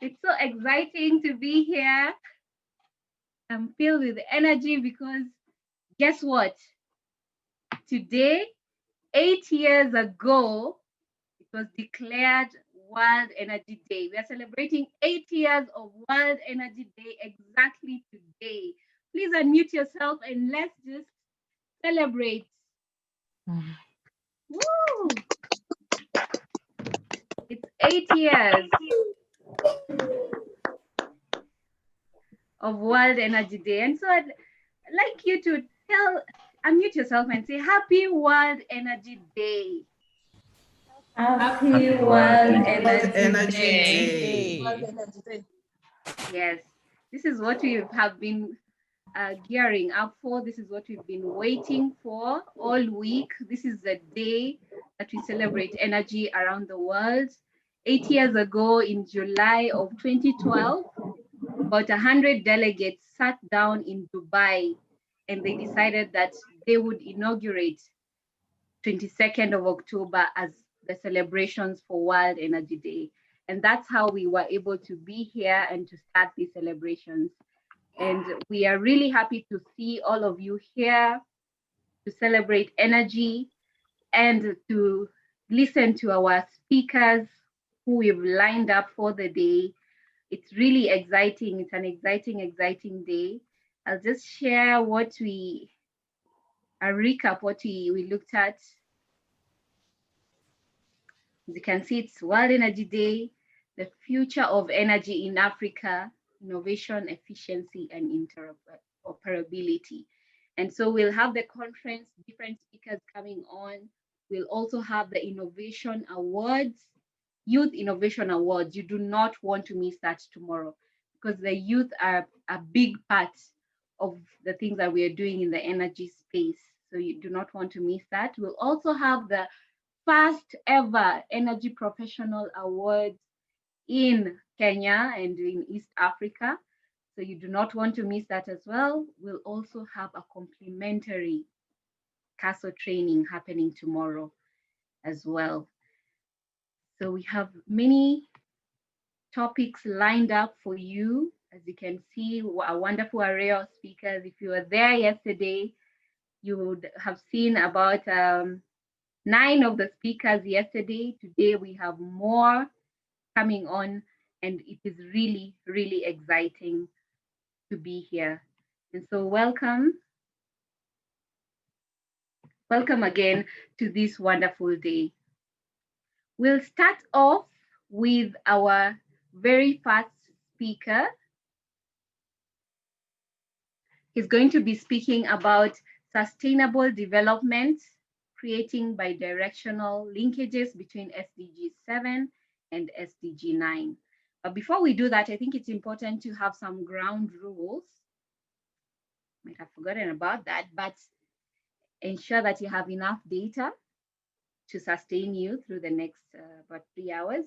It's so exciting to be here. I'm filled with energy because guess what? Today, 8 years ago, it was declared World Energy Day. We are celebrating 8 years of World Energy Day exactly today. Please unmute yourself and let's just celebrate. Woo! It's 8 years of World Energy Day. And so I'd like you to unmute yourself and say, Happy World Energy Day. Happy World Energy Day. Yes, this is what we have been gearing up for. This is what we've been waiting for all week. This is the day that we celebrate energy around the world. 8 years ago, in July of 2012, about 100 delegates sat down in Dubai and they decided that they would inaugurate 22nd of October as the celebrations for World Energy Day. And that's how we were able to be here and to start these celebrations. And we are really happy to see all of you here to celebrate energy and to listen to our speakers who we've lined up for the day. It's really exciting. It's an exciting day. I'll just share a recap what we looked at. As you can see, it's World Energy Day, the future of energy in Africa, innovation, efficiency, and interoperability. And so we'll have the conference, different speakers coming on. We'll also have the Innovation Awards, Youth Innovation Awards. You do not want to miss that tomorrow because the youth are a big part of the things that we are doing in the energy space. So you do not want to miss that. We'll also have the first ever Energy Professional Awards in Kenya and in East Africa. So you do not want to miss that as well. We'll also have a complimentary CASO training happening tomorrow as well. So we have many topics lined up for you. As you can see, a wonderful array of speakers. If you were there yesterday, you would have seen about 9 of the speakers yesterday. Today we have more coming on, and it is really, really exciting to be here. And so welcome again to this wonderful day. We'll start off with our very first speaker. He's going to be speaking about sustainable development, creating bidirectional linkages between SDG 7 and SDG 9. But before we do that, I think it's important to have some ground rules. Might have forgotten about that, but ensure that you have enough data to sustain you through the next about 3 hours.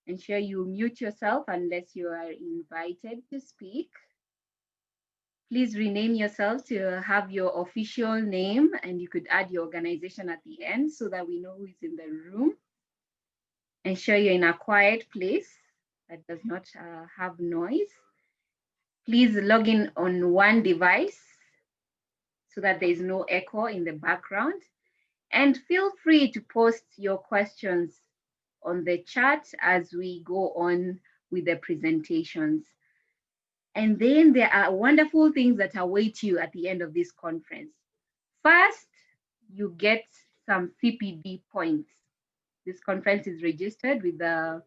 Ensure you mute yourself unless you are invited to speak. Please rename yourself to have your official name, and you could add your organization at the end so that we know who is in the room. Ensure you're in a quiet place that does not have noise. Please log in on one device so that there is no echo in the background. And feel free to post your questions on the chat as we go on with the presentations. And then there are wonderful things that await you at the end of this conference. First, you get some CPD points. This conference is registered with the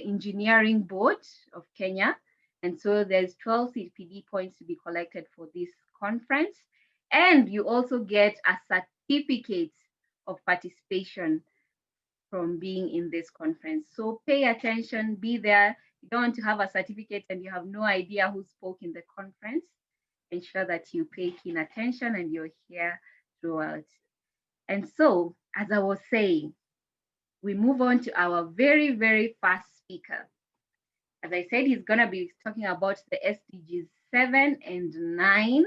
Engineering Board of Kenya. And so there's 12 CPD points to be collected for this conference. And you also get a certificate of participation from being in this conference. So pay attention, be there. You don't want to have a certificate and you have no idea who spoke in the conference. Ensure that you pay keen attention and you're here throughout. And so, as I was saying, we move on to our very, very first speaker. As I said, he's gonna be talking about the SDGs 7 and 9.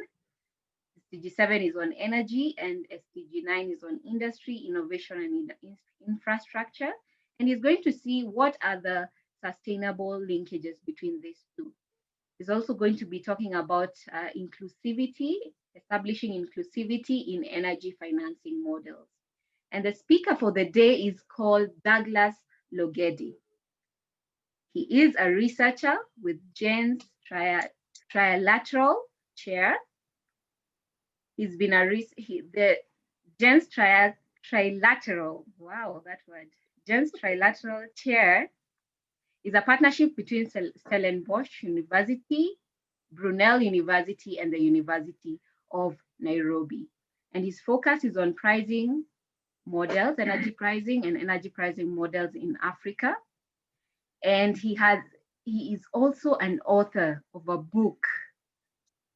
SDG 7 is on energy and SDG 9 is on industry, innovation, and infrastructure. And he's going to see what are the sustainable linkages between these two. He's also going to be talking about inclusivity, establishing inclusivity in energy financing models. And the speaker for the day is called Douglas Logedi. He is a researcher with GEN's trilateral chair. He's been the GEN's trilateral, wow, that word. GEN's trilateral chair is a partnership between Stellenbosch University, Brunel University, and the University of Nairobi. And his focus is on pricing models, energy pricing and energy pricing models in Africa. And he is also an author of a book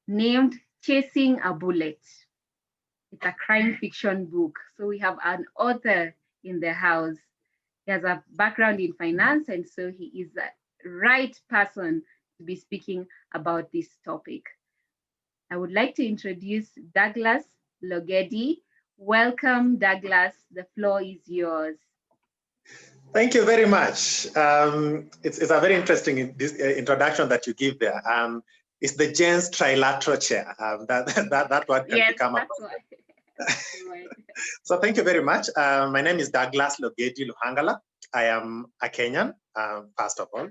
named Chasing a Bullet. It's a crime fiction book. So we have an author in the house. He has a background in finance, and so he is the right person to be speaking about this topic. I would like to introduce Douglas Logedi. Welcome, Douglas. The floor is yours. Thank you very much. It's a very interesting introduction that you give there. It's the GEN's trilateral chair. That word can become a So thank you very much. My name is Douglas Logedi Luhangala. I am a Kenyan, first of all.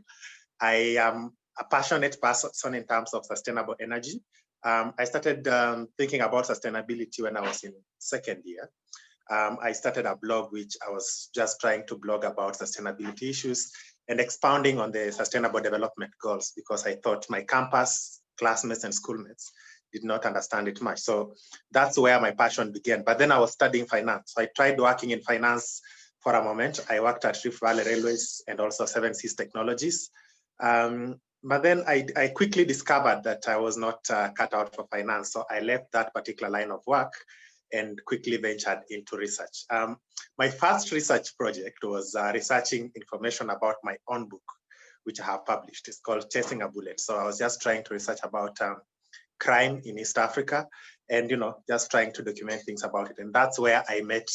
I am a passionate person in terms of sustainable energy. I started thinking about sustainability when I was in second year. I started a blog which I was just trying to blog about sustainability issues and expounding on the sustainable development goals because I thought my campus classmates and schoolmates did not understand it much. So that's where my passion began. But then I was studying finance. So I tried working in finance for a moment. I worked at Rift Valley Railways and also Seven Seas Technologies. But then I quickly discovered that I was not cut out for finance. So I left that particular line of work and quickly ventured into research. My first research project was researching information about my own book, which I have published. It's called Chasing a Bullet. So I was just trying to research about crime in East Africa and, just trying to document things about it. And that's where I met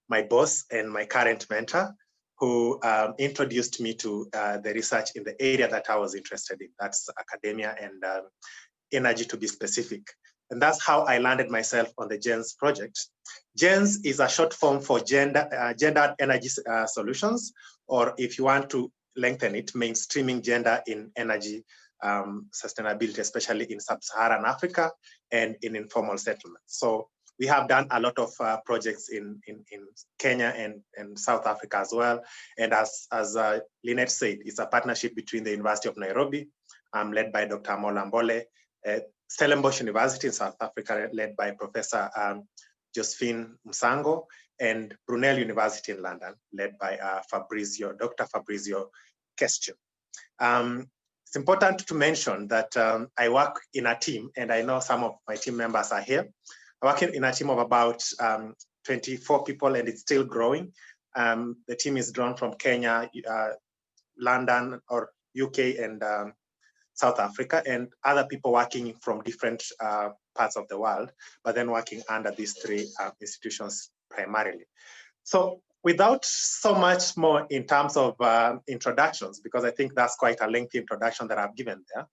my boss and my current mentor, who introduced me to the research in the area that I was interested in. That's academia and energy, to be specific. And that's how I landed myself on the GENS project. GENS is a short form for gendered energy solutions, or if you want to lengthen it, mainstreaming gender in energy sustainability, especially in sub-Saharan Africa and in informal settlements. So we have done a lot of projects in Kenya and South Africa as well. And as Lynette said, it's a partnership between the University of Nairobi, led by Dr. Mola Mbole, Stellenbosch University in South Africa, led by Professor Josephine Msango, and Brunel University in London, led by Dr. Fabrizio Question. It's important to mention that I work in a team, and I know some of my team members are here. I work in a team of about 24 people, and it's still growing. The team is drawn from Kenya, London, or UK, and South Africa, and other people working from different parts of the world, but then working under these three institutions primarily. So without so much more in terms of introductions, because I think that's quite a lengthy introduction that I've given there,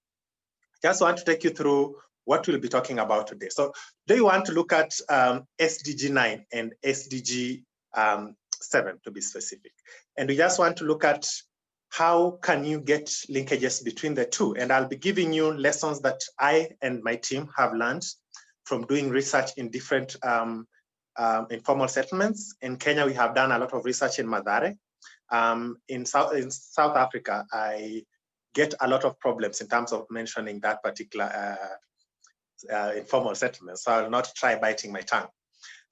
just want to take you through what we'll be talking about today. So today we want to look at SDG 9 and SDG 7 to be specific. And we just want to look at how can you get linkages between the two? And I'll be giving you lessons that I and my team have learned from doing research in different informal settlements. In Kenya, we have done a lot of research in Mathare. In South Africa, I get a lot of problems in terms of mentioning that particular informal settlement. So I'll not try biting my tongue.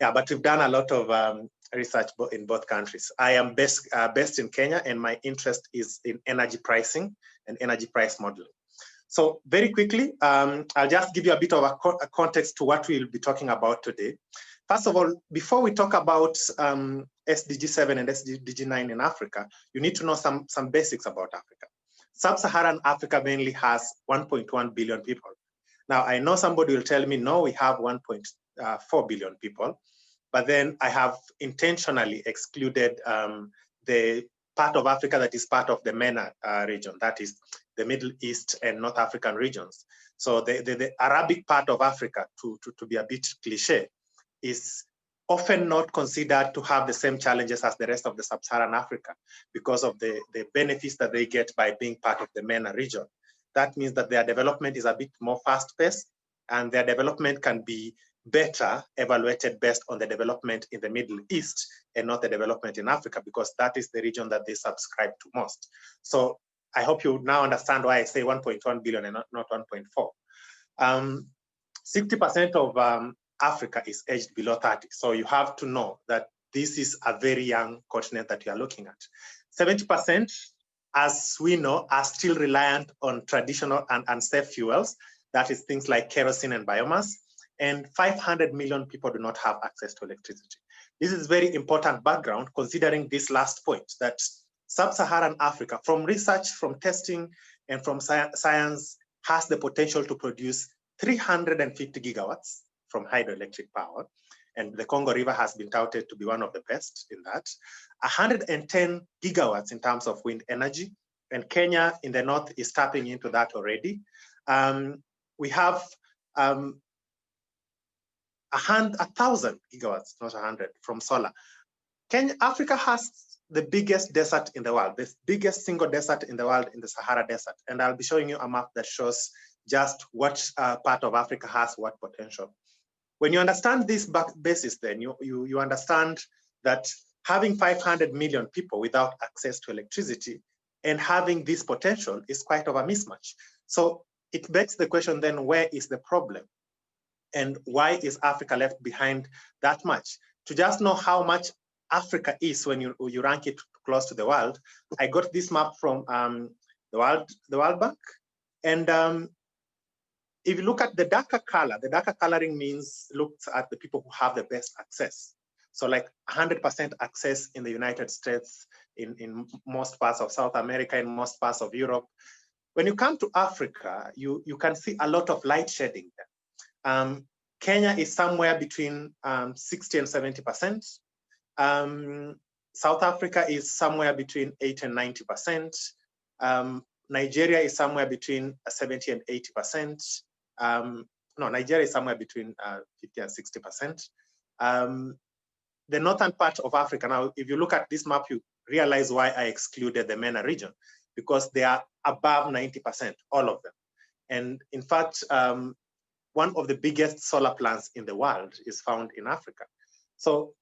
Yeah, but we've done a lot of research in both countries. I am based in Kenya, and my interest is in energy pricing and energy price modeling. So very quickly, I'll just give you a bit of a context to what we'll be talking about today. First of all, before we talk about SDG 7 and SDG 9 in Africa, you need to know some basics about Africa. Sub-Saharan Africa mainly has 1.1 billion people. Now, I know somebody will tell me, no, we have 1.4 billion people. But then I have intentionally excluded the part of Africa that is part of the MENA region, that is the Middle East and North African regions. So the Arabic part of Africa, to be a bit cliche, is often not considered to have the same challenges as the rest of the sub-Saharan Africa because of the benefits that they get by being part of the MENA region. That means that their development is a bit more fast-paced, and their development can be better evaluated based on the development in the Middle East and not the development in Africa, because that is the region that they subscribe to most. So I hope you now understand why I say 1.1 billion and not 1.4. 60% of Africa is aged below 30. So you have to know that this is a very young continent that you are looking at. 70%, as we know, are still reliant on traditional and unsafe fuels. That is things like kerosene and biomass. And 500 million people do not have access to electricity. This is very important background considering this last point, that sub-Saharan Africa, from research, from testing, and from science, has the potential to produce 350 gigawatts from hydroelectric power. And the Congo River has been touted to be one of the best in that. 110 gigawatts in terms of wind energy. And Kenya in the north is tapping into that already. We have 1,000 gigawatts, not 100, from solar. Africa has the biggest desert in the world, the biggest single desert in the world in the Sahara Desert. And I'll be showing you a map that shows just what part of Africa has what potential. When you understand this basis, then you understand that having 500 million people without access to electricity and having this potential is quite of a mismatch. So it begs the question then, where is the problem? And why is Africa left behind that much? To just know how much Africa is when you rank it close to the world, I got this map from the World Bank. And if you look at the darker color, the darker coloring means looks at the people who have the best access. So like 100% access in the United States, in most parts of South America, in most parts of Europe. When you come to Africa, you can see a lot of light shading there. Kenya is somewhere between 60 and 70%. South Africa is somewhere between 80 and 90%. Nigeria is somewhere between 70 and 80%. No, Nigeria is somewhere between 50 and 60%. The northern part of Africa, now, if you look at this map, you realize why I excluded the MENA region, because they are above 90%, all of them. And in fact, one of the biggest solar plants in the world is found in Africa. So,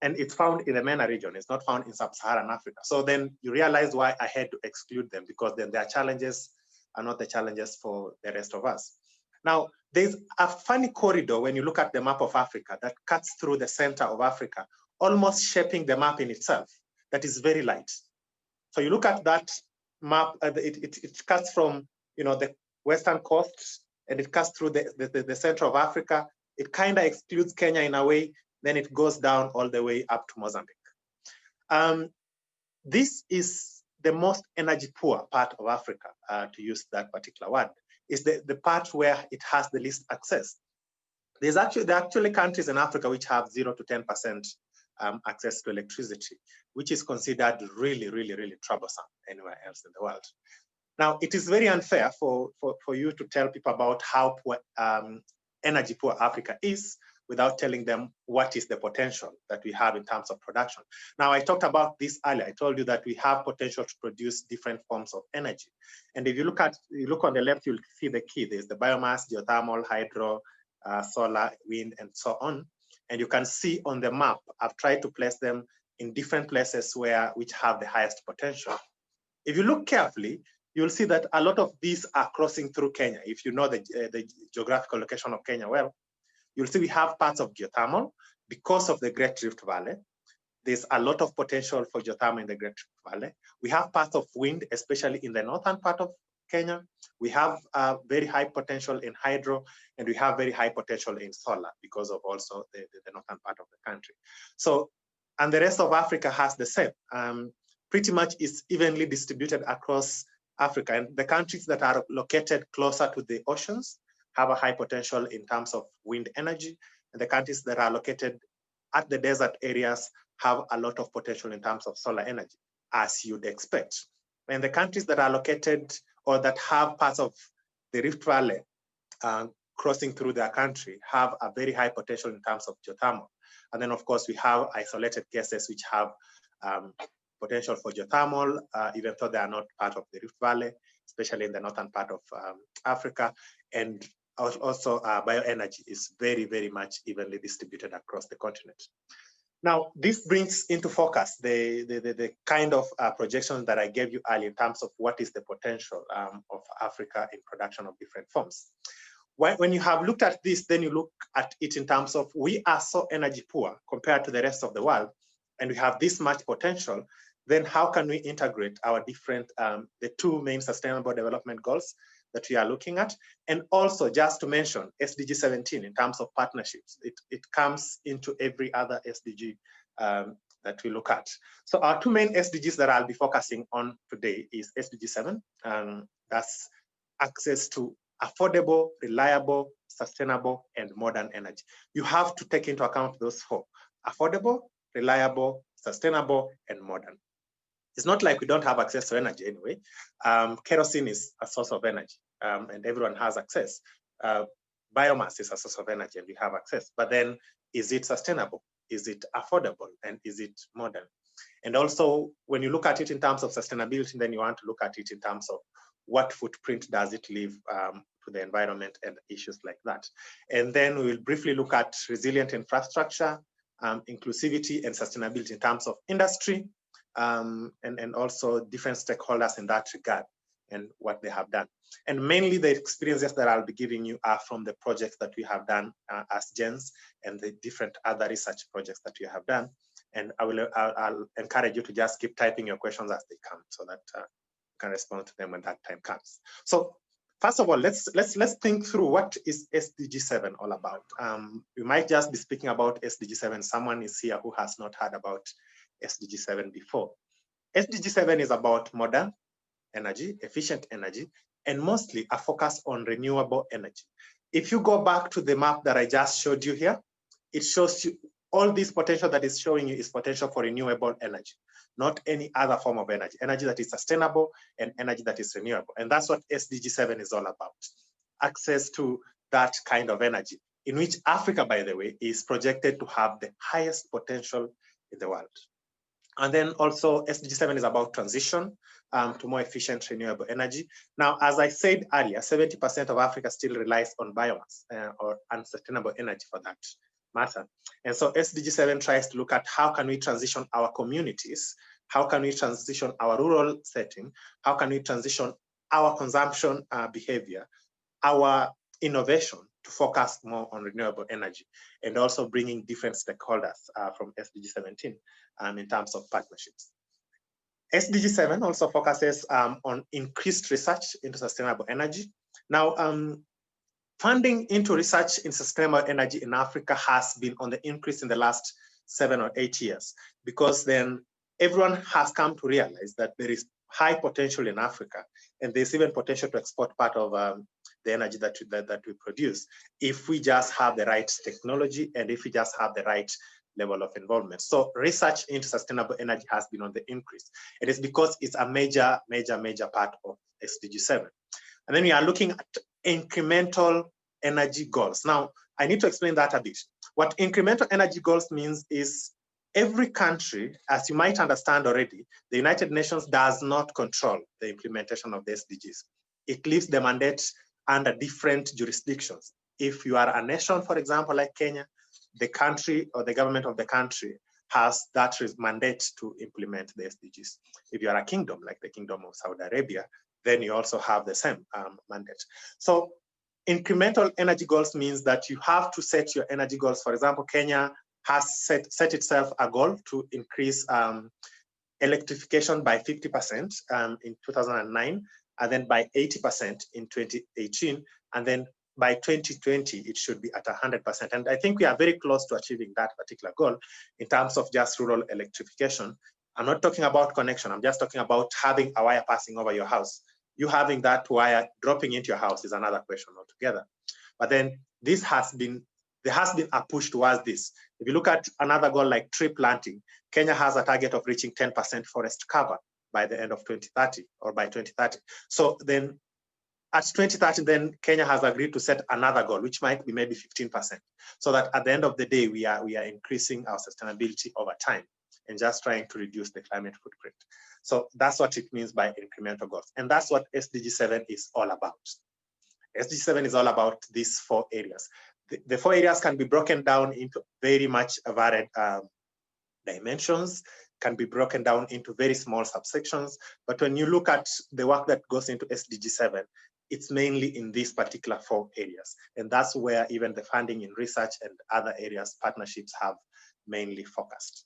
and it's found in the MENA region, it's not found in sub-Saharan Africa. So then you realize why I had to exclude them, because then their challenges are not the challenges for the rest of us. Now, there's a funny corridor when you look at the map of Africa that cuts through the center of Africa, almost shaping the map in itself, that is very light. So you look at that map, it cuts from the western coast, and it cuts through the center of Africa. It kind of excludes Kenya in a way, then it goes down all the way up to Mozambique. This is the most energy poor part of Africa, to use that particular word, is the part where it has the least access. There are actually countries in Africa which have 0 to 10% access to electricity, which is considered really, really, really troublesome anywhere else in the world. Now, it is very unfair for you to tell people about how poor, energy poor Africa is without telling them what is the potential that we have in terms of production. Now, I talked about this earlier. I told you that we have potential to produce different forms of energy. And if you look on the left, you'll see the key. There's the biomass, geothermal, hydro, solar, wind, and so on. And you can see on the map, I've tried to place them in different places which have the highest potential. If you look carefully, you'll see that a lot of these are crossing through Kenya. If you know the geographical location of Kenya well, you'll see we have parts of geothermal because of the Great Rift Valley. There's a lot of potential for geothermal in the Great Rift Valley. We have parts of wind, especially in the northern part of Kenya. We have very high potential in hydro, and we have very high potential in solar because of also the northern part of the country. So, and the rest of Africa has the same. Pretty much is evenly distributed across Africa. And the countries that are located closer to the oceans have a high potential in terms of wind energy. And the countries that are located at the desert areas have a lot of potential in terms of solar energy. as you'd expect. And the countries that are located or that have parts of the Rift Valley crossing through their country have a very high potential in terms of geothermal. And then, of course, we have isolated cases which have potential for geothermal, even though they are not part of the Rift Valley, especially in the northern part of Africa. And also bioenergy is very, very much evenly distributed across the continent. Now, this brings into focus the kind of projections that I gave you earlier in terms of what is the potential of Africa in production of different forms. When you have looked at this, then you look at it in terms of we are so energy poor compared to the rest of the world, and we have this much potential, then how can we integrate our different, the two main sustainable development goals that we are looking at? And also just to mention SDG 17 in terms of partnerships, it comes into every other SDG that we look at. So our two main SDGs that I'll be focusing on today is SDG 7, that's access to affordable, reliable, sustainable, and modern energy. You have to take into account those four: affordable, reliable, sustainable, and modern. It's not like we don't have access to energy anyway. Kerosene is a source of energy, and everyone has access. Biomass is a source of energy, and we have access. But then, is it sustainable? Is it affordable? And is it modern? And also, when you look at it in terms of sustainability, then you want to look at it in terms of what footprint does it leave to the environment and issues like that. And then we will briefly look at resilient infrastructure, inclusivity and sustainability in terms of industry, and also different stakeholders in that regard and what they have done. And mainly the experiences that I'll be giving you are from the projects that we have done as GENS and the different other research projects that we have done. And I'll encourage you to just keep typing your questions as they come so that you can respond to them when that time comes. So first of all, let's think through what is SDG 7 all about. We might just be speaking about SDG 7. Someone is here who has not heard about SDG 7 before. SDG 7 is about modern energy, efficient energy, and mostly a focus on renewable energy. If you go back to the map that I just showed you here, it shows you all this potential that is showing you is potential for renewable energy, not any other form of energy, energy that is sustainable and energy that is renewable. And that's what SDG 7 is all about, access to that kind of energy, in which Africa, by the way, is projected to have the highest potential in the world. And then also SDG 7 is about transition to more efficient renewable energy. Now, as I said earlier, 70% of Africa still relies on biomass or unsustainable energy for that matter. And so SDG 7 tries to look at how can we transition our communities, how can we transition our rural setting, how can we transition our consumption behavior, our innovation to focus more on renewable energy, and also bringing different stakeholders from SDG 17 in terms of partnerships. SDG 7 also focuses on increased research into sustainable energy. Now, funding into research in sustainable energy in Africa has been on the increase in the last 7 or 8 years, because then everyone has come to realize that there is high potential in Africa, and there's even potential to export part of the energy that we produce if we just have the right technology and if we just have the right level of involvement. So research into sustainable energy has been on the increase. It is because it's a major part of SDG 7. And then we are looking at incremental energy goals. Now, I need to explain that a bit. What incremental energy goals means is every country, as you might understand already, the United Nations does not control the implementation of the SDGs. It leaves the mandate under different jurisdictions. If you are a nation, for example, like Kenya, the country or the government of the country has that mandate to implement the SDGs. If you are a kingdom, like the Kingdom of Saudi Arabia, then you also have the same mandate. So incremental energy goals means that you have to set your energy goals. For example, Kenya has set itself a goal to increase electrification by 50% in 2009, and then by 80% in 2018, and then by 2020, it should be at 100%. And I think we are very close to achieving that particular goal in terms of just rural electrification. I'm not talking about connection. I'm just talking about having a wire passing over your house. You having that wire dropping into your house is another question altogether. But then there has been a push towards this. If you look at another goal like tree planting, Kenya has a target of reaching 10% forest cover by the end of 2030 or by 2030. So then at 2030, then Kenya has agreed to set another goal, which might be maybe 15%, so that at the end of the day, we are increasing our sustainability over time and just trying to reduce the climate footprint. So that's what it means by incremental goals. And that's what SDG 7 is all about. SDG 7 is all about these 4 areas. The 4 areas can be broken down into very much varied dimensions, can be broken down into very small subsections. But when you look at the work that goes into SDG 7, it's mainly in these particular 4 areas. And that's where even the funding in research and other areas, partnerships have mainly focused.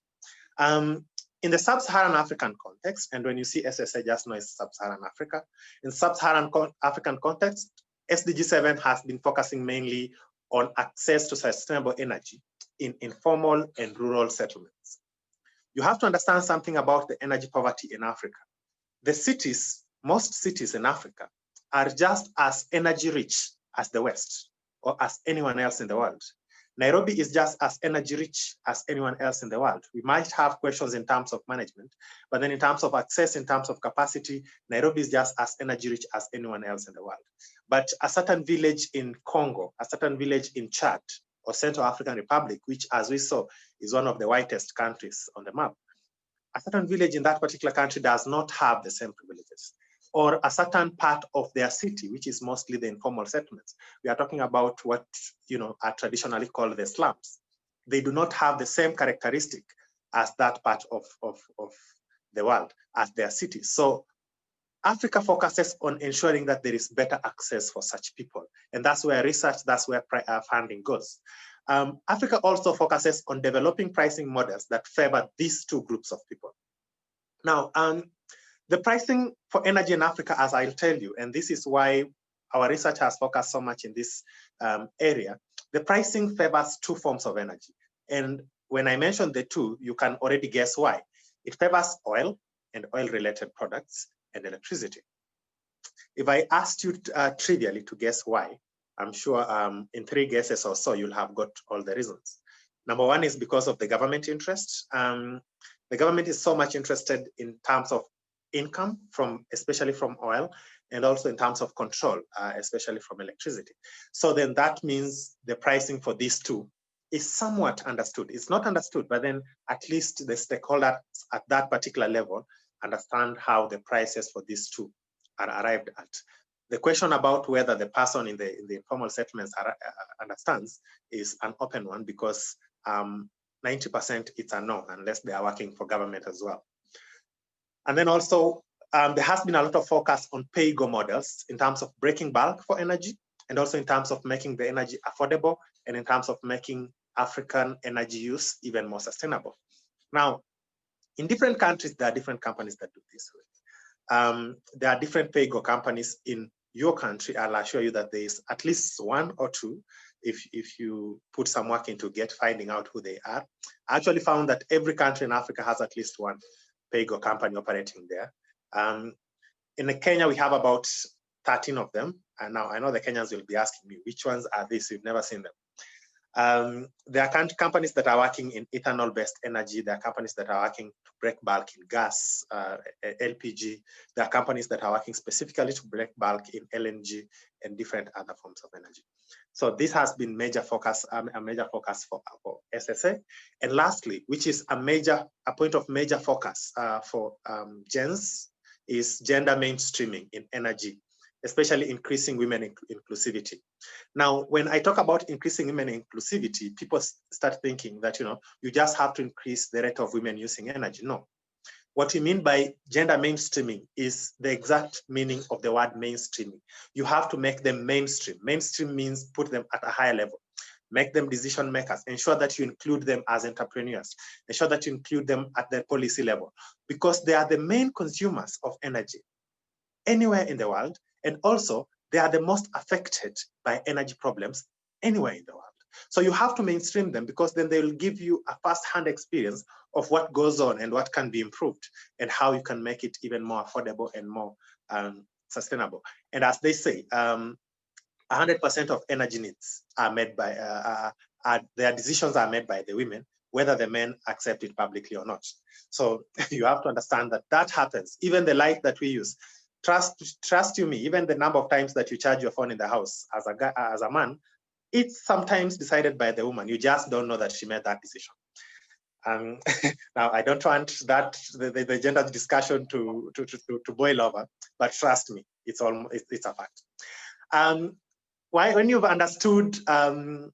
In the sub-Saharan African context, and when you see SSA, just know it's sub-Saharan Africa. In sub-Saharan African context, SDG 7 has been focusing mainly on access to sustainable energy in informal and rural settlements. You have to understand something about the energy poverty in Africa. The cities, most cities in Africa, are just as energy rich as the West or as anyone else in the world. Nairobi is just as energy rich as anyone else in the world. We might have questions in terms of management, but then in terms of access, in terms of capacity, Nairobi is just as energy rich as anyone else in the world. But a certain village in Congo, a certain village in Chad or Central African Republic, which as we saw is one of the whitest countries on the map, a certain village in that particular country does not have the same privileges. Or a certain part of their city, which is mostly the informal settlements. We are talking about what are traditionally called the slums. They do not have the same characteristic as that part of the world, as their cities. So Africa focuses on ensuring that there is better access for such people. And that's where research, that's where funding goes. Africa also focuses on developing pricing models that favor these 2 groups of people. Now, the pricing for energy in Africa, as I'll tell you, and this is why our research has focused so much in this area, the pricing favors 2 forms of energy. And when I mention the 2, you can already guess why. It favors oil and oil-related products and electricity. If I asked you trivially to guess why, I'm sure in 3 guesses or so, you'll have got all the reasons. Number 1 is because of the government interest. The government is so much interested in terms of income, especially from oil, and also in terms of control, especially from electricity. So then that means the pricing for these 2 is somewhat understood. It's not understood, but then at least the stakeholders at that particular level understand how the prices for these 2 are arrived at. The question about whether the person in the informal settlements understands is an open one, because 90% it's a no, unless they are working for government as well. And then also, there has been a lot of focus on pay-go models in terms of breaking bulk for energy, and also in terms of making the energy affordable, and in terms of making African energy use even more sustainable. Now, in different countries, there are different companies that do this. There are different pay-go companies in your country. I'll assure you that there is at least 1 or 2 if you put some work into finding out who they are. I actually found that every country in Africa has at least 1 pay-go company operating there. In Kenya, we have about 13 of them. And now I know the Kenyans will be asking me, which ones are these? We've never seen them. There are companies that are working in ethanol-based energy. There are companies that are working to break bulk in gas, LPG. There are companies that are working specifically to break bulk in LNG and different other forms of energy. So this has been a major focus for SSA. And lastly, which is a point of major focus for gens, is gender mainstreaming in energy, especially increasing women inclusivity. Now, when I talk about increasing women inclusivity, people start thinking that you just have to increase the rate of women using energy. No. What we mean by gender mainstreaming is the exact meaning of the word mainstreaming. You have to make them mainstream. Mainstream means put them at a higher level, make them decision makers, ensure that you include them as entrepreneurs, ensure that you include them at the policy level, because they are the main consumers of energy anywhere in the world. And also, they are the most affected by energy problems anywhere in the world. So you have to mainstream them, because then they will give you a first-hand experience of what goes on and what can be improved and how you can make it even more affordable and more sustainable. And as they say, 100% of energy needs are made by, their decisions are made by the women, whether the men accept it publicly or not. So you have to understand that that happens. Even the light that we use, trust you me, even the number of times that you charge your phone in the house as a guy, as a man, it's sometimes decided by the woman. You just don't know that she made that decision. Now, I don't want the gender discussion to boil over, but trust me, it's a fact. When you've understood the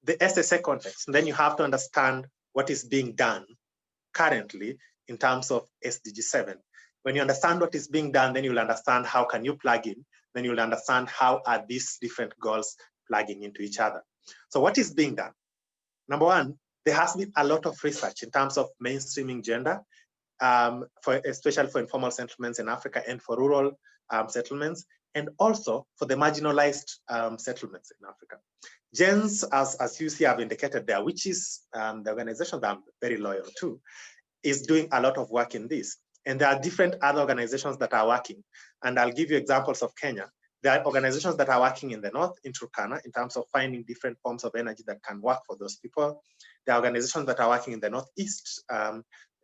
SSA context, then you have to understand what is being done currently in terms of SDG 7. When you understand what is being done, then you'll understand how can you plug in, then you'll understand how are these different goals plugging into each other. So what is being done? Number one, there has been a lot of research in terms of mainstreaming gender, especially for informal settlements in Africa and for rural settlements, and also for the marginalized settlements in Africa. GENS, as you see, I've indicated there, which is the organization that I'm very loyal to, is doing a lot of work in this. And there are different other organizations that are working. And I'll give you examples of Kenya. There are organizations that are working in the north, in Turkana, in terms of finding different forms of energy that can work for those people. There are organizations that are working in the northeast,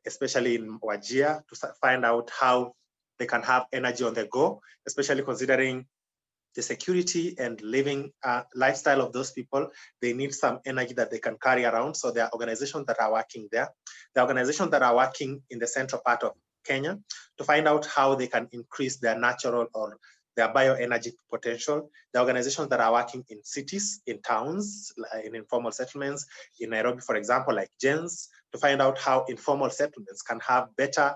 especially in Wajir, to find out how they can have energy on the go, especially considering the security and living lifestyle of those people. They need some energy that they can carry around. So there are organizations that are working there. There are organizations that are working in the central part of Kenya to find out how they can increase their natural or their bioenergy potential. The organizations that are working in cities, in towns, in informal settlements, in Nairobi, for example, like GENS, to find out how informal settlements can have better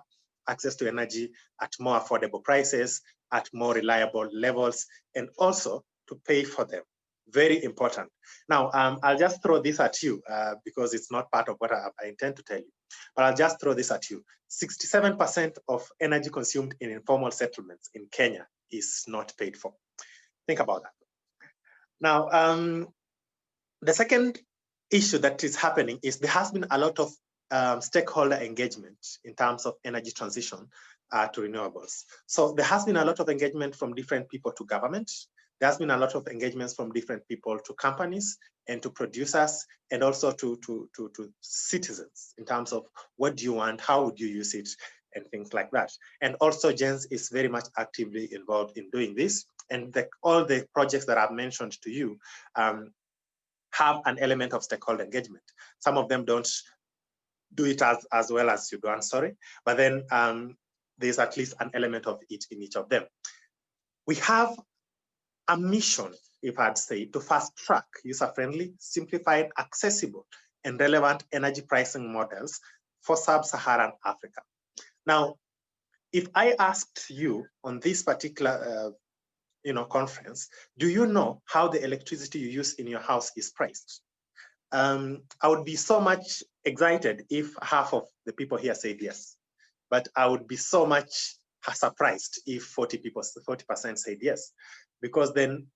access to energy at more affordable prices, at more reliable levels, and also to pay for them. Very important. Now, I'll just throw this at you because it's not part of what I intend to tell you, but I'll just throw this at you. 67% of energy consumed in informal settlements in Kenya is not paid for. Think about that. Now, the second issue that is happening is there has been a lot of stakeholder engagement in terms of energy transition to renewables. So there has been a lot of engagement from different people to government. There has been a lot of engagements from different people to companies and to producers, and also to citizens in terms of what do you want, how would you use it, and things like that. And also GENS is very much actively involved in doing this. And all the projects that I've mentioned to you have an element of stakeholder engagement. Some of them don't do it as well as you do, I'm sorry, but then there's at least an element of it in each of them. We have a mission, if I'd say, to fast track user-friendly, simplified, accessible, and relevant energy pricing models for sub-Saharan Africa. Now, if I asked you on this particular conference, do you know how the electricity you use in your house is priced? I would be so much excited if half of the people here said yes, but I would be so much surprised if 40% said yes, because then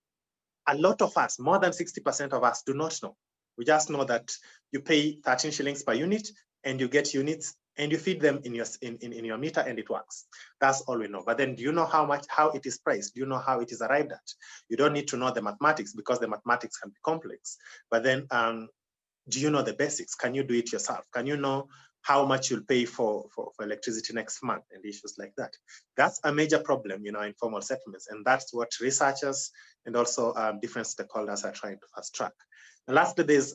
a lot of us, more than 60% of us, do not know. We just know that you pay 13 shillings per unit and you get units and you feed them in your meter and it works. That's all we know. But then do you know how it is priced? Do you know how it is arrived at? You don't need to know the mathematics because the mathematics can be complex. But then do you know the basics? Can you do it yourself? Can you know how much you'll pay for electricity next month and issues like that? That's a major problem, in informal settlements. And that's what researchers and also different stakeholders are trying to fast track. And lastly, there's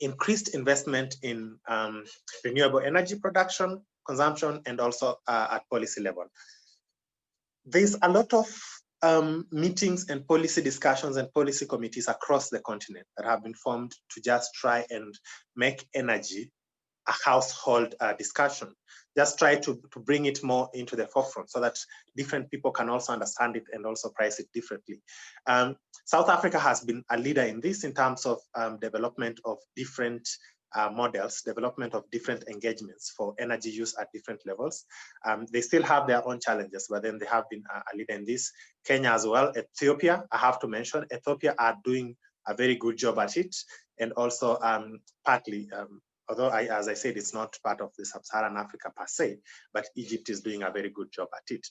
increased investment in renewable energy production, consumption, and also at policy level. There's a lot of meetings and policy discussions and policy committees across the continent that have been formed to just try and make energy a household discussion. Just try to bring it more into the forefront so that different people can also understand it and also price it differently. South Africa has been a leader in this in terms of development of different models, development of different engagements for energy use at different levels. They still have their own challenges, but then they have been a leader in this. Kenya as well. Ethiopia, I have to mention, Ethiopia are doing a very good job at it. And also partly, although as I said, it's not part of the sub-Saharan Africa per se, but Egypt is doing a very good job at it.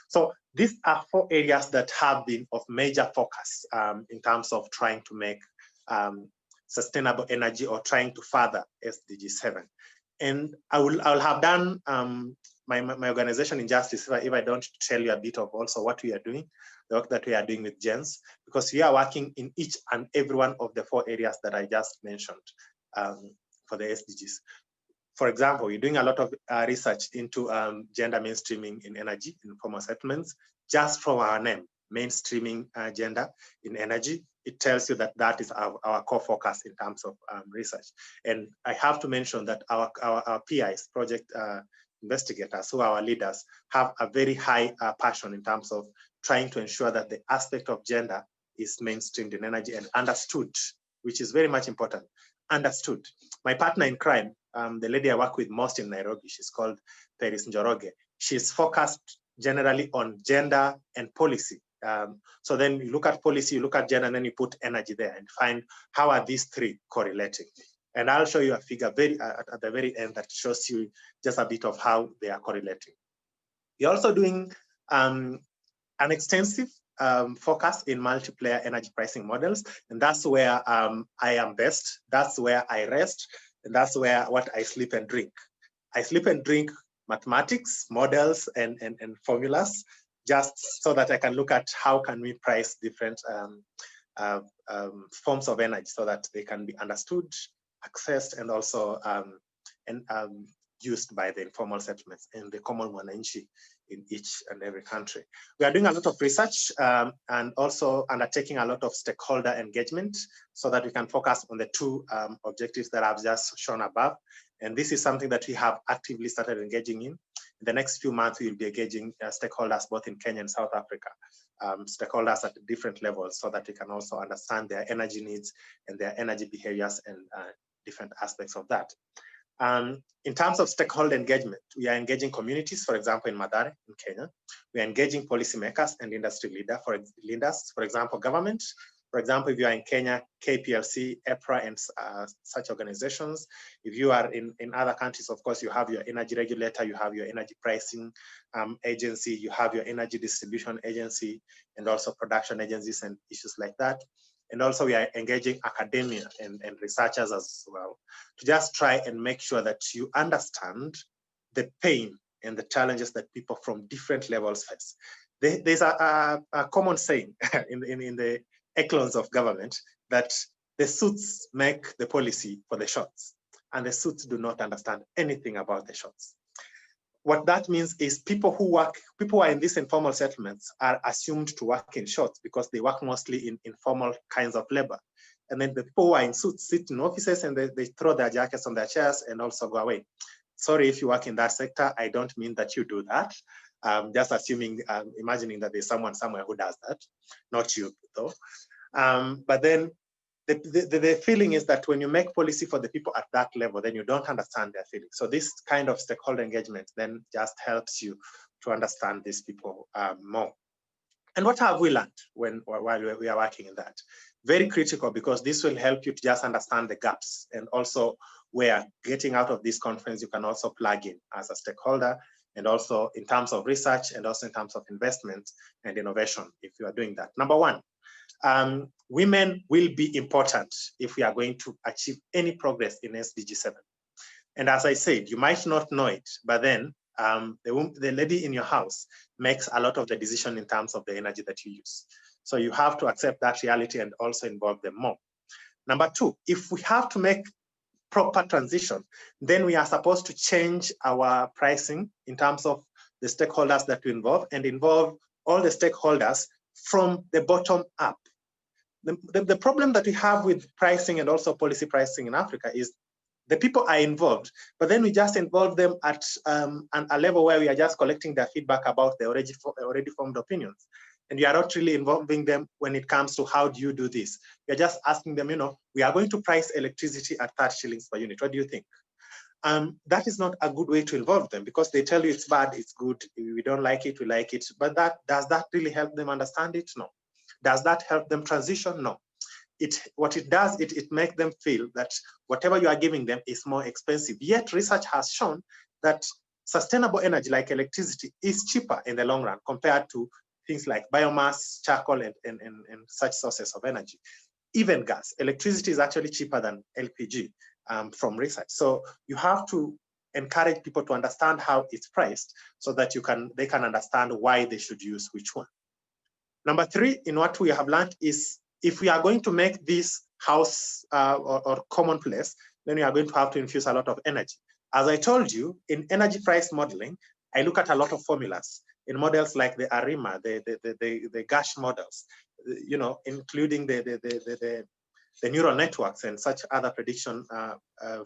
So these are 4 areas that have been of major focus in terms of trying to make sustainable energy or trying to further SDG 7. And I'll have done my organization injustice if I don't tell you a bit of also what we are doing, the work that we are doing with GENS, because we are working in each and every one of the 4 areas that I just mentioned for the SDGs. For example, we're doing a lot of research into gender mainstreaming in energy, in informal settlements, just from our name, mainstreaming gender in energy. It tells you that that is our core focus in terms of research. And I have to mention that our PIs, project investigators, who are our leaders, have a very high passion in terms of trying to ensure that the aspect of gender is mainstreamed in energy and understood, which is very much important, understood. My partner in crime, the lady I work with most in Nairobi, she's called Peris Njoroge. She's focused generally on gender and policy. So then you look at policy, you look at gender, and then you put energy there and find how are these 3 correlating. And I'll show you a figure at the very end that shows you just a bit of how they are correlating. We're also doing an extensive focus in multiplayer energy pricing models. And that's where I am best. That's where I rest. And that's where what I sleep and drink. I sleep and drink mathematics, models, and formulas, just so that I can look at how can we price different forms of energy so that they can be understood, accessed, and also used by the informal settlements and the common wananchi in each and every country. We are doing a lot of research and also undertaking a lot of stakeholder engagement so that we can focus on the 2 objectives that I've just shown above. And this is something that we have actively started engaging in. In the next few months, we will be engaging stakeholders both in Kenya and South Africa, stakeholders at different levels so that we can also understand their energy needs and their energy behaviors and different aspects of that. In terms of stakeholder engagement, we are engaging communities, for example, in Mathare, in Kenya. We are engaging policymakers and industry leaders, for example, government. For example, if you are in Kenya, KPLC, EPRA, and such organizations. If you are in other countries, of course, you have your energy regulator, you have your energy pricing agency, you have your energy distribution agency, and also production agencies and issues like that. And also we are engaging academia and researchers as well to just try and make sure that you understand the pain and the challenges that people from different levels face. There's a common saying in the echelons of government that the suits make the policy for the shots, and the suits do not understand anything about the shots. What that means is people who are in these informal settlements are assumed to work in shots because they work mostly in informal kinds of labor. And then the people who are in suits sit in offices and they throw their jackets on their chairs and also go away. Sorry if you work in that sector, I don't mean that you do that. Just assuming, imagining that there's someone somewhere who does that, not you though. But then the feeling is that when you make policy for the people at that level, then you don't understand their feelings. So this kind of stakeholder engagement then just helps you to understand these people more. And what have we learned while we are working in that? Very critical, because this will help you to just understand the gaps, and also where getting out of this conference, you can also plug in as a stakeholder, and also in terms of research, and also in terms of investment and innovation, if you are doing that. Number 1, women will be important if we are going to achieve any progress in SDG 7. And as I said, you might not know it, but then the lady in your house makes a lot of the decision in terms of the energy that you use. So you have to accept that reality and also involve them more. Number 2, if we have to make proper transition, then we are supposed to change our pricing in terms of the stakeholders that we involve, and involve all the stakeholders from the bottom up. The problem that we have with pricing and also policy pricing in Africa is the people are involved, but then we just involve them at a level where we are just collecting their feedback about the already formed opinions. And we are not really involving them when it comes to how do you do this. We are just asking them, we are going to price electricity at 30 shillings per unit. What do you think? That is not a good way to involve them, because they tell you it's bad, it's good, we don't like it, we like it. But does that really help them understand it? No. Does that help them transition? No. What it does, it makes them feel that whatever you are giving them is more expensive. Yet research has shown that sustainable energy like electricity is cheaper in the long run compared to things like biomass, charcoal, and such sources of energy. even gas. Electricity is actually cheaper than LPG from research. So you have to encourage people to understand how it's priced so that they can understand why they should use which one. Number three, in what we have learned is if we are going to make this house or commonplace, then we are going to have to infuse a lot of energy. As I told you, in energy price modeling, I look at a lot of formulas in models like the IRENA, the GASH models, including the neural networks and such other prediction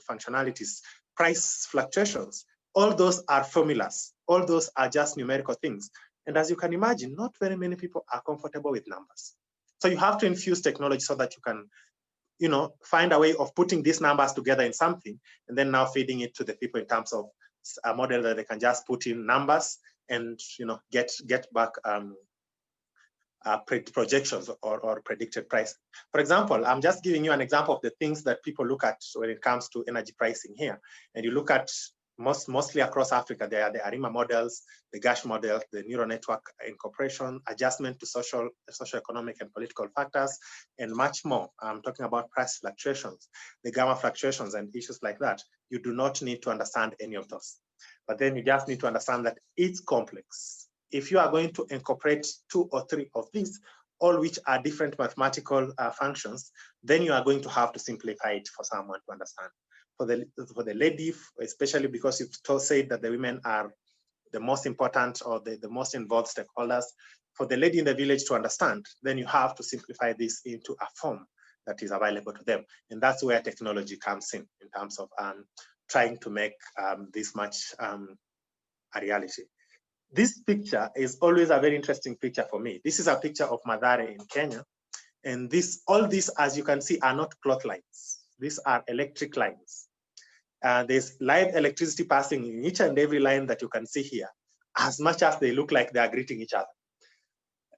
functionalities, price fluctuations. All those are formulas. All those are just numerical things. And as you can imagine, not very many people are comfortable with numbers. So you have to infuse technology so that you can, find a way of putting these numbers together in something and then now feeding it to the people in terms of a model that they can just put in numbers and, get back projections or predicted price. For example, I'm just giving you an example of the things that people look at when it comes to energy pricing here. And you look at mostly across Africa, there are the IRENA models, the GASH model, the neural network incorporation, adjustment to socioeconomic and political factors, and much more. I'm talking about price fluctuations, the gamma fluctuations and issues like that. You do not need to understand any of those. But then you just need to understand that it's complex. If you are going to incorporate 2 or 3 of these, all which are different mathematical functions, then you are going to have to simplify it for someone to understand. For the lady, especially because you've said that the women are the most important or the most involved stakeholders, for the lady in the village to understand, then you have to simplify this into a form that is available to them. And that's where technology comes in terms of trying to make this much a reality. This picture is always a very interesting picture for me. This is a picture of Mathare in Kenya. And all these, as you can see, are not cloth lines. These are electric lines. There's live electricity passing in each and every line that you can see here, as much as they look like they are greeting each other.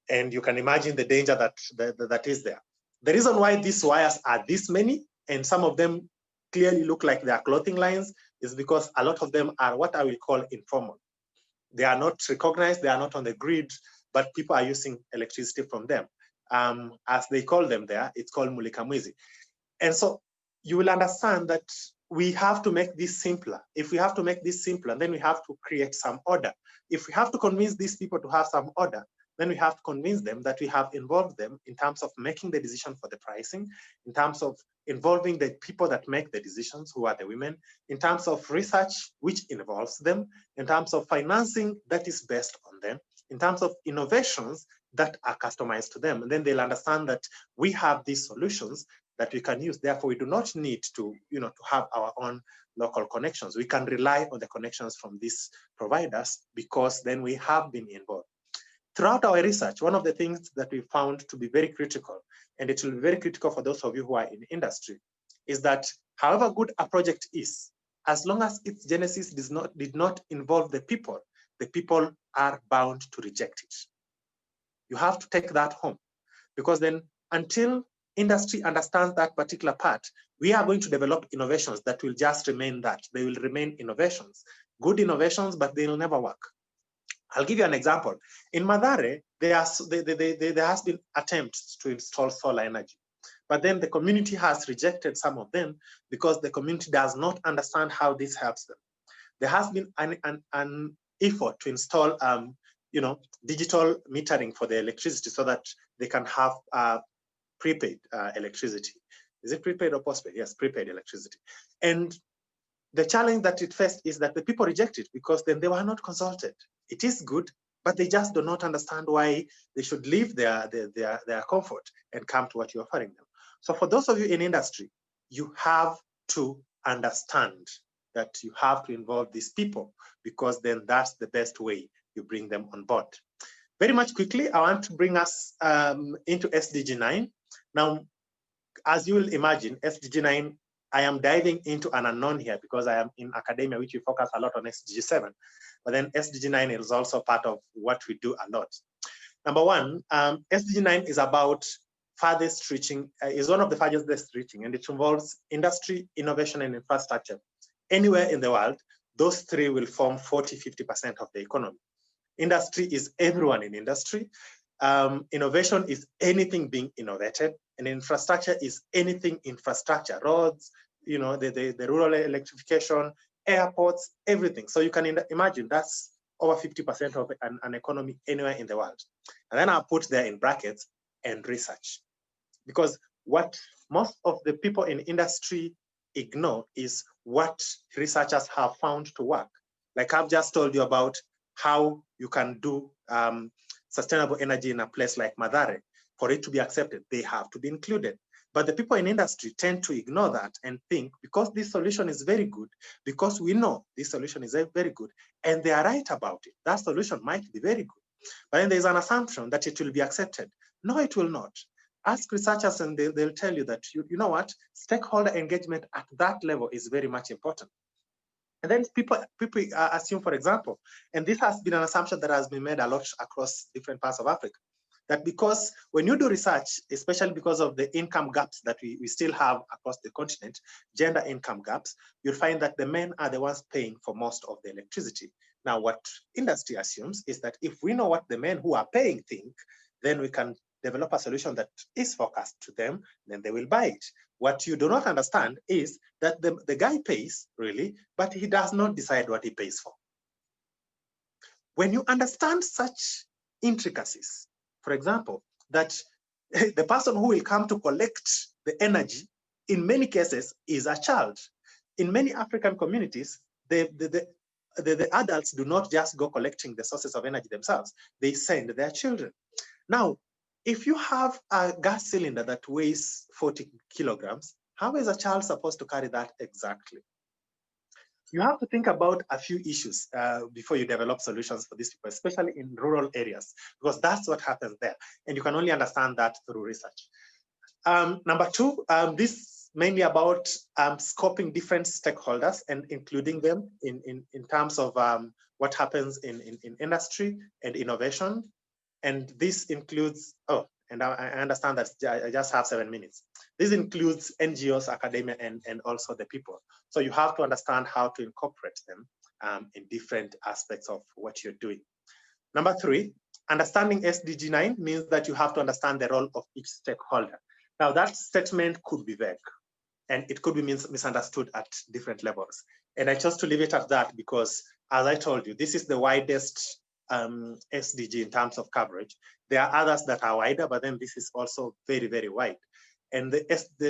And you can imagine the danger that is there. The reason why these wires are this many, and some of them clearly look like they are clothing lines, is because a lot of them are what I will call informal. They are not recognized, they are not on the grid, but people are using electricity from them. As they call them there, it's called mulikamwizi. And so you will understand that we have to make this simpler. If we have to make this simpler, then we have to create some order. If we have to convince these people to have some order, then we have to convince them that we have involved them in terms of making the decision for the pricing, in terms of involving the people that make the decisions, who are the women, in terms of research, which involves them, in terms of financing that is based on them, in terms of innovations that are customized to them. And then they'll understand that we have these solutions that we can use. Therefore, we do not need to, to have our own local connections. We can rely on the connections from these providers because then we have been involved. Throughout our research, one of the things that we found to be very critical, and it will be very critical for those of you who are in industry, is that however good a project is, as long as its genesis did not involve the people are bound to reject it. You have to take that home, because then until industry understands that particular part, we are going to develop innovations that will just remain that. They will remain innovations, good innovations, but they will never work. I'll give you an example. In Mathare, there has been attempts to install solar energy, but then the community has rejected some of them because the community does not understand how this helps them. There has been an effort to install, digital metering for the electricity so that they can have prepaid electricity. Is it prepaid or postpaid? Yes, prepaid electricity. And the challenge that it faced is that the people reject it because then they were not consulted. It is good, but they just do not understand why they should leave their comfort and come to what you're offering them. So for those of you in industry, you have to understand that you have to involve these people, because then that's the best way you bring them on board. Very much quickly, I want to bring us into SDG 9. Now, as you will imagine, SDG 9, I am diving into an unknown here because I am in academia, which we focus a lot on SDG 7. But then SDG 9 is also part of what we do a lot. Number one, SDG 9 is about farthest reaching, is one of the farthest reaching, and it involves industry, innovation, and infrastructure. Anywhere in the world, those three will form 40–50% of the economy. Industry is everyone in industry. Innovation is anything being innovated. And infrastructure is anything infrastructure, roads, you know, the rural electrification, airports, everything. So you can imagine that's over 50% of an economy anywhere in the world. And then I'll put there in brackets and research. Because what most of the people in industry ignore is what researchers have found to work. Like I've just told you about how you can do sustainable energy in a place like Madare. For it to be accepted, they have to be included. But the people in industry tend to ignore that and think because this solution is very good, because we know this solution is very good, and they are right about it, that solution might be very good. But then there's an assumption that it will be accepted. No, it will not. Ask researchers and they'll tell you that, you know what, stakeholder engagement at that level is very much important. And then people assume, for example, and this has been an assumption that has been made a lot across different parts of Africa, that because when you do research, especially because of the income gaps that we still have across the continent, gender income gaps, you'll find that the men are the ones paying for most of the electricity. Now, what industry assumes is that if we know what the men who are paying think, then we can develop a solution that is forecast to them, then they will buy it. What you do not understand is that the guy pays, really, but he does not decide what he pays for. When you understand such intricacies, for example, that the person who will come to collect the energy, in many cases, is a child. In many African communities, the adults do not just go collecting the sources of energy themselves, they send their children. Now, if you have a gas cylinder that weighs 40 kilograms, how is a child supposed to carry that exactly? You have to think about a few issues before you develop solutions for these people, especially in rural areas, because that's what happens there. And you can only understand that through research. Number two, this is mainly about scoping different stakeholders and including them in terms of what happens in industry and innovation. And this includes, oh, and I understand that I just have 7 minutes. This includes NGOs, academia, and also the people. So you have to understand how to incorporate them in different aspects of what you're doing. Number three, understanding SDG 9 means that you have to understand the role of each stakeholder. Now that statement could be vague and it could be misunderstood at different levels. And I chose to leave it at that because, as I told you, this is the widest SDG in terms of coverage. There are others that are wider, but then this is also very, very wide. And the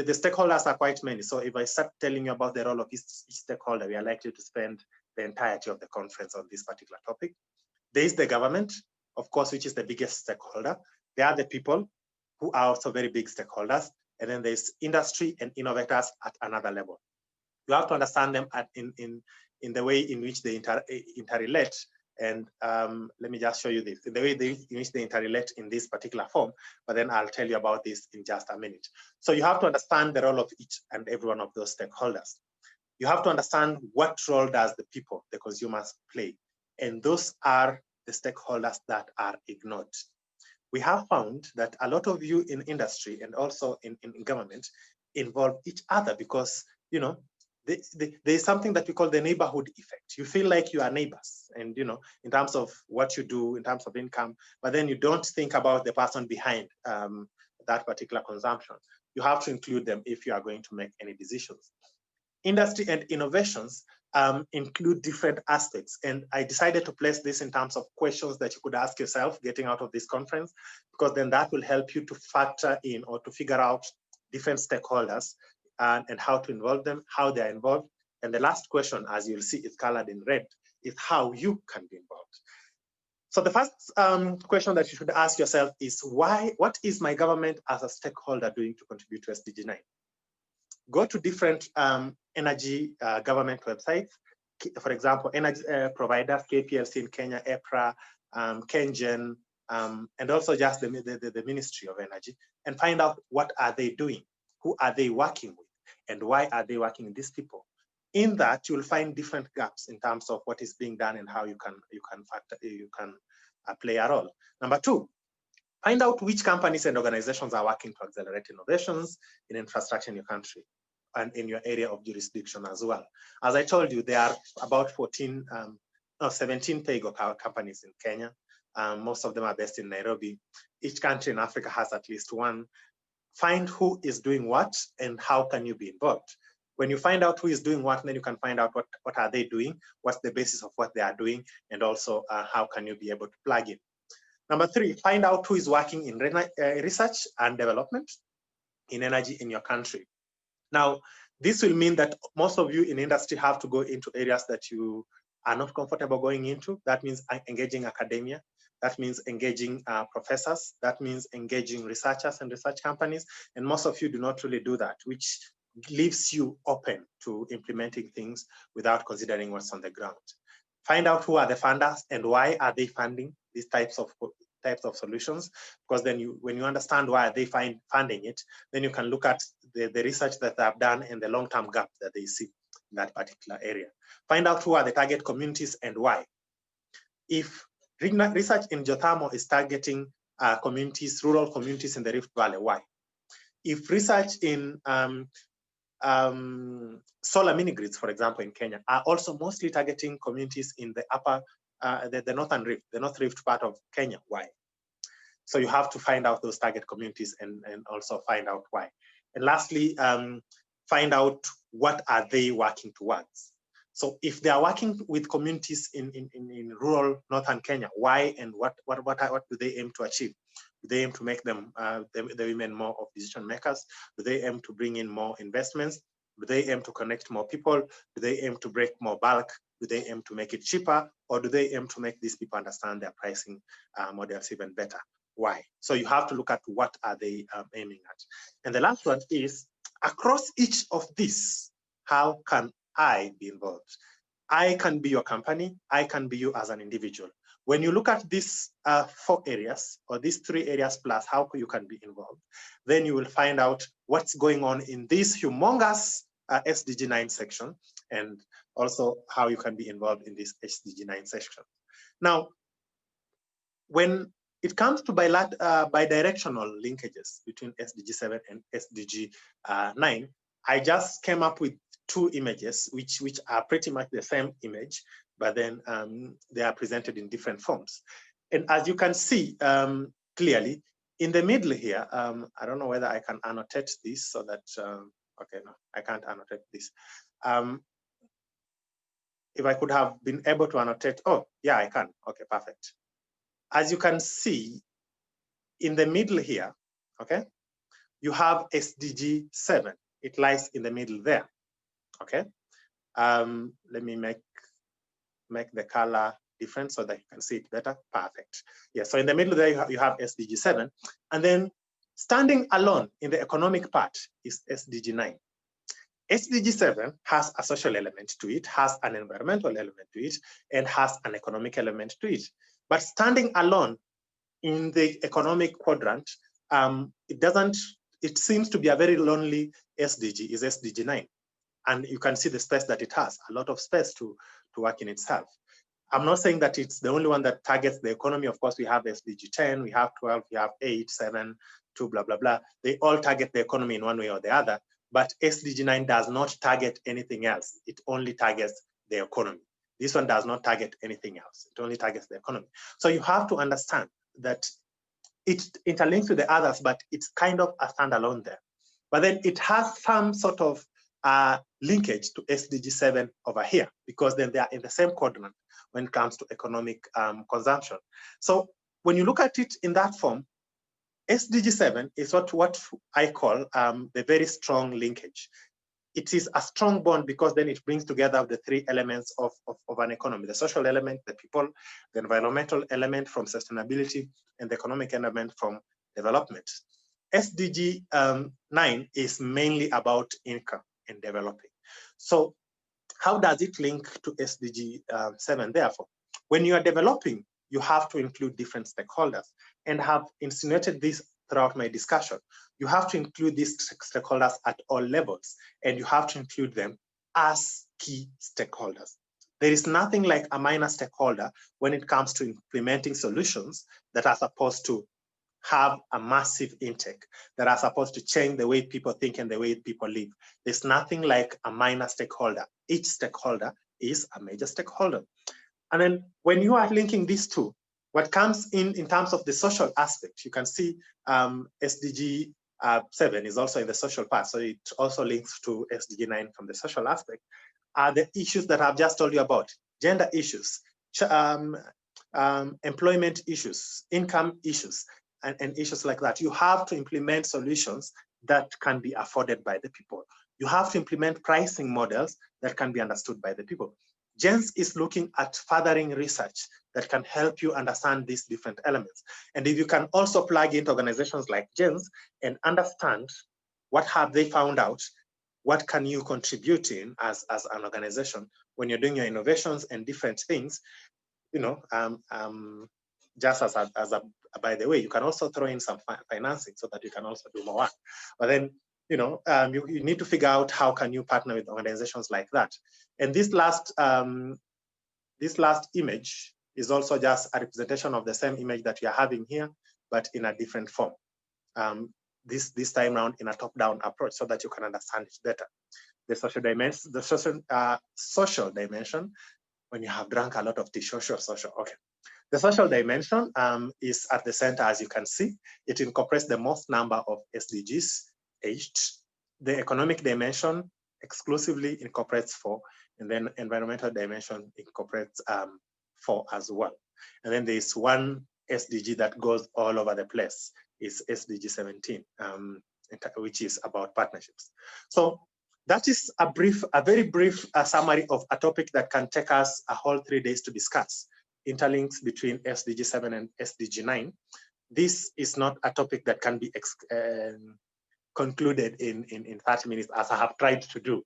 stakeholders are quite many. So if I start telling you about the role of each stakeholder, we are likely to spend the entirety of the conference on this particular topic. There is the government, of course, which is the biggest stakeholder. There are the people who are also very big stakeholders. And then there's industry and innovators at another level. You have to understand them in the way in which they interrelate. And let me just show you this, in the way in which they interrelate in this particular form, but then I'll tell you about this in just a minute. So you have to understand the role of each and every one of those stakeholders. You have to understand what role does the people, the consumers, play. And those are the stakeholders that are ignored. We have found that a lot of you in industry and also in government involve each other because, you know, there is something that we call the neighborhood effect. You feel like you are neighbors and, you know, in terms of what you do, in terms of income, but then you don't think about the person behind that particular consumption. You have to include them if you are going to make any decisions. Industry and innovations include different aspects. And I decided to place this in terms of questions that you could ask yourself getting out of this conference, because then that will help you to factor in or to figure out different stakeholders and how to involve them, how they're involved. And the last question, as you'll see, is colored in red, is how you can be involved. So the first question that you should ask yourself is what is my government as a stakeholder doing to contribute to SDG 9? Go to different energy government websites. For example, energy providers, KPLC in Kenya, EPRA, KenGen, and also just the Ministry of Energy, and find out what are they doing, who are they working with, and why are they working with these people. In that, you'll find different gaps in terms of what is being done and how you can play a role. Number two, find out which companies and organizations are working to accelerate innovations in infrastructure in your country and in your area of jurisdiction as well. As I told you, there are about 17 paygo companies in Kenya. Most of them are based in Nairobi. Each country in Africa has at least one. find who is doing what and how can you be involved. When you find out who is doing what, then you can find out what are they doing, what's the basis of what they are doing, and also how can you be able to plug in. Number 3, find out who is working in research and development in energy in your country. Now, this will mean that most of you in industry have to go into areas that you are not comfortable going into. That means engaging academia. That means engaging professors. That means engaging researchers and research companies. And most of you do not really do that, which leaves you open to implementing things without considering what's on the ground. Find out who are the funders and why are they funding these types of solutions, because then when you understand why they funding it, then you can look at the research that they have done and the long-term gap that they see in that particular area. Find out who are the target communities and why. If research in geothermal is targeting communities, rural communities in the Rift Valley, why? If research in solar mini-grids, for example, in Kenya, are also mostly targeting communities in the upper, the Northern Rift, the North Rift part of Kenya, why? So you have to find out those target communities and also find out why. And lastly, find out what are they working towards. So if they are working with communities in rural Northern Kenya, why and what do they aim to achieve? Do they aim to make them, the women more of decision makers? Do they aim to bring in more investments? Do they aim to connect more people? Do they aim to break more bulk? Do they aim to make it cheaper? Or do they aim to make these people understand their pricing models even better? Why? So you have to look at what are they aiming at. And the last one is, across each of these, how can I be involved? I can be your company. I can be you as an individual. When you look at these 4 areas, or these 3 areas plus how you can be involved, then you will find out what's going on in this humongous SDG 9 section, and also how you can be involved in this SDG 9 section. Now, when it comes to bidirectional linkages between SDG 7 and SDG 9, I just came up with 2 images, which are pretty much the same image, but then they are presented in different forms. And as you can see clearly, in the middle here, I don't know whether I can annotate this so that, okay, no, I can't annotate this. If I could have been able to annotate, oh, yeah, I can. Okay, perfect. As you can see, in the middle here, okay, you have SDG 7. It lies in the middle there, okay? Let me make the color different so that you can see it better. Perfect. Yeah, so in the middle there, you have SDG 7. And then standing alone in the economic part is SDG 9. SDG 7 has a social element to it, has an environmental element to it, and has an economic element to it. But standing alone in the economic quadrant, it seems to be a very lonely SDG, is SDG 9. And you can see the space that it has, a lot of space to work in itself. I'm not saying that it's the only one that targets the economy. Of course, we have SDG 10, we have 12, we have 8, 7, 2, blah, blah, blah. They all target the economy in one way or the other, but SDG 9 does not target anything else. It only targets the economy. This one does not target anything else. It only targets the economy. So you have to understand that it interlinks with the others, but it's kind of a standalone there. But then it has some sort of linkage to SDG 7 over here, because then they are in the same quadrant when it comes to economic consumption. So when you look at it in that form, SDG 7 is what I call the very strong linkage. It is a strong bond because then it brings together the 3 elements of an economy: the social element, the people, the environmental element from sustainability, and the economic element from development. SDG 9 is mainly about income and developing. So how does it link to SDG 7? Therefore, when you are developing, you have to include different stakeholders, and have insinuated this throughout my discussion. You have to include these stakeholders at all levels, and you have to include them as key stakeholders. There is nothing like a minor stakeholder when it comes to implementing solutions that are supposed to have a massive intake, that are supposed to change the way people think and the way people live. There's nothing like a minor stakeholder. Each stakeholder is a major stakeholder. And then when you are linking these two, what comes in terms of the social aspect, you can see SDG 7 is also in the social part, so it also links to SDG 9 from the social aspect, are the issues that I've just told you about: gender issues, employment issues, income issues, and issues like that. You have to implement solutions that can be afforded by the people. You have to implement pricing models that can be understood by the people. JENS is looking at furthering research that can help you understand these different elements. And if you can also plug into organizations like JENS and understand what have they found out, what can you contribute in as an organization when you're doing your innovations and different things, you know, just as a by the way, you can also throw in some financing so that you can also do more work. But then, you know, you need to figure out how can you partner with organizations like that. And this last image is also just a representation of the same image that we are having here, but in a different form. This time around in a top-down approach, so that you can understand it better. The social dimension, social dimension, when you have drunk a lot of tea, social. Okay. The social dimension is at the center, as you can see. It incorporates the most number of SDGs aged. The economic dimension exclusively incorporates 4, and then environmental dimension incorporates 4 as well. And then there's one SDG that goes all over the place, is SDG 17, which is about partnerships. So that is a very brief summary of a topic that can take us a whole 3 days to discuss: interlinks between SDG 7 and SDG 9. This is not a topic that can be concluded in 30 minutes, as I have tried to do.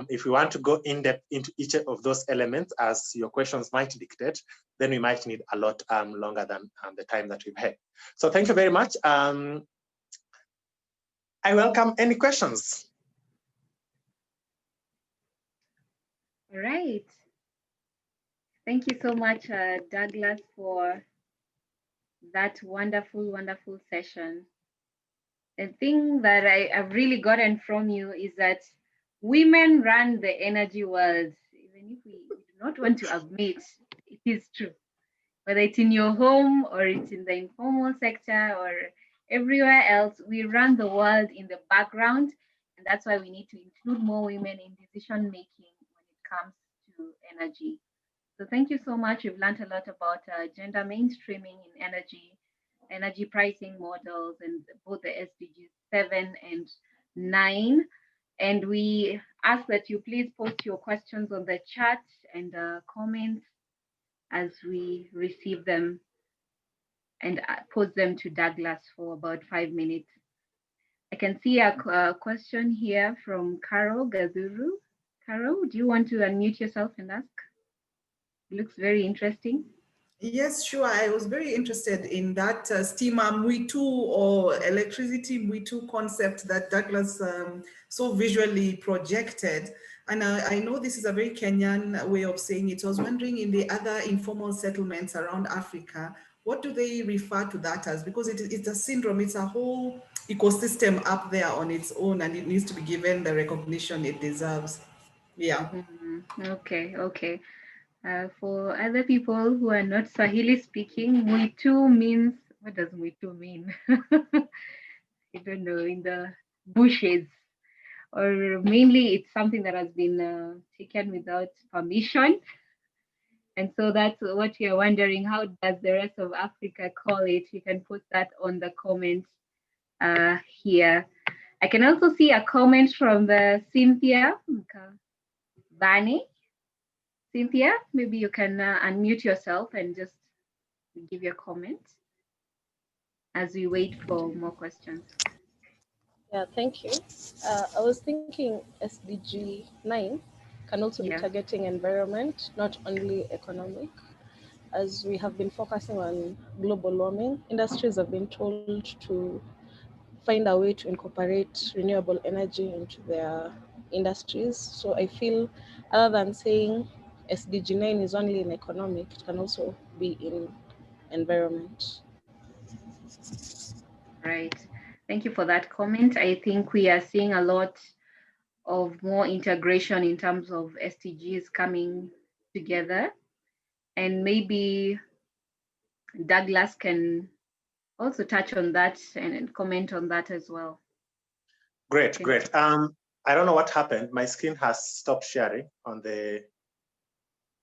If we want to go in depth into each of those elements, as your questions might dictate, then we might need a lot longer than the time that we've had. So thank you very much. I welcome any questions. All right. Thank you so much, Douglas, for that wonderful, wonderful session. The thing that I've really gotten from you is that women run the energy world, even if we do not want to admit, it is true. Whether it's in your home or it's in the informal sector or everywhere else, we run the world in the background. And that's why we need to include more women in decision making when it comes to energy. So thank you so much. We've learned a lot about gender mainstreaming in energy pricing models, and both the SDGs 7 and 9. And we ask that you please post your questions on the chat and comments as we receive them, and post them to Douglas for about 5 minutes. I can see a question here from Carol Gazuru. Carol, do you want to unmute yourself and ask? It looks very interesting. Yes, sure. I was very interested in that steamer Mwitu or electricity Mwitu concept that Douglas so visually projected. And I know this is a very Kenyan way of saying it. I was wondering, in the other informal settlements around Africa, what do they refer to that as? Because it's a syndrome, it's a whole ecosystem up there on its own, and it needs to be given the recognition it deserves. Yeah. Okay. For other people who are not Swahili speaking, Mwitu means, what does Mwitu mean? I don't know, in the bushes. Or mainly it's something that has been taken without permission. And so that's what you're wondering, how does the rest of Africa call it? You can put that on the comments here. I can also see a comment from the Cynthia Bani. Cynthia, maybe you can unmute yourself and just give your comment as we wait for more questions. Yeah, thank you. I was thinking SDG 9 can also be targeting environment, not only economic. As we have been focusing on global warming, industries have been told to find a way to incorporate renewable energy into their industries. So I feel, other than saying SDG 9 is only in economic, it can also be in environment. Right. Thank you for that comment. I think we are seeing a lot of more integration in terms of SDGs coming together. And maybe Douglas can also touch on that and comment on that as well. Great, Okay. great. I don't know what happened. My screen has stopped sharing on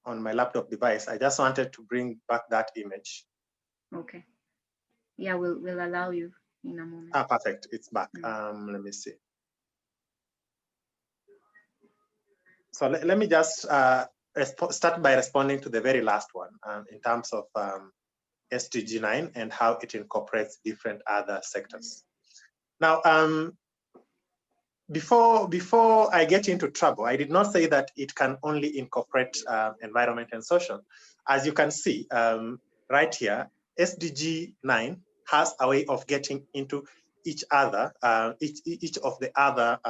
my laptop device. I just wanted to bring back that image. Okay. Yeah, we'll allow you in a moment. Ah, perfect. It's back. Let me see. So let me just start by responding to the very last one in terms of SDG 9 and how it incorporates different other sectors. Now, before I get into trouble, I did not say that it can only incorporate environment and social. As you can see right here, SDG 9 has a way of getting into each of the other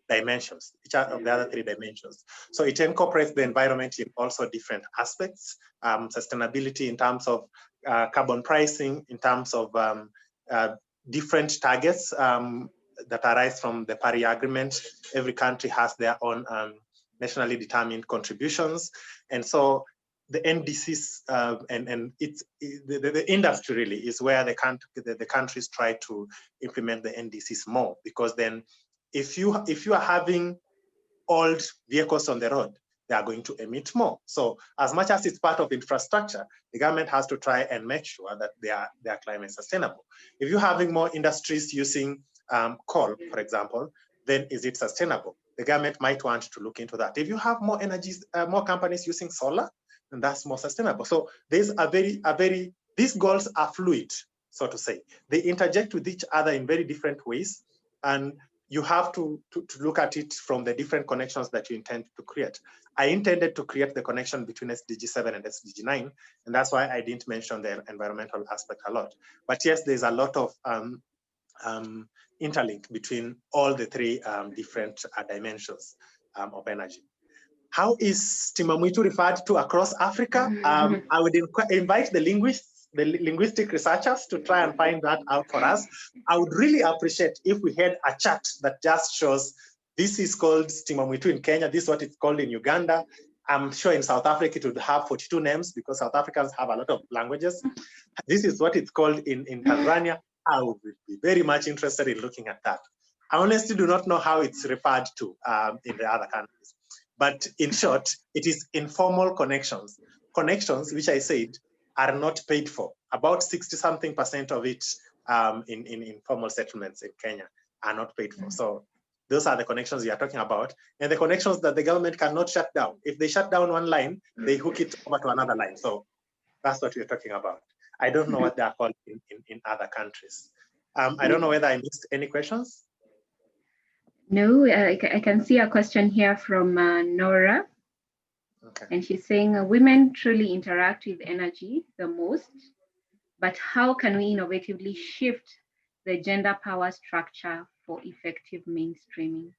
dimensions, each of the other 3 dimensions. So it incorporates the environment in also different aspects, sustainability in terms of carbon pricing, in terms of different targets that arise from the Paris Agreement. Every country has their own nationally determined contributions. And so the NDCs and the industry really is where the countries try to implement the NDCs more, because then if you are having old vehicles on the road, they are going to emit more. So as much as it's part of infrastructure, the government has to try and make sure that they are climate sustainable. If you're having more industries using coal, for example, then is it sustainable? The government might want to look into that. If you have more energies, more companies using solar, then that's more sustainable. So there's these goals are fluid, so to say. They interject with each other in very different ways, and you have to look at it from the different connections that you intend to create. I intended to create the connection between SDG 7 and SDG 9, and that's why I didn't mention the environmental aspect a lot. But yes, there's a lot of interlink between all the 3 different dimensions of energy. How is Timamuitu referred to across Africa? I would invite the linguistic researchers to try and find that out for us. I would really appreciate if we had a chart that just shows this is called Timamuitu in Kenya, this is what it's called in Uganda. I'm sure in South Africa it would have 42 names because South Africans have a lot of languages. This is what it's called in Tanzania. I would be very much interested in looking at that. I honestly do not know how it's referred to in the other countries. But in short, it is informal connections. Connections, which I said, are not paid for. About 60-something% of it in informal settlements in Kenya are not paid for. So those are the connections we are talking about. And the connections that the government cannot shut down. If they shut down one line, they hook it over to another line. So that's what we're talking about. I don't know what they are called in other countries. I don't know whether I missed any questions. No, I can see a question here from Nora. Okay. And she's saying women truly interact with energy the most, but how can we innovatively shift the gender power structure for effective mainstreaming?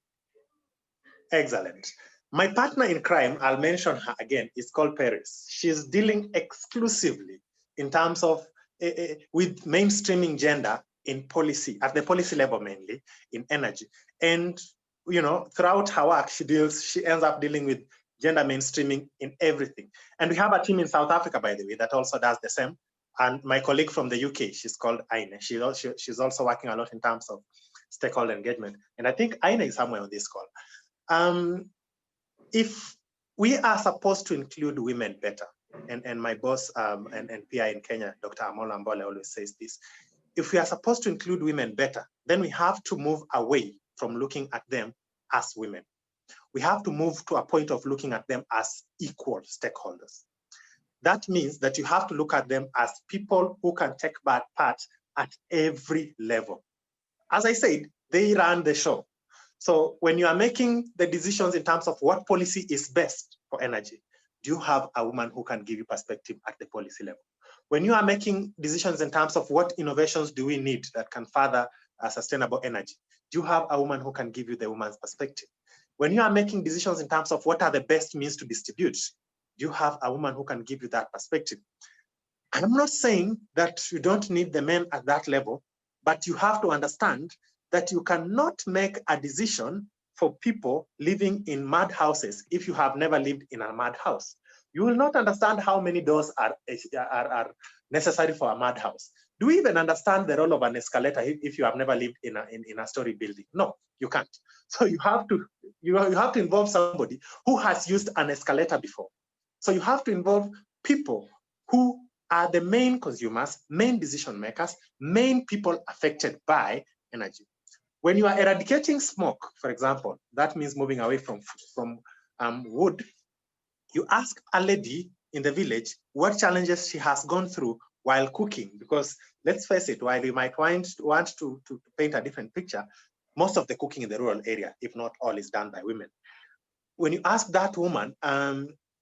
Excellent. My partner in crime, I'll mention her again, is called Paris. She's dealing exclusively in terms of with mainstreaming gender in policy, at the policy level mainly, in energy. And throughout her work, she ends up dealing with gender mainstreaming in everything. And we have a team in South Africa, by the way, that also does the same. And my colleague from the UK, she's called IRENA. She's also working a lot in terms of stakeholder engagement. And I think IRENA is somewhere on this call. If we are supposed to include women better, and my boss and PI in Kenya, Dr. Amola Mbole, always says this, if we are supposed to include women better, then we have to move away from looking at them as women. We have to move to a point of looking at them as equal stakeholders. That means that you have to look at them as people who can take part at every level. As I said, they run the show. So when you are making the decisions in terms of what policy is best for energy, do you have a woman who can give you perspective at the policy level? When you are making decisions in terms of what innovations do we need that can further sustainable energy, do you have a woman who can give you the woman's perspective? When you are making decisions in terms of what are the best means to distribute, do you have a woman who can give you that perspective? I'm not saying that you don't need the men at that level, but you have to understand that you cannot make a decision for people living in mud houses if you have never lived in a mud house. You will not understand how many doors are necessary for a mud house. Do we even understand the role of an escalator if you have never lived in a story building? No, you can't. So you have to involve somebody who has used an escalator before. So you have to involve people who are the main consumers, main decision makers, main people affected by energy. When you are eradicating smoke, for example, that means moving away from wood. You ask a lady in the village what challenges she has gone through while cooking, because let's face it, while you might want to paint a different picture, most of the cooking in the rural area, if not all, is done by women. When you ask that woman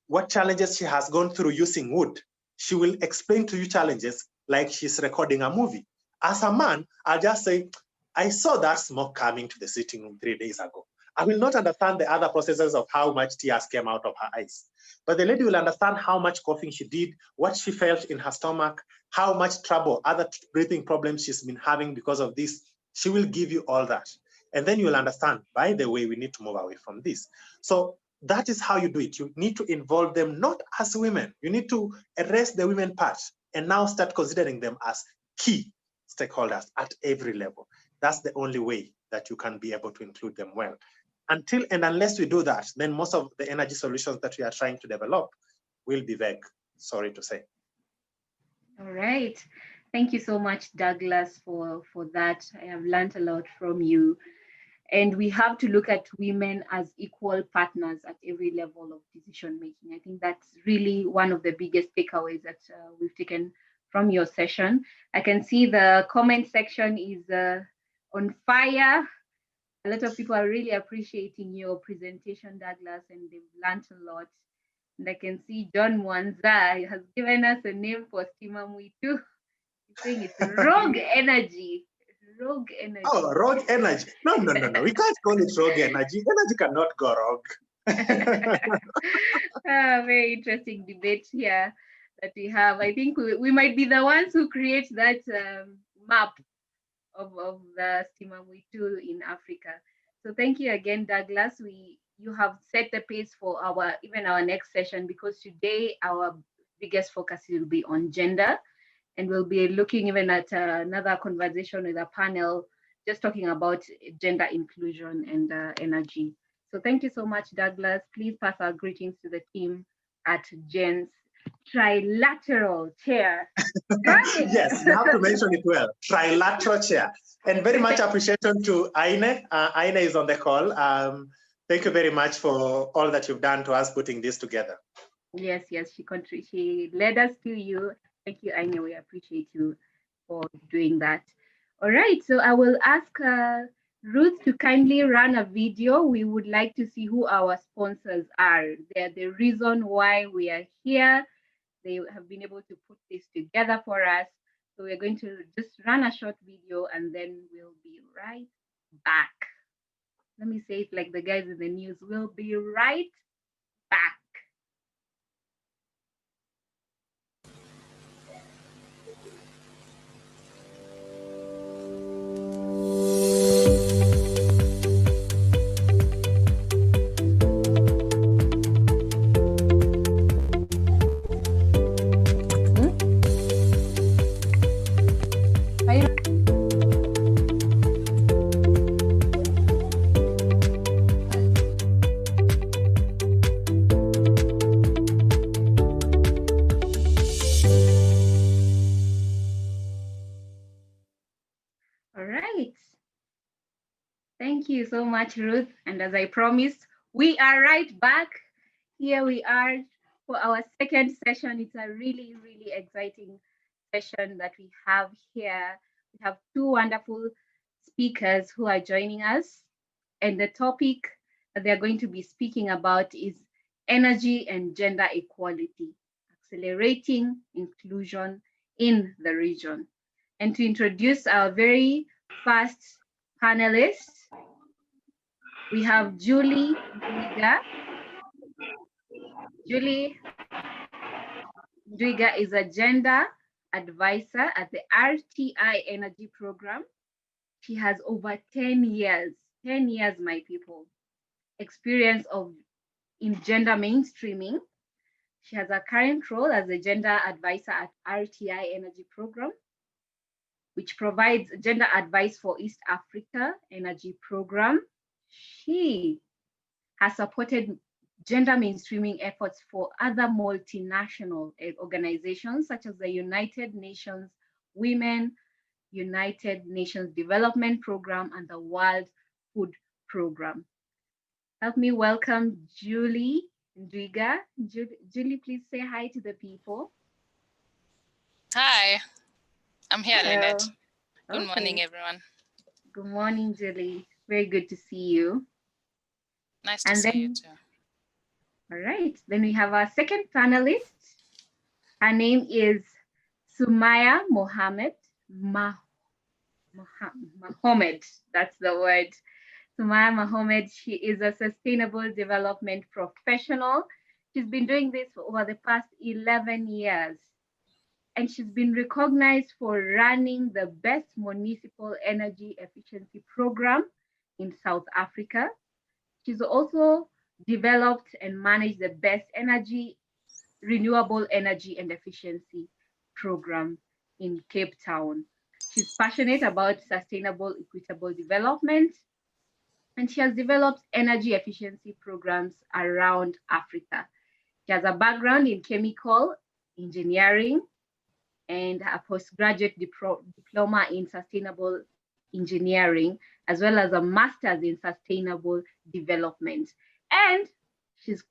what challenges she has gone through using wood, she will explain to you challenges like she's recording a movie. As a man, I'll just say, I saw that smoke coming to the sitting room 3 days ago. I will not understand the other processes of how much tears came out of her eyes. But the lady will understand how much coughing she did, what she felt in her stomach, how much trouble, other breathing problems she's been having because of this. She will give you all that. And then you will understand, by the way, we need to move away from this. So that is how you do it. You need to involve them not as women. You need to erase the women part and now start considering them as key stakeholders at every level. That's the only way that you can be able to include them well. Until and unless we do that, then most of the energy solutions that we are trying to develop will be vague, sorry to say. All right. Thank you so much, Douglas, for that. I have learned a lot from you. And we have to look at women as equal partners at every level of decision making. I think that's really one of the biggest takeaways that we've taken from your session. I can see the comment section is on fire. A lot of people are really appreciating your presentation, Douglas, and they've learned a lot. And I can see John Mwanza has given us a name for Stima Mwitu. He's saying it's rogue energy. Rogue energy. Oh, rogue energy. No. We can't call it rogue energy. Energy cannot go rogue. Very interesting debate here that we have. I think we might be the ones who create that map of the Stima Mwitu in Africa. So thank you again, Douglas. You have set the pace for our next session, because today our biggest focus will be on gender. And we'll be looking even at another conversation with a panel just talking about gender inclusion and energy. So thank you so much, Douglas. Please pass our greetings to the team at Jen's trilateral chair. Yes, you have to mention it well. Trilateral chair. And very much appreciation to IRENA. IRENA is on the call. Thank you very much for all that you've done to us putting this together. Yes, she led us to you. Thank you, Aine. We appreciate you for doing that. All right, so I will ask Ruth to kindly run a video. We would like to see who our sponsors are. They're the reason why we are here. They have been able to put this together for us. So we're going to just run a short video and then we'll be right back. Let me say it like the guys in the news. We'll be right back. Thank you so much, Ruth. And as I promised, we are right back. Here we are for our second session. It's a really, really exciting session that we have here. We have two wonderful speakers who are joining us. And the topic that they're going to be speaking about is energy and gender equality, accelerating inclusion in the region. And to introduce our very first panelist, we have Julie Ndwiga. Julie Ndwiga is a gender advisor at the RTI Energy Program. She has over 10 years, my people, experience in gender mainstreaming. She has a current role as a gender advisor at RTI Energy Program. which provides gender advice for East Africa Energy Program. She has supported gender mainstreaming efforts for other multinational organizations such as the United Nations Women, United Nations Development Program, and the World Food Program. Help me welcome Julie Ndwiga. Julie, please say hi to the people. Hi, I'm here, Hello. Lynette. Good Okay. morning, everyone. Good morning, Julie. Very good to see you. Nice to see you too. All right, then we have our second panelist. Her name is Sumaya Mohammed. Mohammed, that's the word. Sumaya Mohammed, she is a sustainable development professional. She's been doing this for over the past 11 years. And she's been recognized for running the best municipal energy efficiency program in South Africa. She's also developed and managed the best renewable energy and efficiency program in Cape Town. She's passionate about sustainable, equitable development, and she has developed energy efficiency programs around Africa. She has a background in chemical engineering and a postgraduate diploma in sustainable engineering, as well as a master's in sustainable development. And she's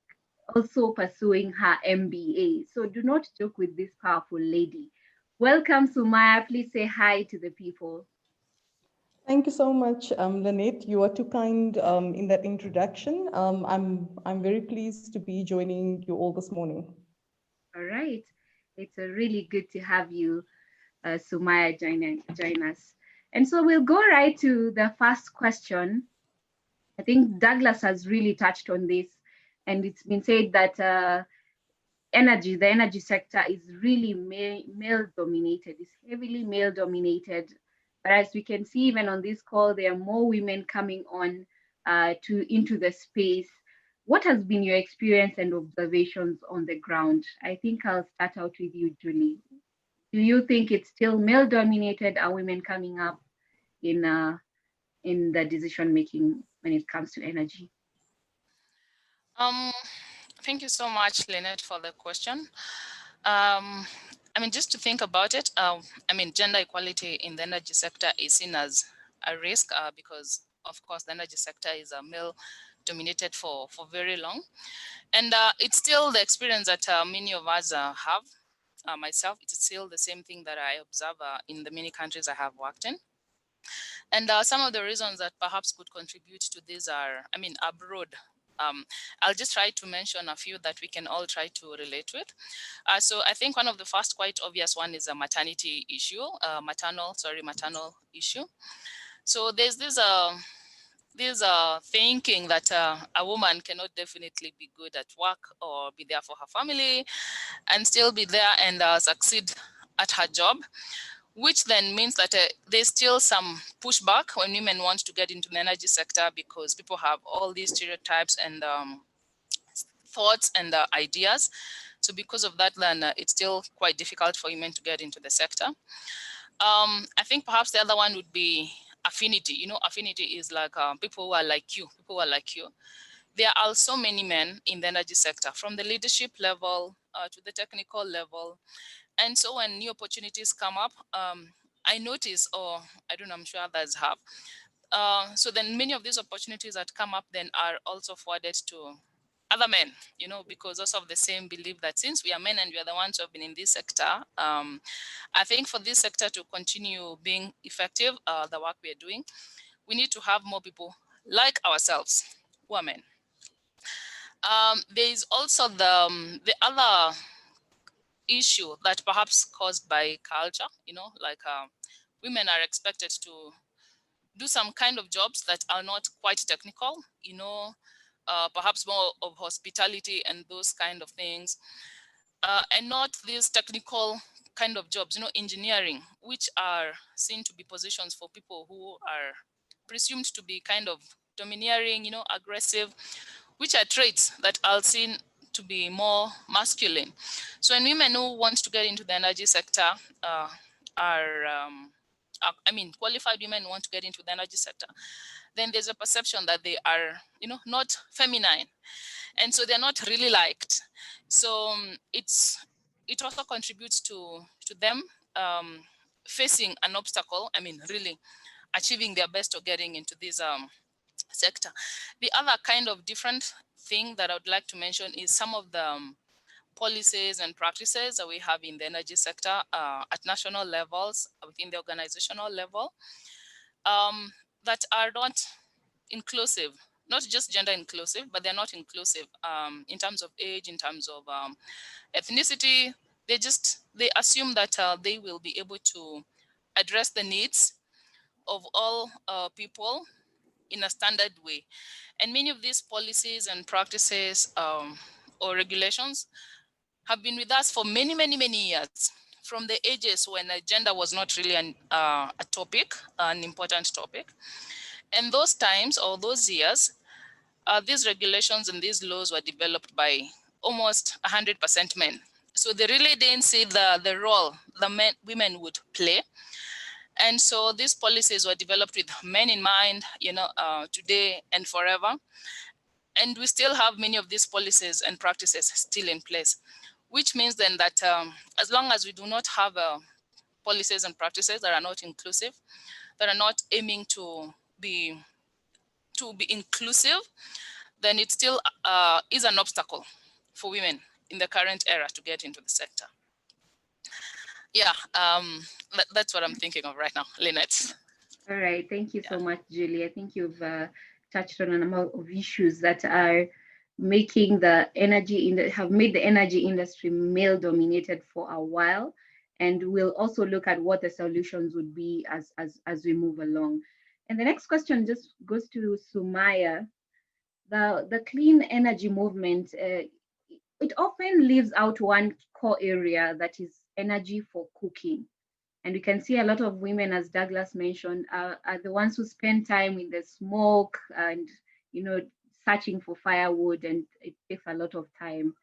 also pursuing her MBA. So do not joke with this powerful lady. Welcome, Sumaya. Please say hi to the people. Thank you so much, Lynette. You are too kind in that introduction. I'm very pleased to be joining you all this morning. All right. It's really good to have you, Sumaya, join us. And so we'll go right to the first question. I think Douglas has really touched on this, and it's been said that the energy sector is really male-dominated. It's heavily male-dominated. But as we can see, even on this call, there are more women coming on into the space. What has been your experience and observations on the ground? I think I'll start out with you, Julie. Do you think it's still male-dominated? Are women coming up in the decision-making when it comes to energy? Thank you so much, Lynette, for the question. I mean, just to think about it, I mean, gender equality in the energy sector is seen as a risk because, of course, the energy sector is a male-dominated for very long. And it's still the experience that many of us have. Myself, it's still the same thing that I observe in the many countries I have worked in. And some of the reasons that perhaps could contribute to this are, I mean, abroad. I'll just try to mention a few that we can all try to relate with. So I think one of the first quite obvious one is a maternity issue, maternal issue. So there's this thinking that a woman cannot definitely be good at work or be there for her family and still be there and succeed at her job, which then means that there's still some pushback when women want to get into the energy sector because people have all these stereotypes and thoughts and ideas. So because of that, then it's still quite difficult for women to get into the sector. I think perhaps the other one would be affinity. You know, affinity is like people who are like you, There are also many men in the energy sector, from the leadership level to the technical level. And so when new opportunities come up, I notice, or I don't know, I'm sure others have. So then many of these opportunities that come up then are also forwarded to other men, you know, because also of the same belief that since we are men and we are the ones who have been in this sector, I think for this sector to continue being effective, the work we are doing, we need to have more people like ourselves who are men. There is also the other issue that perhaps caused by culture, you know, like women are expected to do some kind of jobs that are not quite technical, you know, perhaps more of hospitality and those kind of things, and not these technical kind of jobs, you know, engineering, which are seen to be positions for people who are presumed to be kind of domineering, you know, aggressive, which are traits that are seen to be more masculine. So when women who want to get into the energy sector are qualified women want to get into the energy sector, then there's a perception that they are, not feminine. And so they're not really liked. So it also contributes to them facing an obstacle, really achieving their best or getting into this sector. The other kind of different thing that I would like to mention is some of the policies and practices that we have in the energy sector at national levels, within the organizational level, that are not inclusive, not just gender inclusive, but they're not inclusive in terms of age, in terms of ethnicity. They assume that they will be able to address the needs of all people in a standard way. And many of these policies and practices or regulations have been with us for many, many, many years, from the ages when gender was not really a topic, an important topic. And those times or those years, these regulations and these laws were developed by almost 100% men. So they really didn't see the role the women would play. And so these policies were developed with men in mind, today and forever. And we still have many of these policies and practices still in place, which means then that as long as we do not have policies and practices that are not inclusive, that are not aiming to be inclusive, then it still is an obstacle for women in the current era to get into the sector. Yeah, that's what I'm thinking of right now, Lynette. All right, thank you so much, Julie. I think you've touched on a number of issues that are making have made the energy industry male dominated for a while, and we'll also look at what the solutions would be as we move along. And the next question just goes to Sumaya. The clean energy movement, it often leaves out one core area, that is energy for cooking. And we can see a lot of women, as Douglas mentioned, are the ones who spend time in the smoke and, searching for firewood, and it takes a lot of time.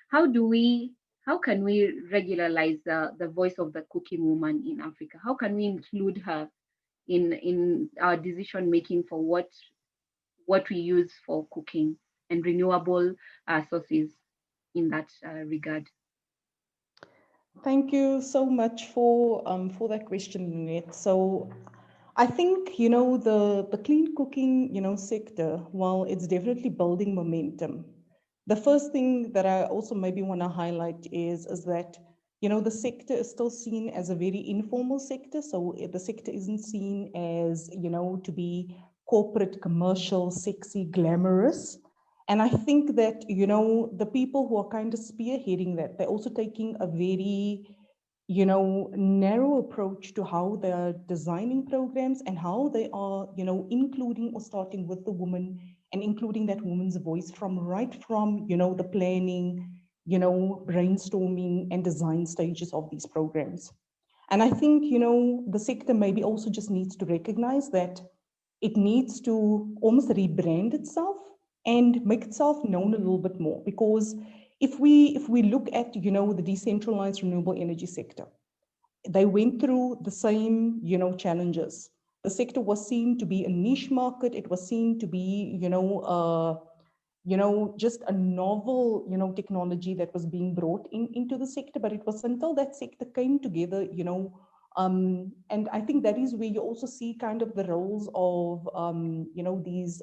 How can we regularize the voice of the cooking woman in Africa? How can we include her in our decision making for what we use for cooking and renewable sources in that regard? Thank you so much for that question, Lynette. So I think, the clean cooking, sector, while it's definitely building momentum, the first thing that I also maybe want to highlight is that, the sector is still seen as a very informal sector. So the sector isn't seen as, to be corporate, commercial, sexy, glamorous. And I think that, the people who are kind of spearheading that, they're also taking a very, narrow approach to how they're designing programs and how they are, including or starting with the woman and including that woman's voice right from, the planning, brainstorming and design stages of these programs. And I think, the sector maybe also just needs to recognize that it needs to almost rebrand itself and make itself known a little bit more. Because if we look at, the decentralized renewable energy sector, they went through the same, challenges. The sector was seen to be a niche market. It was seen to be, just a novel, technology that was being brought into the sector. But it was until that sector came together, and I think that is where you also see kind of the roles of, these,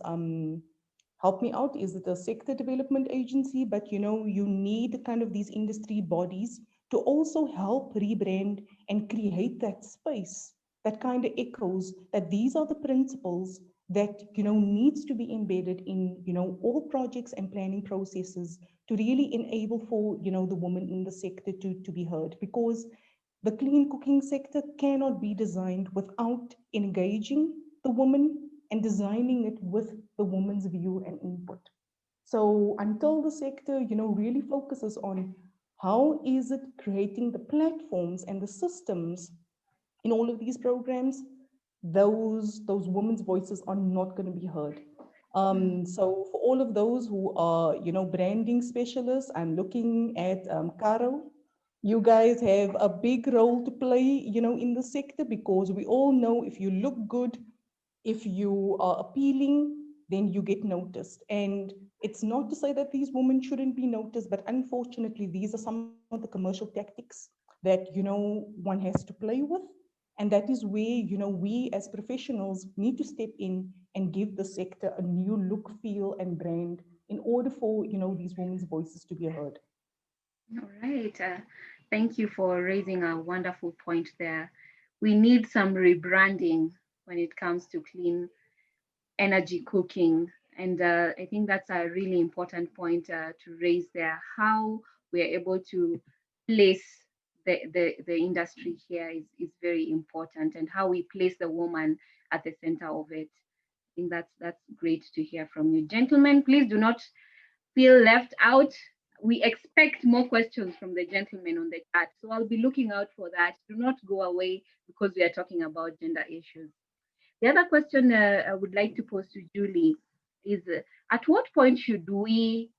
help me out, is it a sector development agency? But, you need kind of these industry bodies to also help rebrand and create that space that kind of echoes that these are the principles that, needs to be embedded in, all projects and planning processes to really enable for, the woman in the sector to be heard. Because the clean cooking sector cannot be designed without engaging the woman and designing it with the woman's view and input. So until the sector, really focuses on how is it creating the platforms and the systems in all of these programs, those women's voices are not going to be heard. So for all of those who are, branding specialists, I'm looking at Caro. You guys have a big role to play, in the sector, because we all know if you look good, if you are appealing, then you get noticed. And it's not to say that these women shouldn't be noticed, but unfortunately, these are some of the commercial tactics that, one has to play with. And that is where, we as professionals need to step in and give the sector a new look, feel, and brand in order for, these women's voices to be heard. All right. Thank you for raising a wonderful point there. We need some rebranding when it comes to clean energy cooking. And I think that's a really important point to raise there. How we are able to place the industry here is very important, and how we place the woman at the center of it. I think that's great to hear from you. Gentlemen, please do not feel left out. We expect more questions from the gentlemen on the chat. So I'll be looking out for that. Do not go away because we are talking about gender issues. The other question I would like to pose to Julie is at what point should we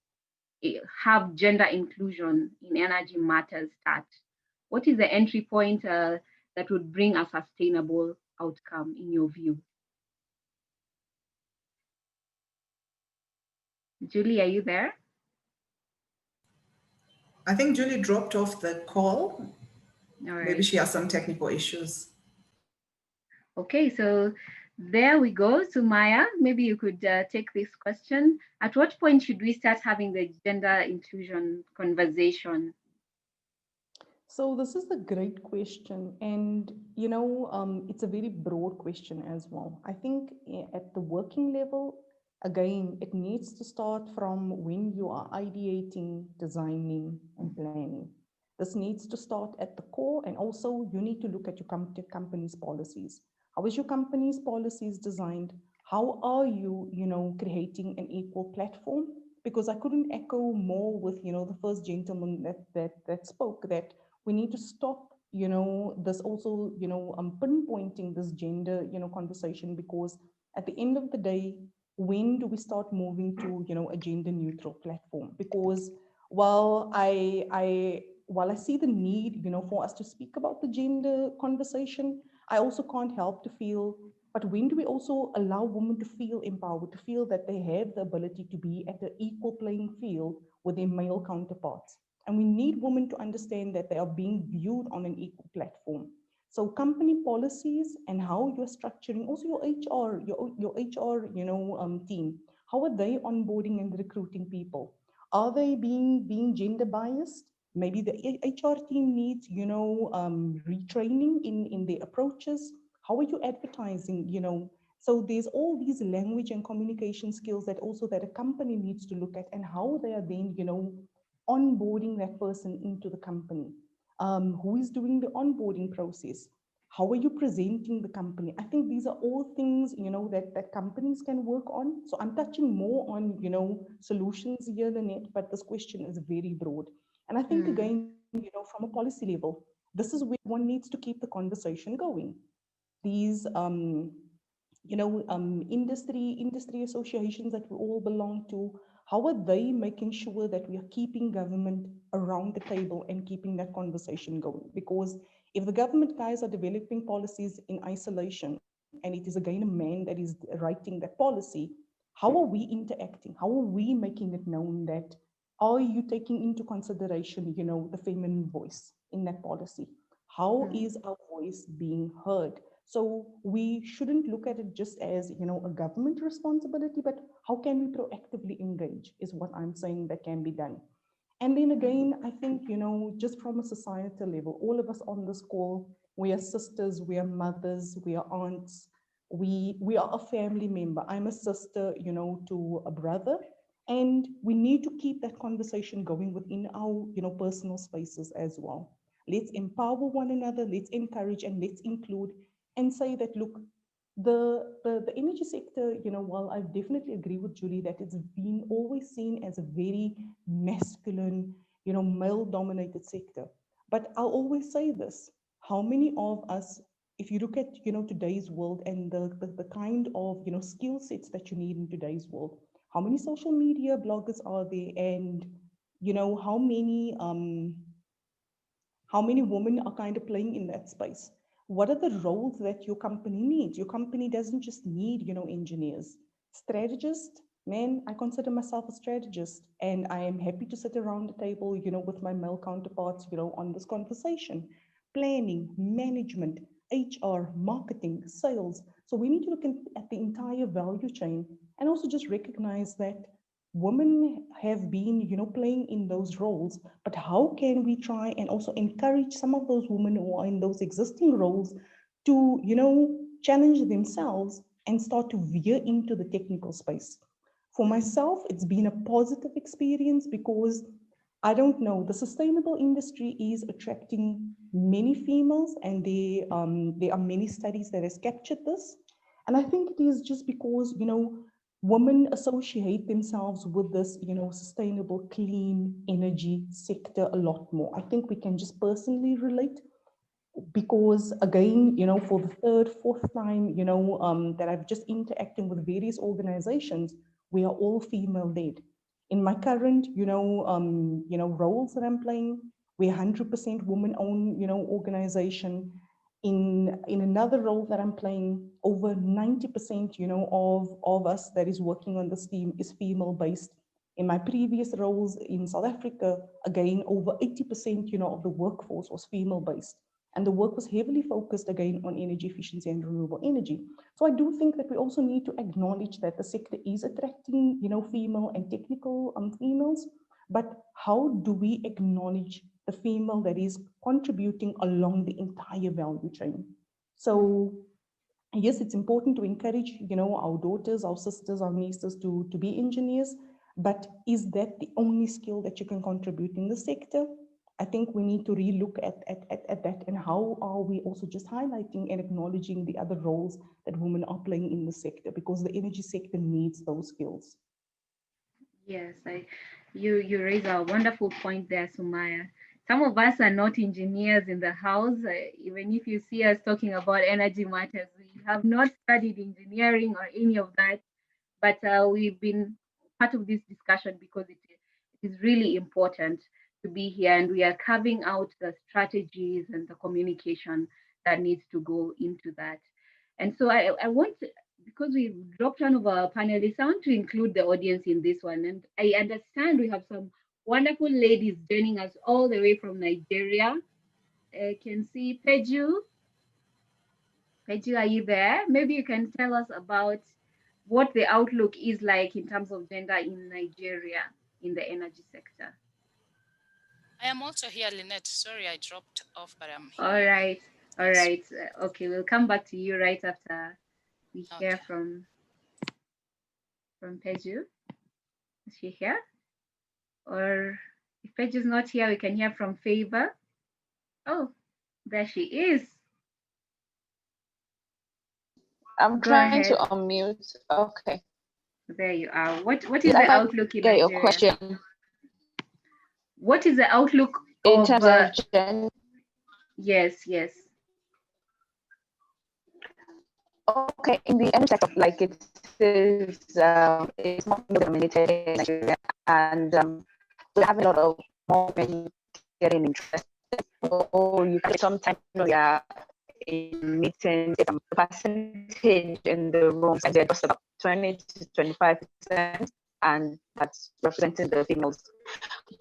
have gender inclusion in energy matters start? What is the entry point that would bring a sustainable outcome in your view? Julie, are you there? I think Julie dropped off the call. All right. Maybe she has some technical issues. Okay, so there we go. So Maya, maybe you could take this question. At what point should we start having the gender inclusion conversation? So this is a great question, and it's a very broad question as well. I think at the working level, again, it needs to start from when you are ideating, designing, and planning. This needs to start at the core, and also you need to look at your company's policies. How is your company's policies designed? How are you, creating an equal platform? Because I couldn't echo more with, the first gentleman that spoke, that we need to stop, this also, pinpointing this gender, conversation, because at the end of the day, when do we start moving to, a gender neutral platform? Because while I see the need, for us to speak about the gender conversation, I also can't help to feel, but when do we also allow women to feel empowered, to feel that they have the ability to be at the equal playing field with their male counterparts? And we need women to understand that they are being viewed on an equal platform. So company policies and how you're structuring, also your HR, your HR, team, how are they onboarding and recruiting people? Are they being gender biased? Maybe the HR team needs, retraining in their approaches. How are you advertising? So there's all these language and communication skills that also that a company needs to look at, and how they are then, onboarding that person into the company. Who is doing the onboarding process? How are you presenting the company? I think these are all things, that companies can work on. So I'm touching more on, solutions here than it, but this question is very broad. And I think again, from a policy level, this is where one needs to keep the conversation going. These industry associations that we all belong to, how are they making sure that we are keeping government around the table and keeping that conversation going? Because if the government guys are developing policies in isolation, and it is again a man that is writing that policy, how are we interacting? How are we making it known that, are you taking into consideration, the feminine voice in that policy? How is our voice being heard? So we shouldn't look at it just as, a government responsibility, but how can we proactively engage is what I'm saying that can be done. And then again, I think, just from a societal level, all of us on this call, we are sisters, we are mothers, we are aunts, we are a family member. I'm a sister, to a brother. And we need to keep that conversation going within our, personal spaces as well. Let's empower one another, let's encourage, and let's include, and say that, look, the energy sector, while I definitely agree with Julie that it's been always seen as a very masculine, male dominated sector. But I'll always say this, how many of us, if you look at, today's world and the kind of, skill sets that you need in today's world, how many social media bloggers are there, and, how many, How many women are kind of playing in that space? What are the roles that your company needs? Your company doesn't just need, engineers. Strategists, man, I consider myself a strategist, and I am happy to sit around the table, with my male counterparts, on this conversation. Planning, management, HR, marketing, sales. So we need to look at the entire value chain and also just recognize that women have been, playing in those roles, but how can we try and also encourage some of those women who are in those existing roles to, challenge themselves and start to veer into the technical space? For myself, it's been a positive experience because I don't know, the sustainable industry is attracting many females, and there are many studies that has captured this. And I think it is just because, women associate themselves with this, sustainable, clean energy sector a lot more. I think we can just personally relate because, again, for the third, fourth time, that I've just interacting with various organizations, we are all female led. In my current, roles that I'm playing, we're 100% woman owned, organization. In another role that I'm playing, over 90%, of us that is working on this team is female based. In my previous roles in South Africa, again, over 80%, of the workforce was female based. And the work was heavily focused again on energy efficiency and renewable energy. So I do think that we also need to acknowledge that the sector is attracting, female and technical females, but how do we acknowledge the female that is contributing along the entire value chain? So yes, it's important to encourage, our daughters, our sisters, our nieces to be engineers, but is that the only skill that you can contribute in the sector? I think we need to relook at that, and how are we also just highlighting and acknowledging the other roles that women are playing in the sector, because the energy sector needs those skills. Yes, you raise a wonderful point there, Sumaya. Some of us are not engineers in the house. Even if you see us talking about energy matters, we have not studied engineering or any of that, but we've been part of this discussion because it is really important to be here, and we are carving out the strategies and the communication that needs to go into that. And so I want to, because we dropped one of our panelists, I want to include the audience in this one. And I understand we have some wonderful ladies joining us all the way from Nigeria. I can see Peju. Peju, are you there? Maybe you can tell us about what the outlook is like in terms of gender in Nigeria in the energy sector. I am also here, Lynette. Sorry, I dropped off, but I'm here. All right. All right. Okay, we'll come back to you right after we hear from Peju. Is she here? Or if Peju's not here, we can hear from Favour. Oh, there she is. I'm trying to unmute. Okay. There you are. What is the outlook in Nigeria? Your question. What is the outlook in terms of gender? Yes. Okay, in the energy sector, like it is, it's more dominated in Nigeria, and we have a lot of more men getting interested. So you can sometimes we are in meetings, the percentage in the rooms, and they're just about 20 to 25%, and that's representing the females.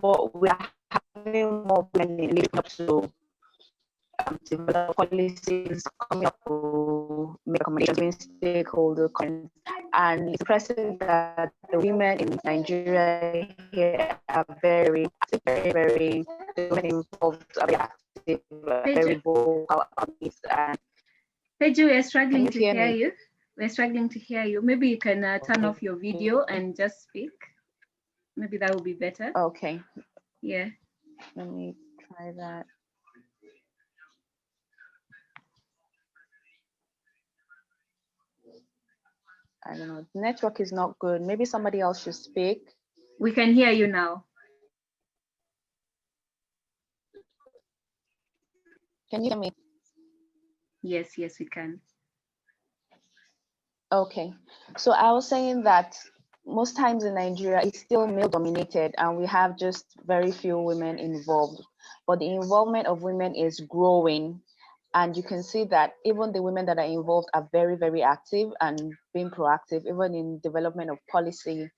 But we are having more women leading up to develop policies, coming up to make recommendations, stakeholder comments, and it's impressive that the women in Nigeria here are very involved, very active, very vocal about it. Peju, we're struggling to hear you. We're struggling to hear you. Maybe you can turn off your video and just speak. Maybe that will be better. Okay. Yeah. Let me try that. I don't know. The network is not good. Maybe somebody else should speak. We can hear you now. Can you hear me? Yes, we can. Okay. So I was saying that most times in Nigeria, it's still male dominated and we have just very few women involved. But the involvement of women is growing. And you can see that even the women that are involved are very, very active and being proactive, even in development of policy,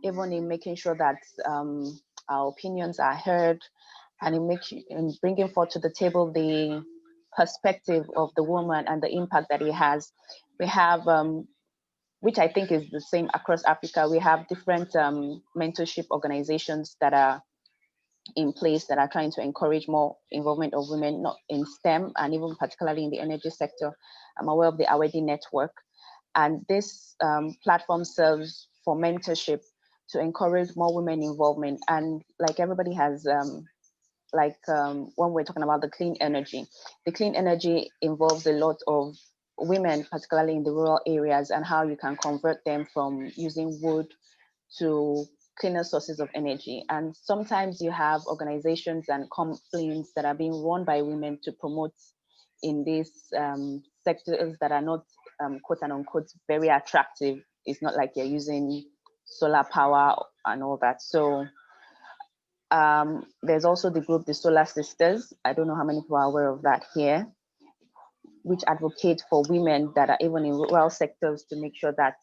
even in making sure that our opinions are heard, and in bringing forth to the table the perspective of the woman and the impact that it has. We have, which I think is the same across Africa, we have different mentorship organizations that are in place that are trying to encourage more involvement of women, not in STEM and even particularly in the energy sector. I'm aware of the IRENA network, and this platform serves for mentorship to encourage more women involvement. And like everybody has, when we're talking about the clean energy involves a lot of women, particularly in the rural areas, and how you can convert them from using wood to cleaner sources of energy. And sometimes you have organizations and complaints that are being run by women to promote in these sectors that are not quote unquote very attractive. It's not like you're using solar power and all that. So there's also the group, the Solar Sisters. I don't know how many people are aware of that here, which advocate for women that are even in rural sectors to make sure that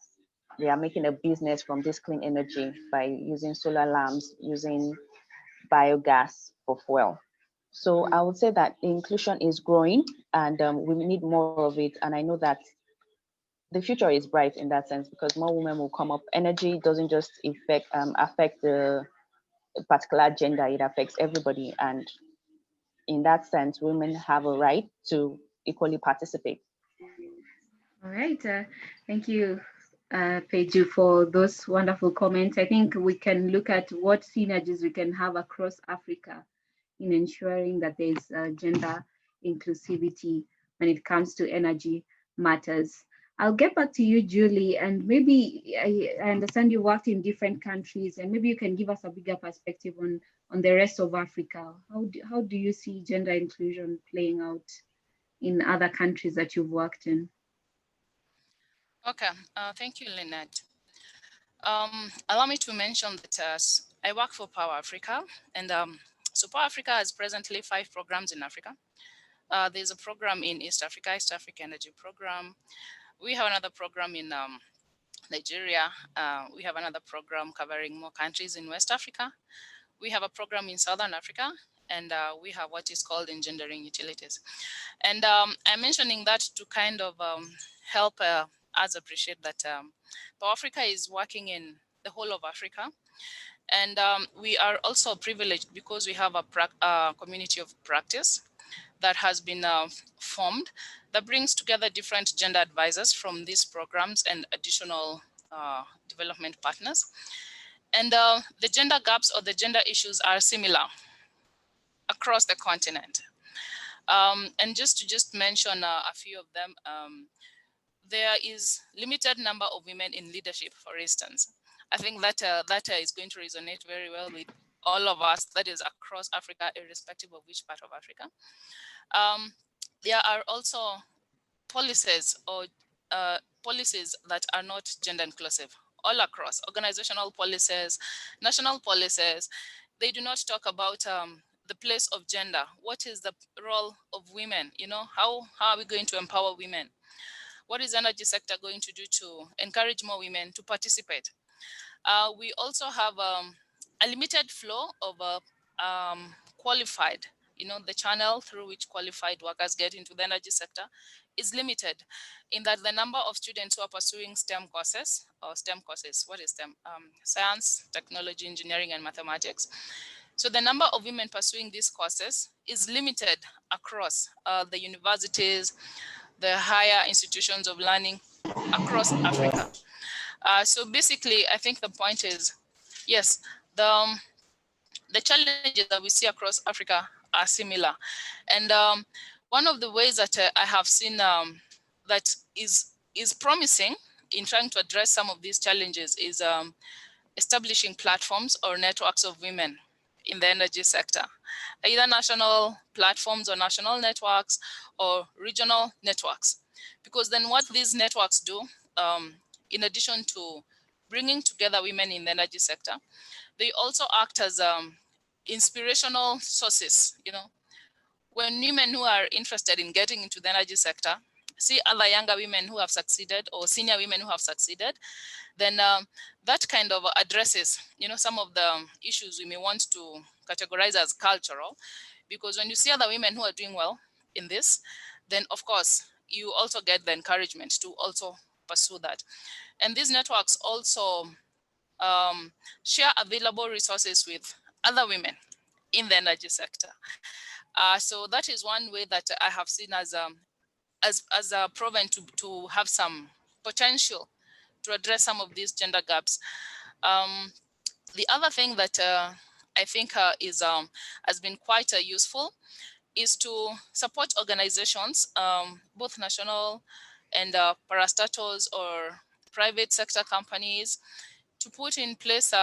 they are making a business from this clean energy by using solar lamps, using biogas for fuel. So I would say that the inclusion is growing and we need more of it. And I know that the future is bright in that sense because more women will come up. Energy doesn't just affect the particular gender, it affects everybody. And in that sense, women have a right to equally participate. All right, thank you, Peju, for those wonderful comments. I think we can look at what synergies we can have across Africa in ensuring that there's gender inclusivity when it comes to energy matters. I'll get back to you, Julie, and maybe I understand you worked in different countries, and maybe you can give us a bigger perspective on the rest of Africa. How do you see gender inclusion playing out in other countries that you've worked in? Okay, thank you, Lynette. Allow me to mention that I work for Power Africa, and so Power Africa has presently 5 programs in Africa. There's a program in East Africa Energy Program. We have another program in Nigeria. We have another program covering more countries in West Africa. We have a program in Southern Africa, and we have what is called engendering utilities. And I'm mentioning that to kind of help us appreciate that Power Africa is working in the whole of Africa. And we are also privileged because we have a community of practice that has been formed that brings together different gender advisors from these programs and additional development partners. And the gender gaps or the gender issues are similar across the continent. And just to mention a few of them, there is limited number of women in leadership, for instance. I think that is going to resonate very well with all of us, that is across Africa, irrespective of which part of Africa. There are also policies or policies that are not gender inclusive all across, organizational policies, national policies. They do not talk about the place of gender. What is the role of women? You know, how are we going to empower women? What is the energy sector going to do to encourage more women to participate? We also have a limited flow of qualified, you know, the channel through which qualified workers get into the energy sector is limited in that the number of students who are pursuing STEM courses, what is STEM? Science, technology, engineering, and mathematics. So the number of women pursuing these courses is limited across the universities, the higher institutions of learning across Africa. So basically, I think the point is, yes, the challenges that we see across Africa are similar. And one of the ways that I have seen that is promising in trying to address some of these challenges is establishing platforms or networks of women in the energy sector, either national platforms or national networks or regional networks. Because then what these networks do, in addition to bringing together women in the energy sector. They also act as inspirational sources. When women who are interested in getting into the energy sector see other younger women who have succeeded or senior women who have succeeded, then that kind of addresses, some of the issues we may want to categorize as cultural, because when you see other women who are doing well in this, then of course you also get the encouragement to also pursue that. And these networks also share available resources with other women in the energy sector. So that is one way that I have seen as proven to have some potential to address some of these gender gaps. The other thing that I think has been quite useful is to support organizations, both national and parastatals or private sector companies, to put in place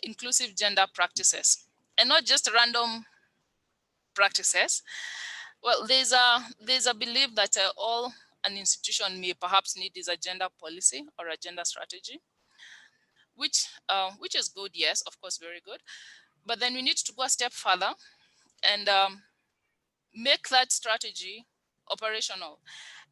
inclusive gender practices, and not just random practices. Well, there's a belief that all an institution may perhaps need is a gender policy or a gender strategy, which is good, yes, of course, very good. But then we need to go a step further and make that strategy operational.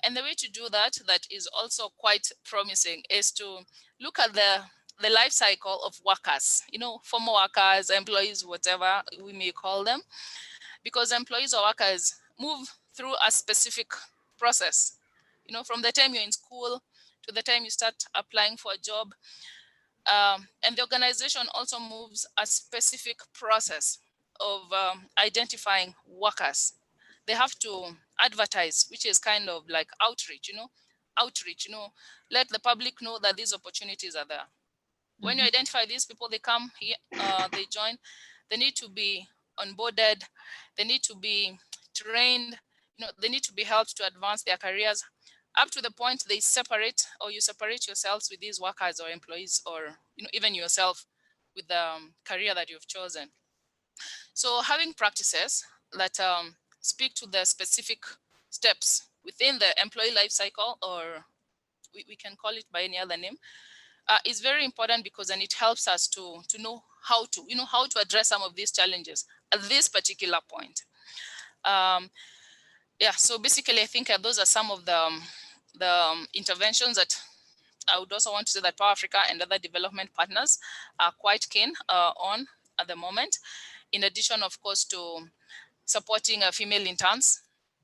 And the way to do that is also quite promising is to look at the life cycle of workers, former workers, employees, whatever we may call them, because employees or workers move through a specific process, from the time you're in school to the time you start applying for a job. And the organization also moves a specific process of identifying workers. They have to advertise, which is kind of like outreach, let the public know that these opportunities are there. When you identify these people, they come here, they join, they need to be onboarded, they need to be trained, they need to be helped to advance their careers up to the point they separate, or you separate yourselves with these workers or employees, or even yourself with the career that you've chosen. So having practices that speak to the specific steps within the employee life cycle, or we can call it by any other name, is very important, because then it helps us to know how to address some of these challenges at this particular point. Yeah, so basically I think those are some of the interventions that I would also want to say that Power Africa and other development partners are quite keen on at the moment. In addition, of course, to supporting female interns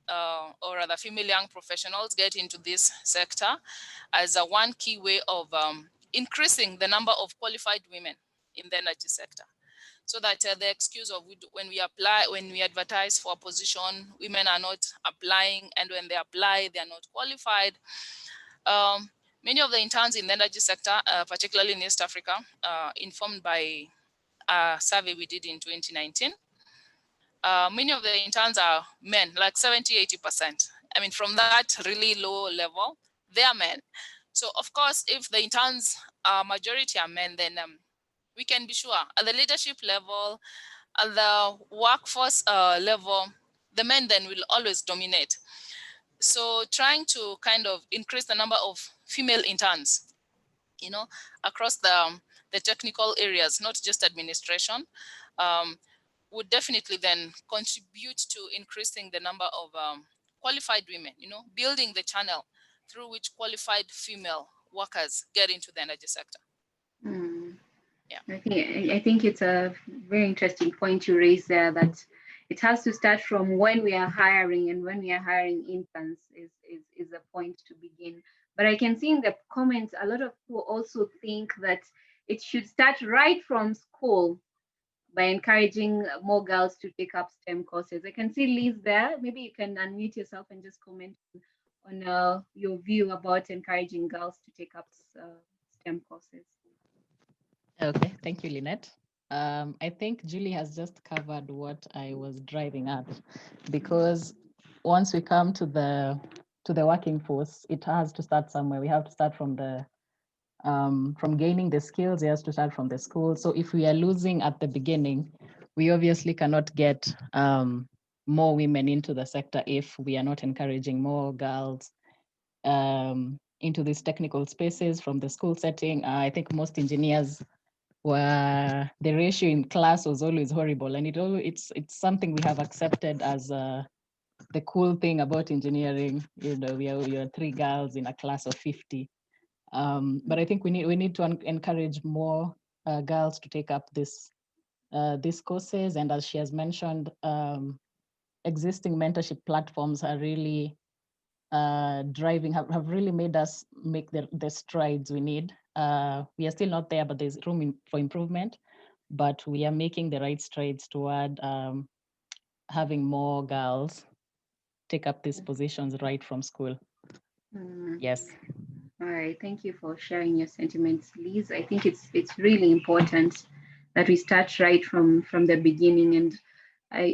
or other female young professionals get into this sector as one key way of increasing the number of qualified women in the energy sector. So that the excuse of when we advertise for a position, women are not applying, and when they apply, they are not qualified. Many of the interns in the energy sector, particularly in East Africa, informed by a survey we did in 2019, many of the interns are men, like 70–80%. I mean, from that really low level, they are men. So of course, if the interns majority are men, then we can be sure at the leadership level, at the workforce level, the men then will always dominate. So trying to kind of increase the number of female interns, across the technical areas, not just administration, would definitely then contribute to increasing the number of qualified women, building the channel through which qualified female workers get into the energy sector. Yeah. I think it's a very interesting point you raised there, that it has to start from when we are hiring, and when we are hiring interns is a point to begin. But I can see in the comments, a lot of people also think that it should start right from school by encouraging more girls to take up STEM courses. I can see Liz there. Maybe you can unmute yourself and just comment on your view about encouraging girls to take up STEM courses. Okay, thank you, Lynette. I think Julie has just covered what I was driving at, because once we come to the working force, it has to start somewhere. We have to start from from gaining the skills. It has to start from the school. So if we are losing at the beginning, we obviously cannot get more women into the sector if we are not encouraging more girls into these technical spaces from the school setting. I think most engineers were, the ratio in class was always horrible, and it's something we have accepted as the cool thing about engineering. You know, we are 3 girls in a class of 50. But I think we need to encourage more girls to take up these courses. And as she has mentioned, existing mentorship platforms are really driving, have really made us make the strides we need. We are still not there, but there's room for improvement. But we are making the right strides toward having more girls take up these positions right from school. Yes. All right, thank you for sharing your sentiments, Liz. I think it's really important that we start right from the beginning, and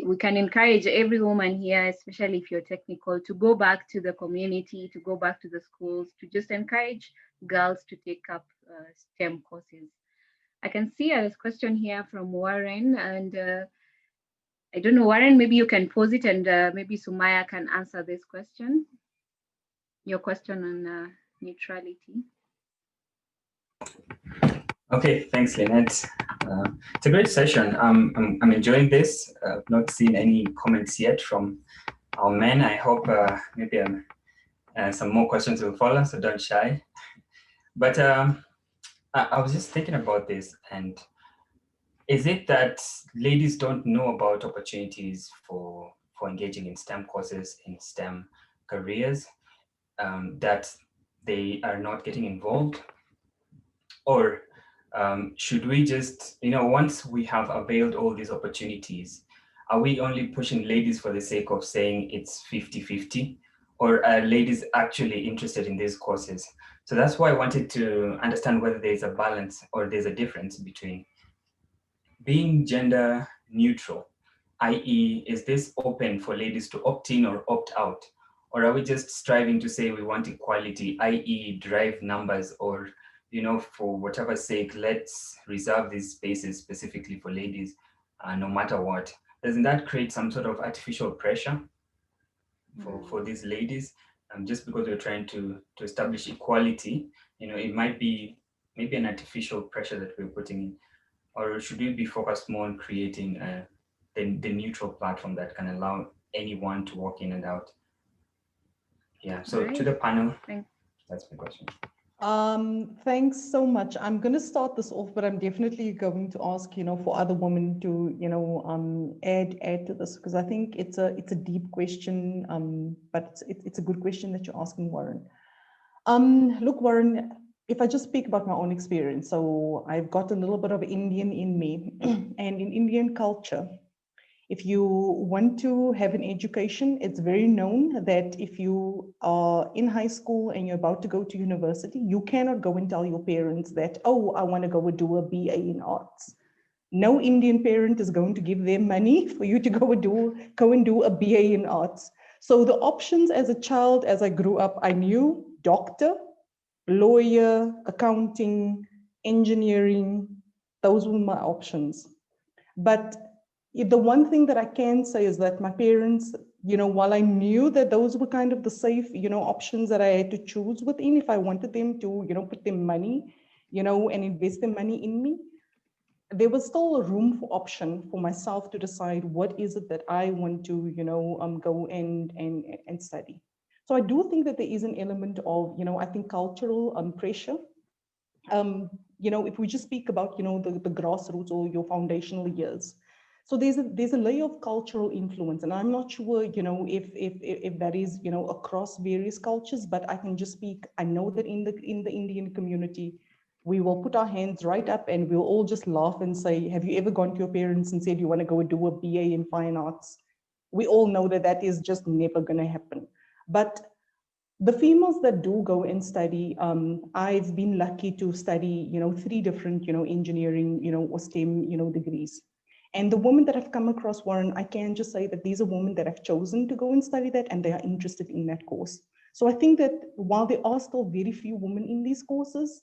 we can encourage every woman here, especially if you're technical, to go back to the community, to go back to the schools, to just encourage girls to take up STEM courses. I can see a question here from Warren, and I don't know, Warren, maybe you can pose it, and maybe Sumaya can answer this question. Your question on neutrality. Okay, thanks, Lynette. It's a great session. I'm enjoying this. I've not seen any comments yet from our men. I hope maybe some more questions will follow, so don't shy. But I was just thinking about this, and is it that ladies don't know about opportunities for engaging in STEM courses, in STEM careers, that they are not getting involved? Or should we just, once we have availed all these opportunities, are we only pushing ladies for the sake of saying it's 50-50? Or are ladies actually interested in these courses? So that's why I wanted to understand whether there's a balance or there's a difference between being gender neutral, i.e., is this open for ladies to opt in or opt out? Or are we just striving to say we want equality, i.e., drive numbers, or for whatever sake, let's reserve these spaces specifically for ladies, no matter what? Doesn't that create some sort of artificial pressure for these ladies? Just because we're trying to establish equality, it might be maybe an artificial pressure that we're putting in. Or should we be focused more on creating the neutral platform that can allow anyone to walk in and out? Yeah, so to the panel, that's my question. Thanks so much. I'm going to start this off, but I'm definitely going to ask, for other women to, add to this, because I think it's a deep question, but it's a good question that you're asking, Warren. Look, Warren, if I just speak about my own experience, so I've got a little bit of Indian in me, and in Indian culture, if you want to have an education, it's very known that if you are in high school and you're about to go to university, you cannot go and tell your parents that, oh, I want to go and do a BA in arts. No Indian parent is going to give them money for you to go and do a BA in arts. So the options as a child, as I grew up, I knew doctor, lawyer, accounting, engineering. Those were my options. But the one thing that I can say is that my parents, while I knew that those were kind of the safe, options that I had to choose within, if I wanted them to, put their money, and invest their money in me, there was still a room for option for myself to decide what is it that I want to, go and study. So I do think that there is an element of, I think cultural pressure. If we just speak about, the grassroots or your foundational years. So there's a layer of cultural influence, and I'm not sure, if that is, across various cultures, but I can just speak. I know that in the Indian community, we will put our hands right up and we'll all just laugh and say, have you ever gone to your parents and said you want to go and do a BA in fine arts? We all know that that is just never going to happen. But the females that do go and study, I've been lucky to study, 3 different, engineering, or STEM, degrees. And the women that I've come across, Warren, I can just say that these are women that have chosen to go and study that, and they are interested in that course. So I think that while there are still very few women in these courses,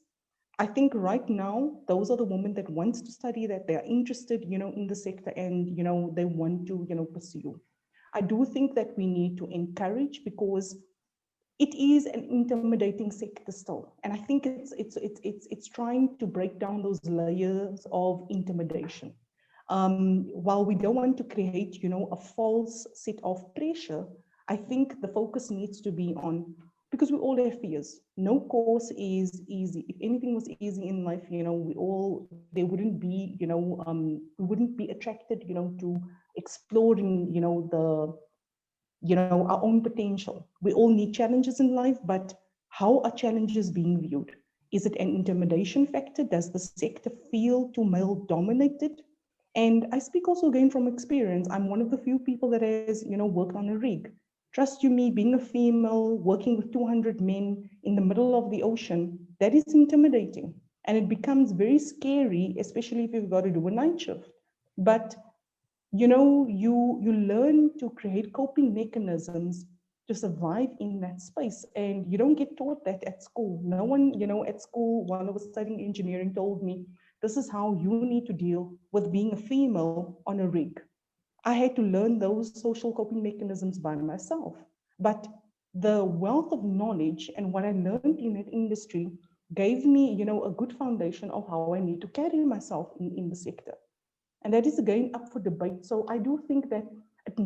I think right now, those are the women that want to study that, they are interested, in the sector, and, they want to, pursue. I do think that we need to encourage, because it is an intimidating sector still. And I think it's trying to break down those layers of intimidation. While we don't want to create, a false set of pressure, I think the focus needs to be on, because we all have fears. No course is easy. If anything was easy in life, there wouldn't be, we wouldn't be attracted, to exploring, our own potential. We all need challenges in life, but how are challenges being viewed? Is it an intimidation factor? Does the sector feel too male dominated? And I speak also again from experience. I'm one of the few people that has, worked on a rig. Trust you me, being a female, working with 200 men in the middle of the ocean, that is intimidating. And it becomes very scary, especially if you've got to do a night shift. But you learn to create coping mechanisms to survive in that space. And you don't get taught that at school. No one, at school, while I was studying engineering, told me, this is how you need to deal with being a female on a rig. I had to learn those social coping mechanisms by myself. But the wealth of knowledge and what I learned in that industry gave me, a good foundation of how I need to carry myself in the sector. And that is again up for debate. So I do think that it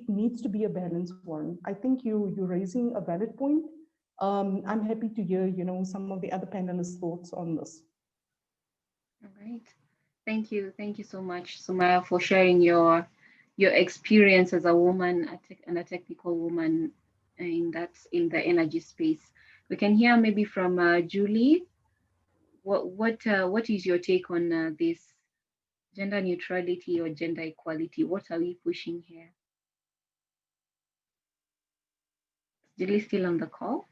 needs to be a balance, Warren. I think you're raising a valid point. I'm happy to hear, some of the other panelists' thoughts on this. All right. Thank you so much, Sumaya, for sharing your experience as a woman and a technical woman in the energy space. We can hear maybe from Julie. What is your take on this gender neutrality or gender equality? What are we pushing here? Julie still on the call?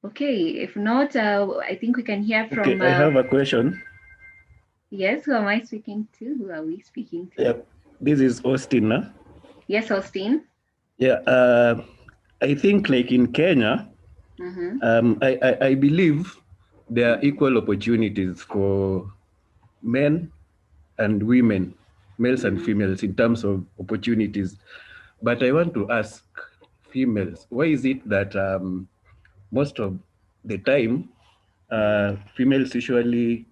Okay, if not, I think we can hear from... Okay, I have a question. Yes, who am I speaking to? Who are we speaking to? Yeah, this is Austin. Huh? Yes, Austin. Yeah, I think like in Kenya, I believe there are equal opportunities for men and women, males and females in terms of opportunities. But I want to ask females, why is it that most of the time, females usually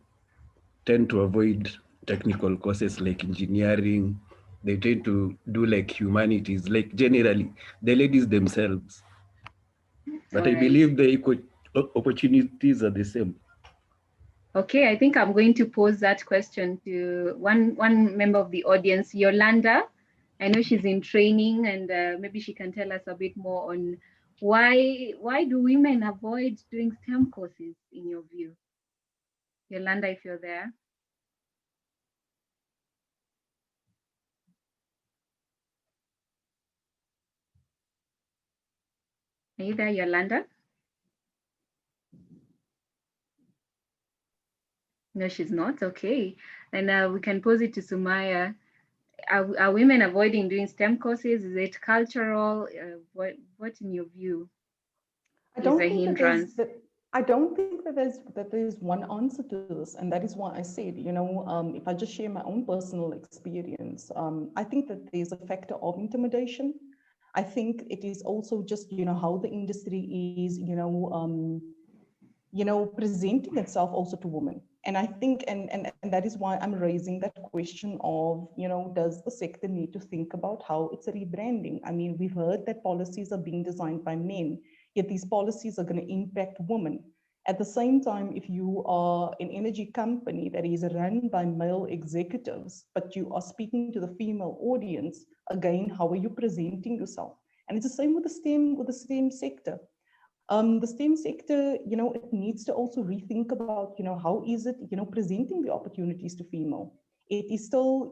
tend to avoid technical courses like engineering? They tend to do like humanities, like generally the ladies themselves. But I believe the equal opportunities are the same. Okay, I think I'm going to pose that question to one member of the audience, Yolanda. I know she's in training, and maybe she can tell us a bit more on why do women avoid doing STEM courses in your view? Yolanda, if you're there. Are you there, Yolanda? No, she's not. Okay. And we can pose it to Sumaya. Are women avoiding doing STEM courses? Is it cultural? What in your view is a hindrance? I don't think that there's one answer to this, and that is why I said, if I just share my own personal experience, I think that there's a factor of intimidation. I think it is also just, how the industry is, presenting itself also to women. And I think, and that is why I'm raising that question of, does the sector need to think about how it's rebranding? I mean, we've heard that policies are being designed by men, yet these policies are going to impact women. At the same time, if you are an energy company that is run by male executives, but you are speaking to the female audience, again, how are you presenting yourself? And it's the same with the STEM sector. The STEM sector, it needs to also rethink about, how is it, presenting the opportunities to female? It is still,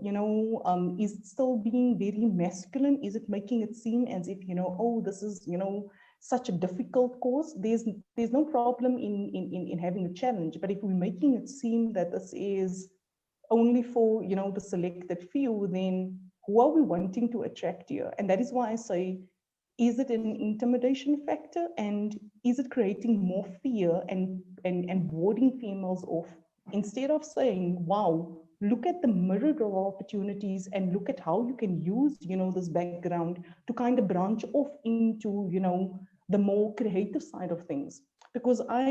is it still being very masculine? Is it making it seem as if, oh, this is, such a difficult course? There's no problem in having a challenge, but if we're making it seem that this is only for, the selected few, then who are we wanting to attract here? And that is why I say, is it an intimidation factor, and is it creating more fear and warding females off? Instead of saying, wow, look at the mirror of opportunities and look at how you can use, this background to kind of branch off into, the more creative side of things. Because I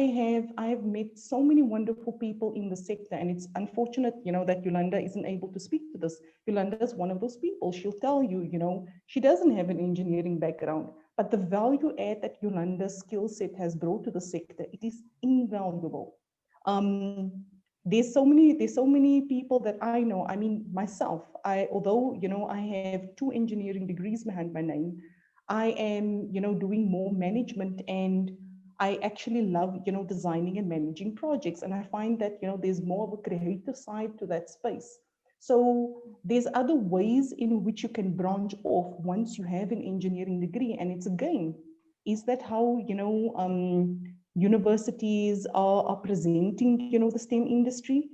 have met so many wonderful people in the sector, and it's unfortunate, that Yolanda isn't able to speak to this. Yolanda is one of those people. She'll tell you, she doesn't have an engineering background, but the value add that Yolanda's skill set has brought to the sector, it is invaluable. There's so many people that I know. I mean, myself, although, I have 2 engineering degrees behind my name, I am, doing more management, and I actually love, designing and managing projects. And I find that, there's more of a creative side to that space. So there's other ways in which you can branch off once you have an engineering degree. And it's again, is that how, universities are presenting, the STEM industry?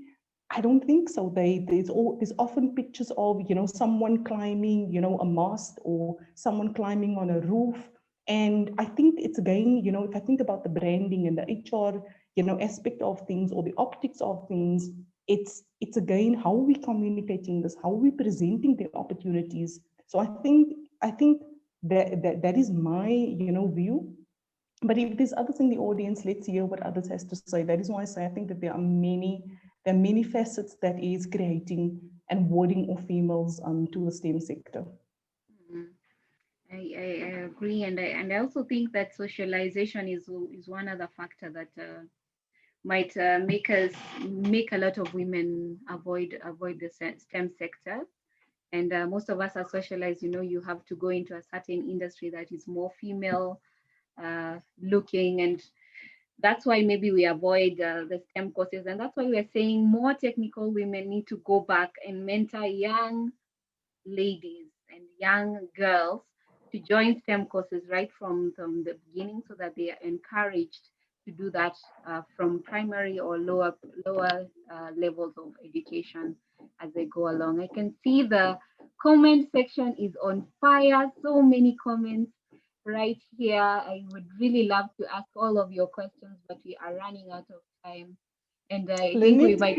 I don't think so. There's often pictures of, someone climbing, a mast, or someone climbing on a roof. And I think it's again, if I think about the branding and the HR, aspect of things, or the optics of things, it's again, how are we communicating this? How are we presenting the opportunities? So I think that is my, view. But if there's others in the audience, let's hear what others has to say. That is why I say I think that there are many facets that is creating and warding off females to the STEM sector. I agree, and I also think that socialization is one other factor that might make a lot of women avoid the STEM sector. And most of us are socialized. You have to go into a certain industry that is more female looking, and that's why maybe we avoid the STEM courses. And that's why we're saying more technical women need to go back and mentor young ladies and young girls to join STEM courses right from the beginning, so that they are encouraged to do that from primary or lower levels of education as they go along. I can see the comment section is on fire. So many comments right here. I would really love to ask all of your questions, but we are running out of time. And I think we might.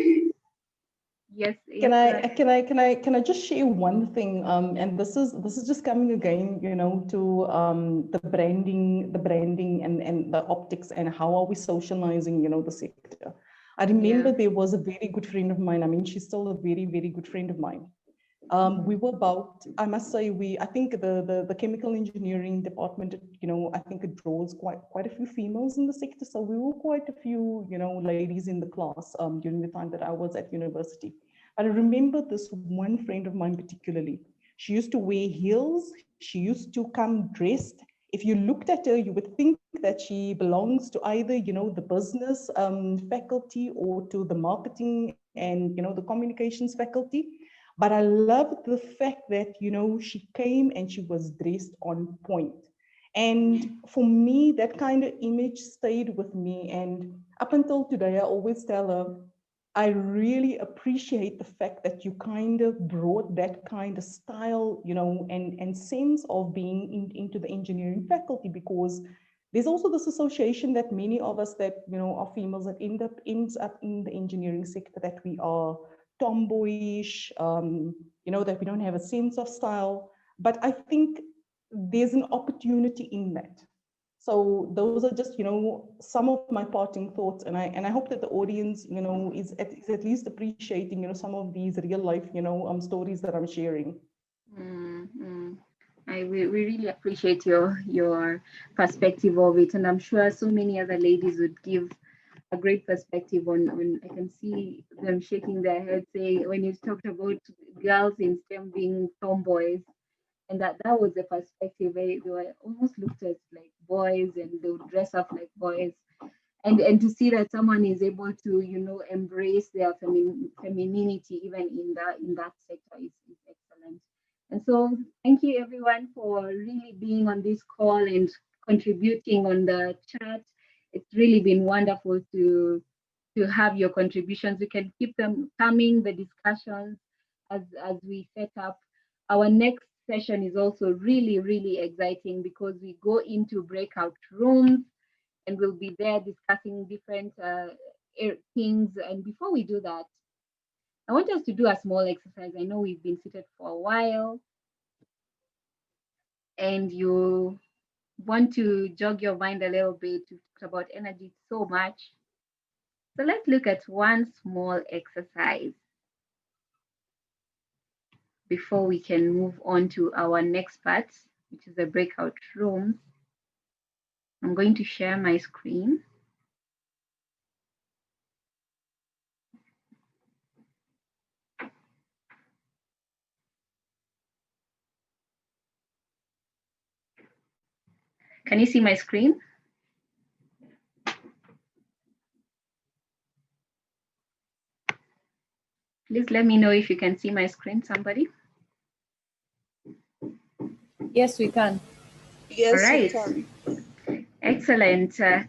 Yes. Can I just share one thing? And this is just coming again, to the branding and the optics, and how are we socializing, the sector. I remember there was a very good friend of mine. I mean, she's still a very, very good friend of mine. We were about, I must say, I think the chemical engineering department, I think it draws quite a few females in the sector. So we were quite a few, ladies in the class during the time that I was at university. But I remember this one friend of mine particularly. She used to wear heels. She used to come dressed. If you looked at her, you would think that she belongs to either, the business faculty, or to the marketing and, the communications faculty. But I loved the fact that, she came and she was dressed on point. And for me, that kind of image stayed with me. And up until today, I always tell her, I really appreciate the fact that you kind of brought that kind of style, and sense of being into the engineering faculty, because there's also this association that many of us that, are females that ends up in the engineering sector, that we are tomboyish, that we don't have a sense of style. But I think there's an opportunity in that. So those are just, some of my parting thoughts, and I hope that the audience, is at least appreciating, some of these real life, stories that I'm sharing. We really appreciate your perspective of it, and I'm sure so many other ladies would give a great perspective on. I can see them shaking their heads, saying, when you talked about girls in STEM being tomboys, and that was the perspective. They were almost looked at like boys, and they would dress up like boys. And to see that someone is able to, embrace their femininity even in that sector is excellent. And so thank you everyone for really being on this call and contributing on the chat. It's really been wonderful to have your contributions. We can keep them coming, the discussions, as we set up. Our next session is also really, really exciting, because we go into breakout rooms and we'll be there discussing different things. And before we do that, I want us to do a small exercise. I know we've been seated for a while and you want to jog your mind a little bit. We've talked about energy so much. So let's look at one small exercise before we can move on to our next part, which is the breakout rooms. I'm going to share my screen. Can you see my screen? Please let me know if you can see my screen, somebody. Yes, we can. Yes, All right. Excellent. I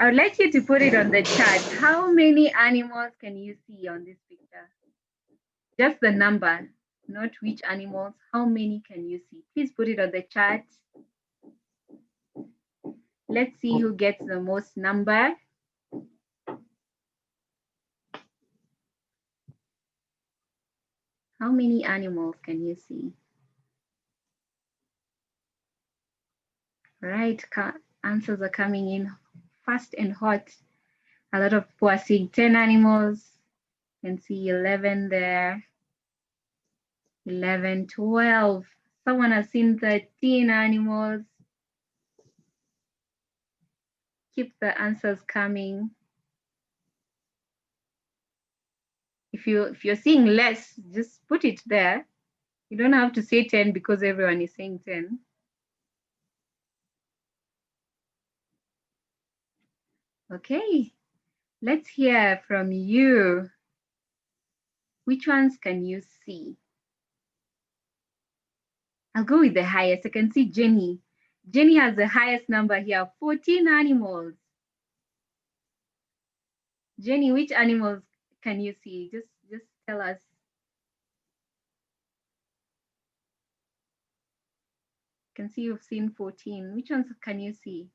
would like you to put it on the chat. How many animals can you see on this picture? Just the number, not which animals. How many can you see? Please put it on the chat. Let's see who gets the most number. How many animals can you see? Right, answers are coming in fast and hot. A lot of people are seeing 10 animals. You can see 11 there. 11, 12. Someone has seen 13 animals. Keep the answers coming. If you're seeing less, just put it there. You don't have to say 10 because everyone is saying 10. Okay, let's hear from you. Which ones can you see? I'll go with the highest. I can see Jenny. Jenny has the highest number here, 14 animals. Jenny, which animals can you see? Just tell us. I can see you've seen 14. Which ones can you see?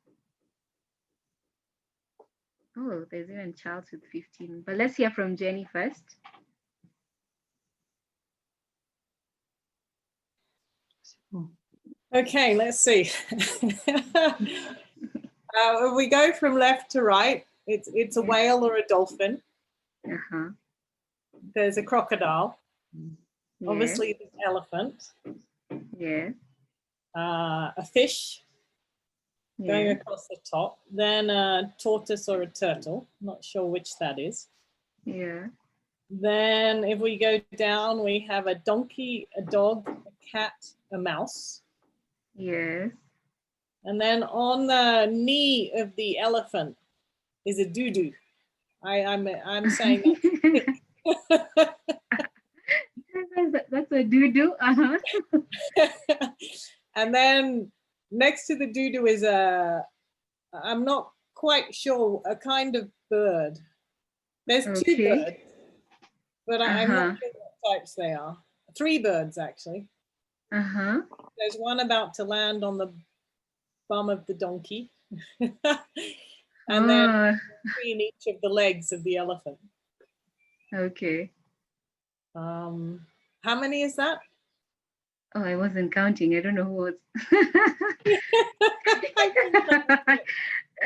Oh, there's even Charles with 15. But let's hear from Jenny first. Okay, let's see. If we go from left to right, it's a whale or a dolphin. Uh-huh. There's a crocodile. Yes. Obviously, there's an elephant. Yes. A fish going across the top. Then a tortoise or a turtle. Not sure which that is. Yeah. Then if we go down, we have a donkey, a dog, a cat, a mouse. Yes. And then on the knee of the elephant is a doo-doo. I'm saying that's a doo-doo. Uh-huh. And then next to the doo-doo is I'm not quite sure, a kind of bird. There's two birds, but I'm not sure what types they are. 3 birds, actually. Uh-huh. There's one about to land on the bum of the donkey. And then 3 in each of the legs of the elephant. Okay. How many is that? Oh, I wasn't counting. I don't know who was.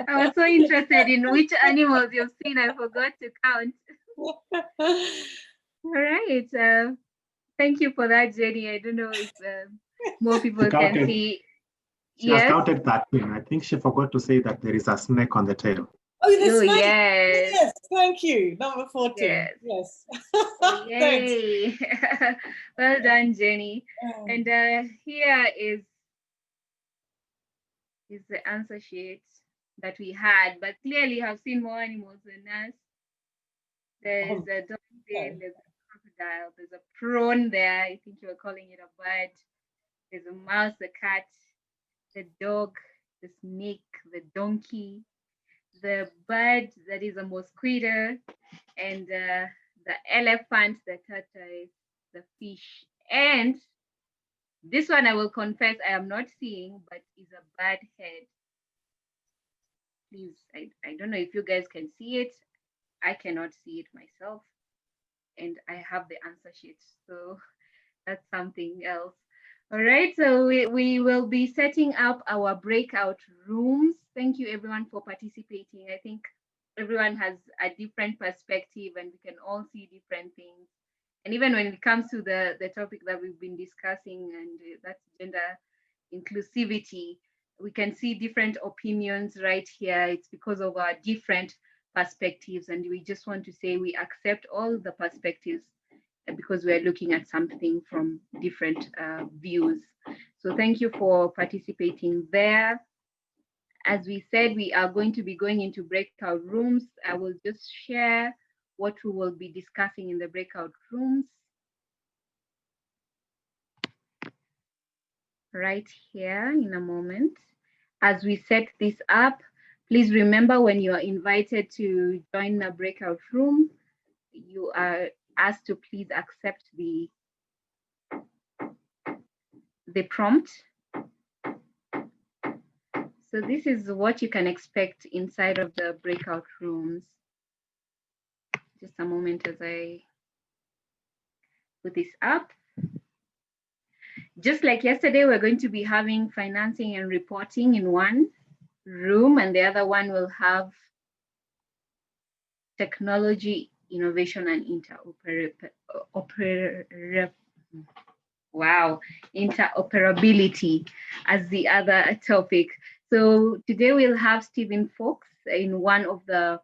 I was so interested in which animals you've seen. I forgot to count. All right. Thank you for that, Jenny. I don't know if more people can see. She has counted 13. I think she forgot to say that there is a snake on the tail. Oh, the snake. Yes. Yes, thank you. Number 14. Yes. Yay. Well done, Jenny. And here is the answer sheet that we had, but clearly have seen more animals than us. There's a dolphin, there's a crocodile, there's a prawn there. I think you were calling it a bird. There's a mouse, a cat, the dog, the snake, the donkey, the bird that is a mosquito, and the elephant, the tortoise, the fish, and this one I will confess I am not seeing, but is a bird head. Please, I don't know if you guys can see it. I cannot see it myself. and I have the answer sheet. So that's something else. All right, so we will be setting up our breakout rooms. Thank you everyone for participating. I think everyone has a different perspective and we can all see different things. And even when it comes to the topic that we've been discussing, and that's gender inclusivity, we can see different opinions right here. It's because of our different perspectives, and we just want to say we accept all the perspectives because we're looking at something from different views. So thank you for participating there. As we said, we are going to be going into breakout rooms. I will just share what we will be discussing in the breakout rooms right here in a moment. As we set this up, please remember when you are invited to join a breakout room, you are asked to please accept the prompt. So this is what you can expect inside of the breakout rooms. Just a moment as I put this up. Just like yesterday, we're going to be having financing and reporting in one room, and the other one will have technology, innovation, and interoperability as the other topic. So today we'll have Stephen Fox in one of the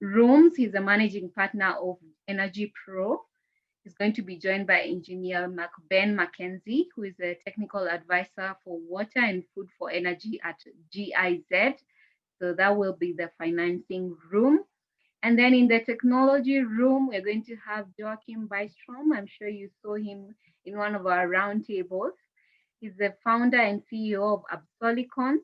rooms. He's a managing partner of Energy Pro. He's going to be joined by engineer Ben Mackenzie, who is a technical advisor for water and food for energy at GIZ. So that will be the financing room. And then in the technology room, we're going to have Joakim Byström. I'm sure you saw him in one of our roundtables. He's the founder and CEO of Absolicon,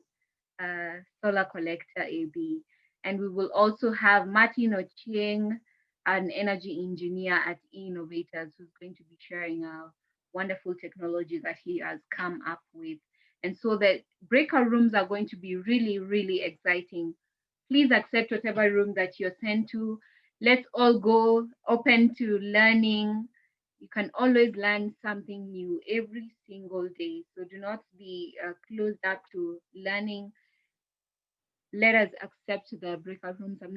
Solar Collector AB. And we will also have Martin Ochieng, an energy engineer at Eenovators, who's going to be sharing a wonderful technology that he has come up with. And so the breakout rooms are going to be really, really exciting. Please accept whatever room that you're sent to. Let's all go open to learning. You can always learn something new every single day. So do not be closed up to learning. Let us accept the breakout rooms. I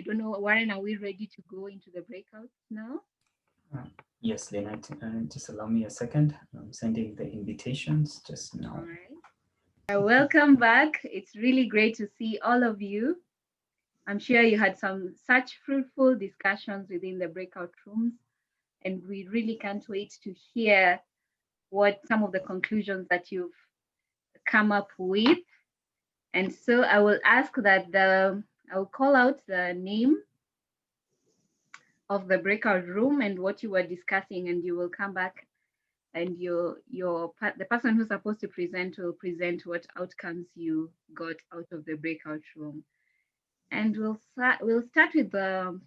don't know, Warren, are we ready to go into the breakouts now? Yes, Lynette, just allow me a second. I'm sending the invitations just now. All right. Welcome back. It's really great to see all of you. I'm sure you had such fruitful discussions within the breakout rooms, and we really can't wait to hear what some of the conclusions that you've come up with. And so I will ask that I will call out the name of the breakout room and what you were discussing, and you will come back, and the person who's supposed to present will present what outcomes you got out of the breakout room. And we'll start with the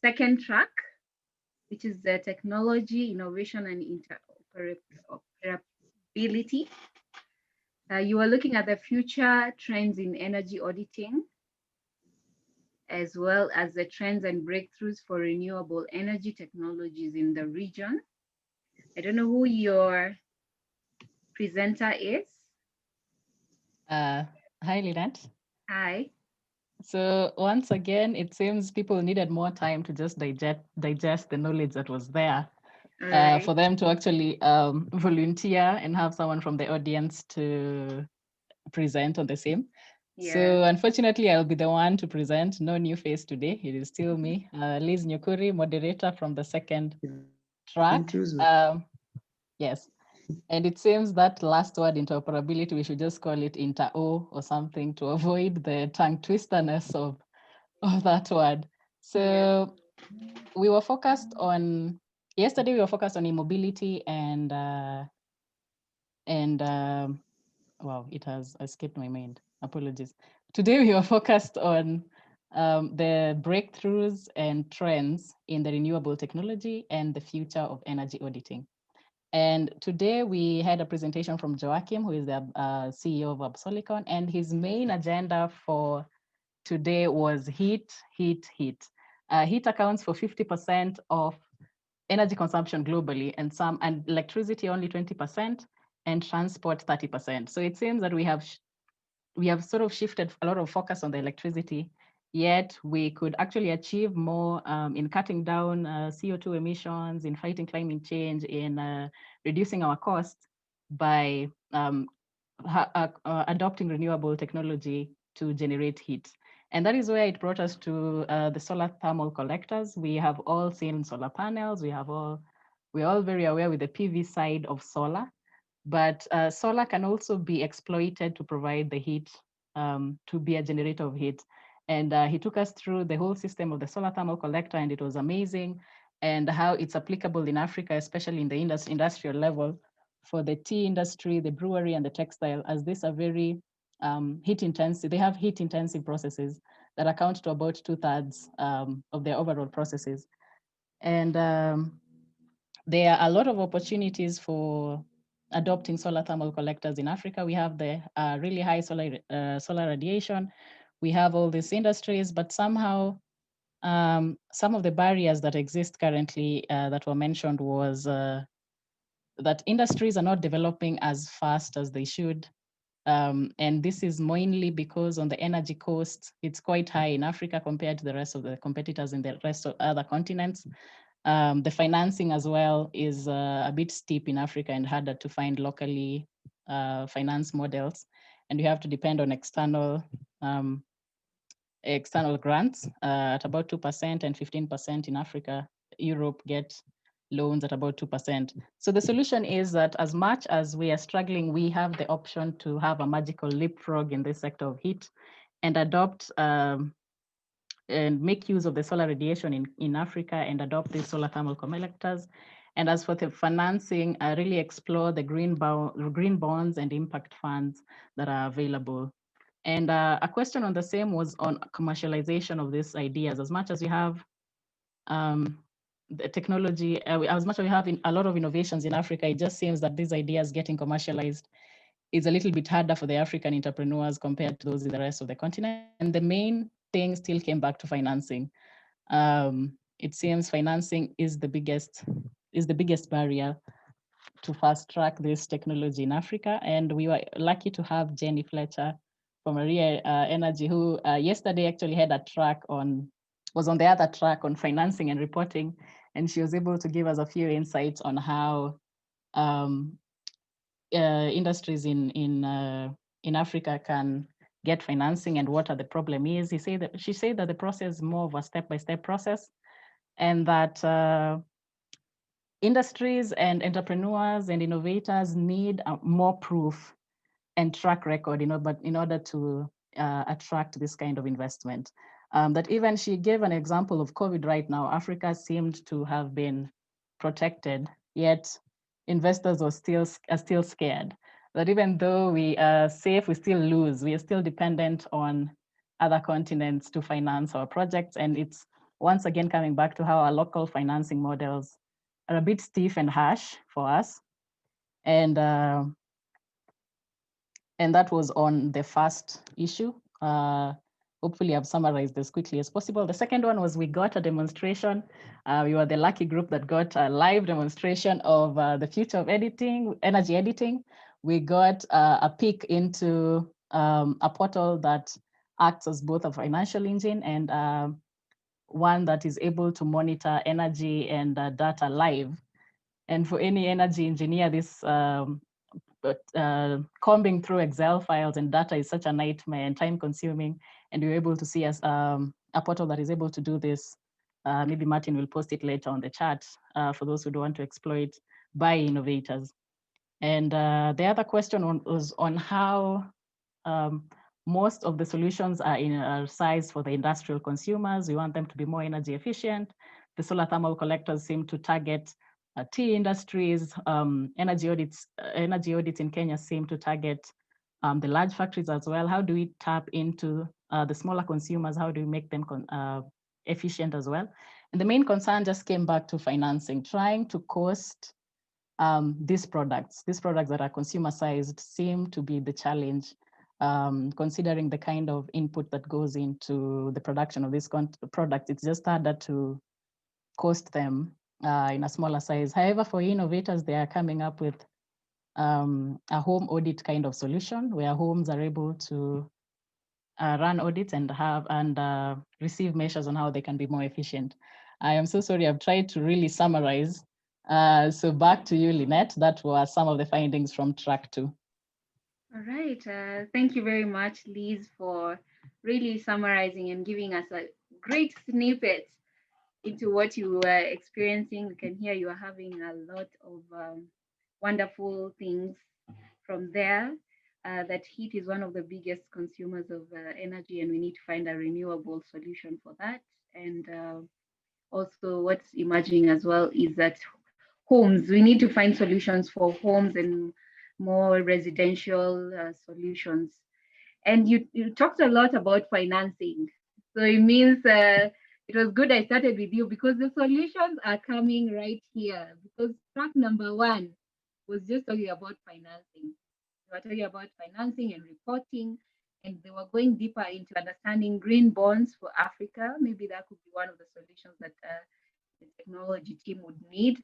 second track, which is the technology, innovation, and interoperability. You are looking at the future trends in energy auditing, as well as the trends and breakthroughs for renewable energy technologies in the region. I don't know who your presenter is. Hi, Lynette. Hi. So once again, it seems people needed more time to just digest the knowledge that was there, right, for them to actually volunteer and have someone from the audience to present on the same. Yeah. So unfortunately, I'll be the one to present. No new face today. It is still me, Liz Nyukuri, moderator from the second track. Yes. And it seems that last word, interoperability, we should just call it inter-O or something to avoid the tongue twisterness of that word. So we were focused on, yesterday we were focused on e-mobility and wow, it has escaped my mind. Apologies. Today we were focused on the breakthroughs and trends in the renewable technology and the future of energy auditing. And today we had a presentation from Joakim, who is the CEO of Absolicon, and his main agenda for today was heat. Heat accounts for 50% of energy consumption globally, and electricity only 20%, and transport 30%. So it seems that we have sort of shifted a lot of focus on the electricity, yet we could actually achieve more in cutting down CO2 emissions, in fighting climate change, in reducing our costs by adopting renewable technology to generate heat. And that is where it brought us to the solar thermal collectors. We have all seen solar panels. We're all very aware with the PV side of solar, but solar can also be exploited to provide the heat, to be a generator of heat. And he took us through the whole system of the solar thermal collector, and it was amazing, and how it's applicable in Africa, especially in the industrial level, for the tea industry, the brewery, and the textile, as these are very heat intensive. They have heat intensive processes that account to about 2/3 of their overall processes. And there are a lot of opportunities for adopting solar thermal collectors in Africa. We have the really high solar radiation. We have all these industries, but somehow some of the barriers that exist currently that were mentioned was that industries are not developing as fast as they should. And this is mainly because on the energy cost, it's quite high in Africa compared to the rest of the competitors in the rest of other continents. The financing as well is a bit steep in Africa and harder to find locally finance models. And you have to depend on external grants at about 2% and 15% in Africa. Europe get loans at about 2%. So the solution is that as much as we are struggling, we have the option to have a magical leapfrog in this sector of heat and adopt and make use of the solar radiation in Africa and adopt these solar thermal collectors. And as for the financing, I really explore the green bonds and impact funds that are available. And a question on the same was on commercialization of these ideas. As much as we have the technology, as much as we have a lot of innovations in Africa, it just seems that these ideas getting commercialized is a little bit harder for the African entrepreneurs compared to those in the rest of the continent. And the main thing still came back to financing. It seems financing is the biggest barrier to fast track this technology in Africa. And we were lucky to have Jenny Fletcher from IRENA, who yesterday actually had a track was on the other track on financing and reporting. And she was able to give us a few insights on how industries in Africa can get financing and what are the problem is. She said that the process is more of a step-by-step process, and that industries and entrepreneurs and innovators need more proof and track record, but in order to attract this kind of investment. That even she gave an example of COVID right now. Africa seemed to have been protected, yet investors are still scared. That even though we are safe, we still lose. We are still dependent on other continents to finance our projects. And it's once again coming back to how our local financing models are a bit stiff and harsh for us. And that was on the first issue. Hopefully I've summarized as quickly as possible. The second one was we got a demonstration. We were the lucky group that got a live demonstration of the future of energy editing. We got a peek into a portal that acts as both a financial engine and one that is able to monitor energy and data live. And for any energy engineer, this combing through Excel files and data is such a nightmare and time consuming. And you're able to see as a portal that is able to do this. Maybe Martin will post it later on the chat for those who don't want to exploit by Eenovators. And the other question was on how most of the solutions are sized for the industrial consumers. We want them to be more energy efficient. The solar thermal collectors seem to target tea industries. Energy audits in Kenya seem to target the large factories as well. How do we tap into the smaller consumers? How do we make them efficient as well? And the main concern just came back to financing, trying to cost these products that are consumer sized seem to be the challenge, considering the kind of input that goes into the production of this product. It's just harder to cost them in a smaller size. However, for innovators, they are coming up with a home audit kind of solution where homes are able to run audits and receive measures on how they can be more efficient. I am so sorry, I've tried to really summarize. So back to you, Lynette. That was some of the findings from track 2. All right, thank you very much, Liz, for really summarizing and giving us a great snippet into what you were experiencing. We can hear you are having a lot of wonderful things from there. That heat is one of the biggest consumers of energy, and we need to find a renewable solution for that. And also what's emerging as well is that homes, we need to find solutions for homes and more residential solutions. And you talked a lot about financing. So it means it was good I started with you because the solutions are coming right here. Because track number 1 was just talking about financing. They were talking about financing and reporting, and they were going deeper into understanding green bonds for Africa. Maybe that could be one of the solutions that the technology team would need.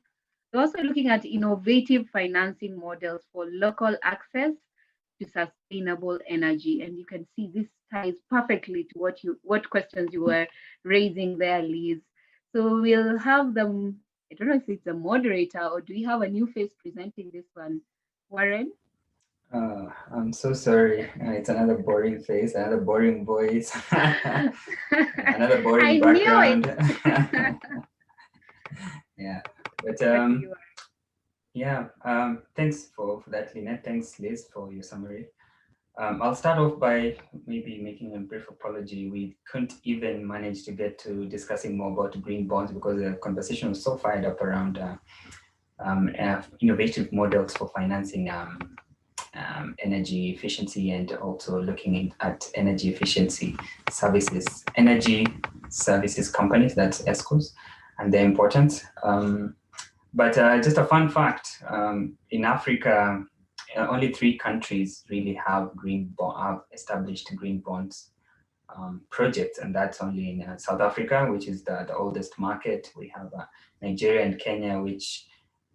They're also looking at innovative financing models for local access to sustainable energy. And you can see this ties perfectly to what questions you were raising there, Liz. So we'll have them, I don't know if it's a moderator or do we have a new face presenting this one? Warren? I'm so sorry. It's another boring face, another boring voice, another boring background. Yeah, but yeah, thanks for that, Lynette. Thanks, Liz, for your summary. I'll start off by maybe making a brief apology. We couldn't even manage to get to discussing more about green bonds because the conversation was so fired up around innovative models for financing energy efficiency and also looking at energy efficiency services, energy services companies, that's ESCOs, and their importance. But just a fun fact, in Africa, only 3 countries really have established green bonds projects, and that's only in South Africa, which is the oldest market. We have Nigeria and Kenya, which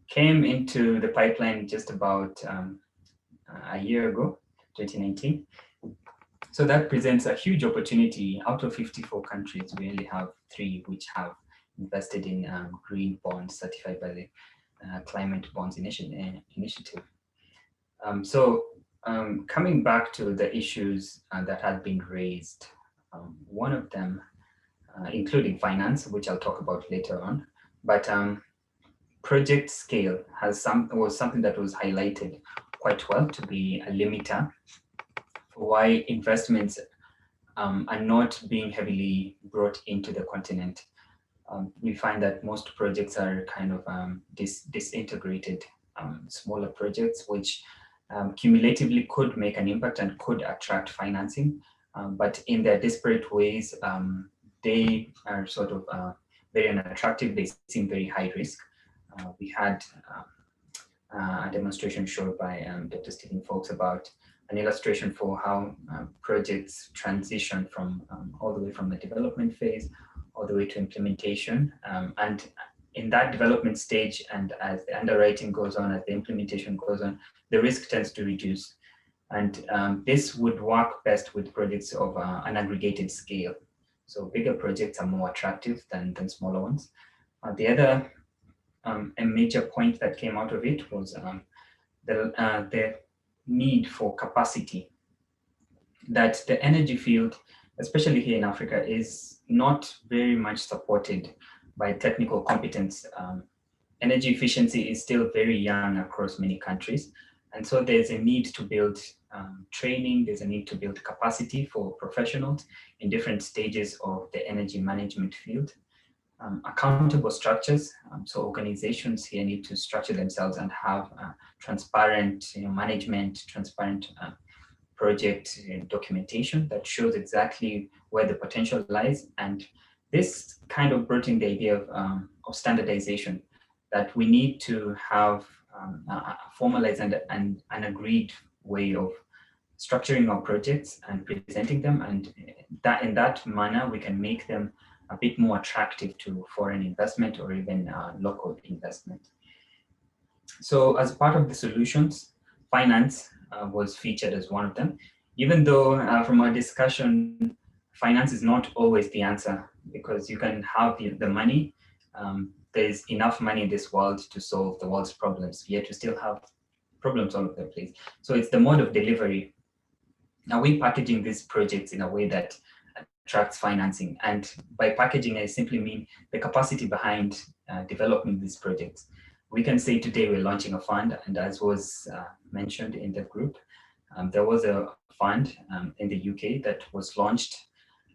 came into the pipeline just about a year ago, 2019. So that presents a huge opportunity. Out of 54 countries, we only have 3 which have invested in green bonds certified by the Climate Bonds Initiative. Coming back to the issues that had been raised, one of them, including finance, which I'll talk about later on, but project scale was something that was highlighted quite well to be a limiter for why investments are not being heavily brought into the continent. We find that most projects are kind of disintegrated, smaller projects, which cumulatively could make an impact and could attract financing. But in their disparate ways, they are sort of very unattractive. They seem very high risk. We had a demonstration showed by Dr. Stephen Folks about an illustration for how projects transition from all the way from the development phase all the way to implementation. And in that development stage, and as the underwriting goes on, as the implementation goes on, the risk tends to reduce. And this would work best with projects of an aggregated scale. So bigger projects are more attractive than smaller ones. The other a major point that came out of it was the need for capacity. That the energy field, especially here in Africa, is not very much supported by technical competence. Energy efficiency is still very young across many countries. And so there's a need to build training, there's a need to build capacity for professionals in different stages of the energy management field. Accountable structures, so organizations here need to structure themselves and have transparent management, transparent project documentation that shows exactly where the potential lies. And this kind of brought in the idea of standardization, that we need to have a formalized and an agreed way of structuring our projects and presenting them, and that in that manner we can make them a bit more attractive to foreign investment or even local investment. So as part of the solutions, finance was featured as one of them, even though from our discussion, finance is not always the answer, because you can have the money. There's enough money in this world to solve the world's problems, yet we still have problems all over the place. So it's the mode of delivery. Now we're packaging these projects in a way that attracts financing. And by packaging, I simply mean the capacity behind developing these projects. We can say today we're launching a fund, and as was mentioned in the group, there was a fund in the UK that was launched,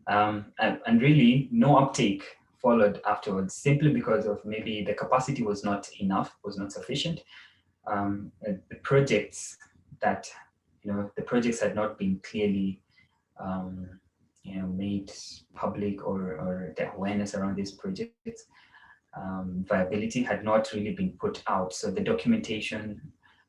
and really no uptake followed afterwards, simply because of maybe the capacity was not enough, was not sufficient. The projects that, the projects had not been clearly made public, or the awareness around these projects. Viability had not really been put out. So the documentation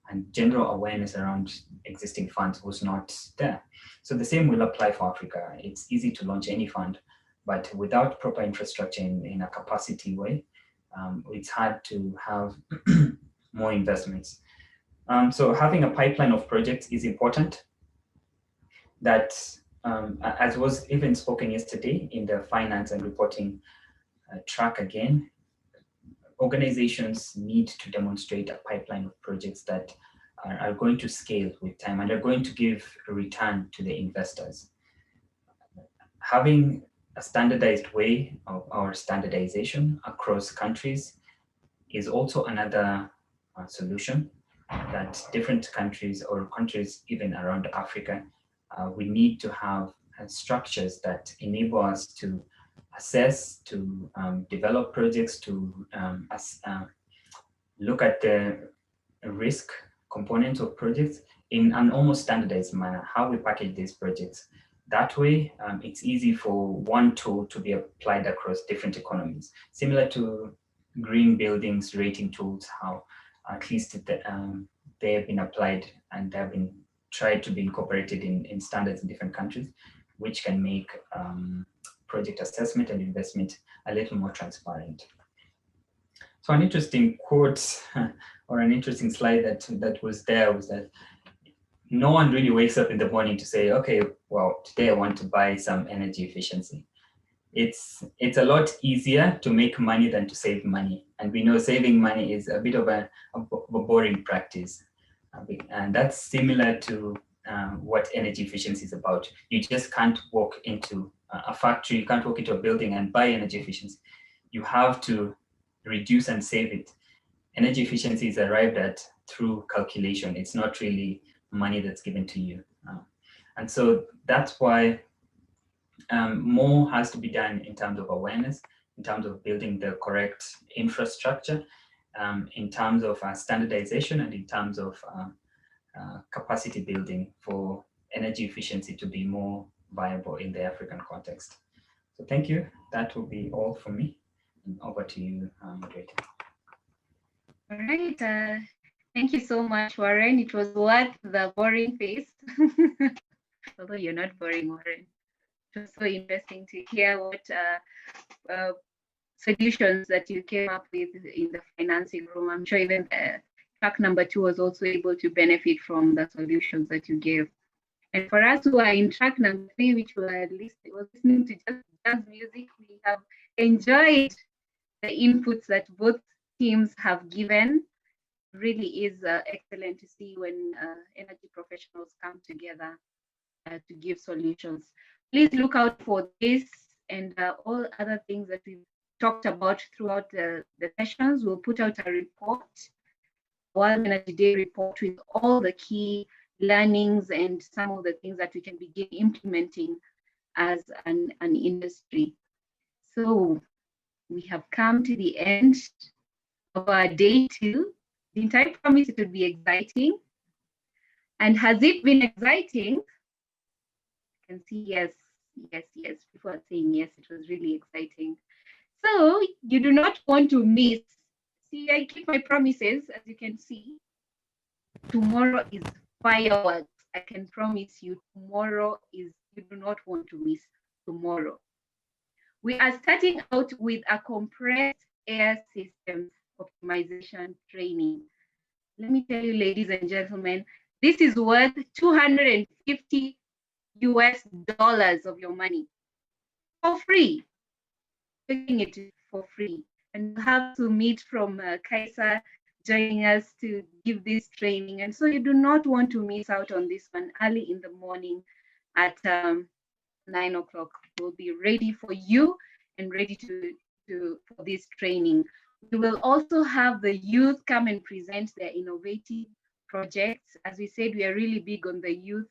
and general awareness around existing funds was not there. So the same will apply for Africa. It's easy to launch any fund, but without proper infrastructure in a capacity way, it's hard to have more investments. So having a pipeline of projects is important. That, as was even spoken yesterday in the finance and reporting track again, organizations need to demonstrate a pipeline of projects that are going to scale with time and are going to give a return to the investors. Having a standardized way of our standardization across countries is also another solution, that different countries, or countries even around Africa, we need to have structures that enable us to assess, to develop projects, to look at the risk components of projects in an almost standardized manner, how we package these projects. That way, it's easy for one tool to be applied across different economies, similar to green buildings rating tools, how at least they have been applied and they have been tried to be incorporated in standards in different countries, which can make project assessment and investment a little more transparent. So an interesting quote or an interesting slide that was there was that no one really wakes up in the morning to say, okay, well, today I want to buy some energy efficiency. It's a lot easier to make money than to save money. And we know saving money is a bit of a boring practice. And that's similar to what energy efficiency is about. You just can't walk into a factory, you can't walk into a building and buy energy efficiency. You have to reduce and save it. Energy efficiency is arrived at through calculation. It's not really money that's given to you. And so that's why more has to be done in terms of awareness, in terms of building the correct infrastructure, in terms of standardization, and in terms of capacity building for energy efficiency to be more viable in the African context. So thank you. That will be all from me. And over to you, moderator. All right. Thank you so much, Warren. It was worth the boring face. Although you're not boring, Warren. It was so interesting to hear what solutions that you came up with in the financing room. I'm sure even track number 2 was also able to benefit from the solutions that you gave. And for us who are in track number 3, which were at least listening to just jazz music, we have enjoyed the inputs that both teams have given. Really is excellent to see when energy professionals come together to give solutions. Please look out for this and all other things that we've talked about throughout the sessions. We'll put out a report, World Energy Day report, with all the key learnings and some of the things that we can begin implementing as an industry. So we have come to the end of our day 2. Didn't I promise it would be exciting? And has it been exciting? I can see yes. People are saying yes, it was really exciting. So you do not want to miss. See, I keep my promises, as you can see. Tomorrow is fireworks. I can promise you tomorrow is, you do not want to miss tomorrow. We are starting out with a compressed air systems optimization training. Let me tell you, ladies and gentlemen, this is worth $250 of your money for free. Taking it for free. And you have to meet from Kaiser joining us to give this training. And so you do not want to miss out on this one early in the morning at 9 o'clock. We'll be ready for you and ready for this training. We will also have the youth come and present their innovative projects. As we said, we are really big on the youth.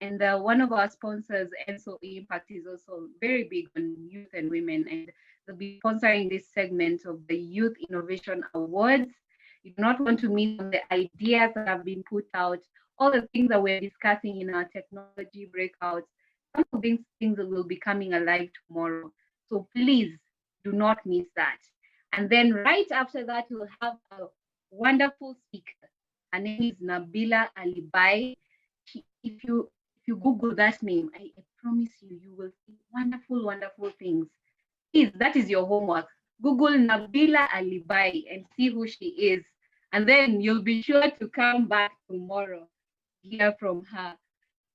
And one of our sponsors, Enso Impact, is also very big on youth and women. And they'll be sponsoring this segment of the Youth Innovation Awards. You do not want to miss on the ideas that have been put out, all the things that we're discussing in our technology breakouts. Some of these things will be coming alive tomorrow. So please do not miss that. And then right after that, we'll have a wonderful speaker. Her name is Nabila Alibai. If you Google that name, I promise you, you will see wonderful, wonderful things. Please, that is your homework. Google Nabila Alibai and see who she is. And then you'll be sure to come back tomorrow, hear from her.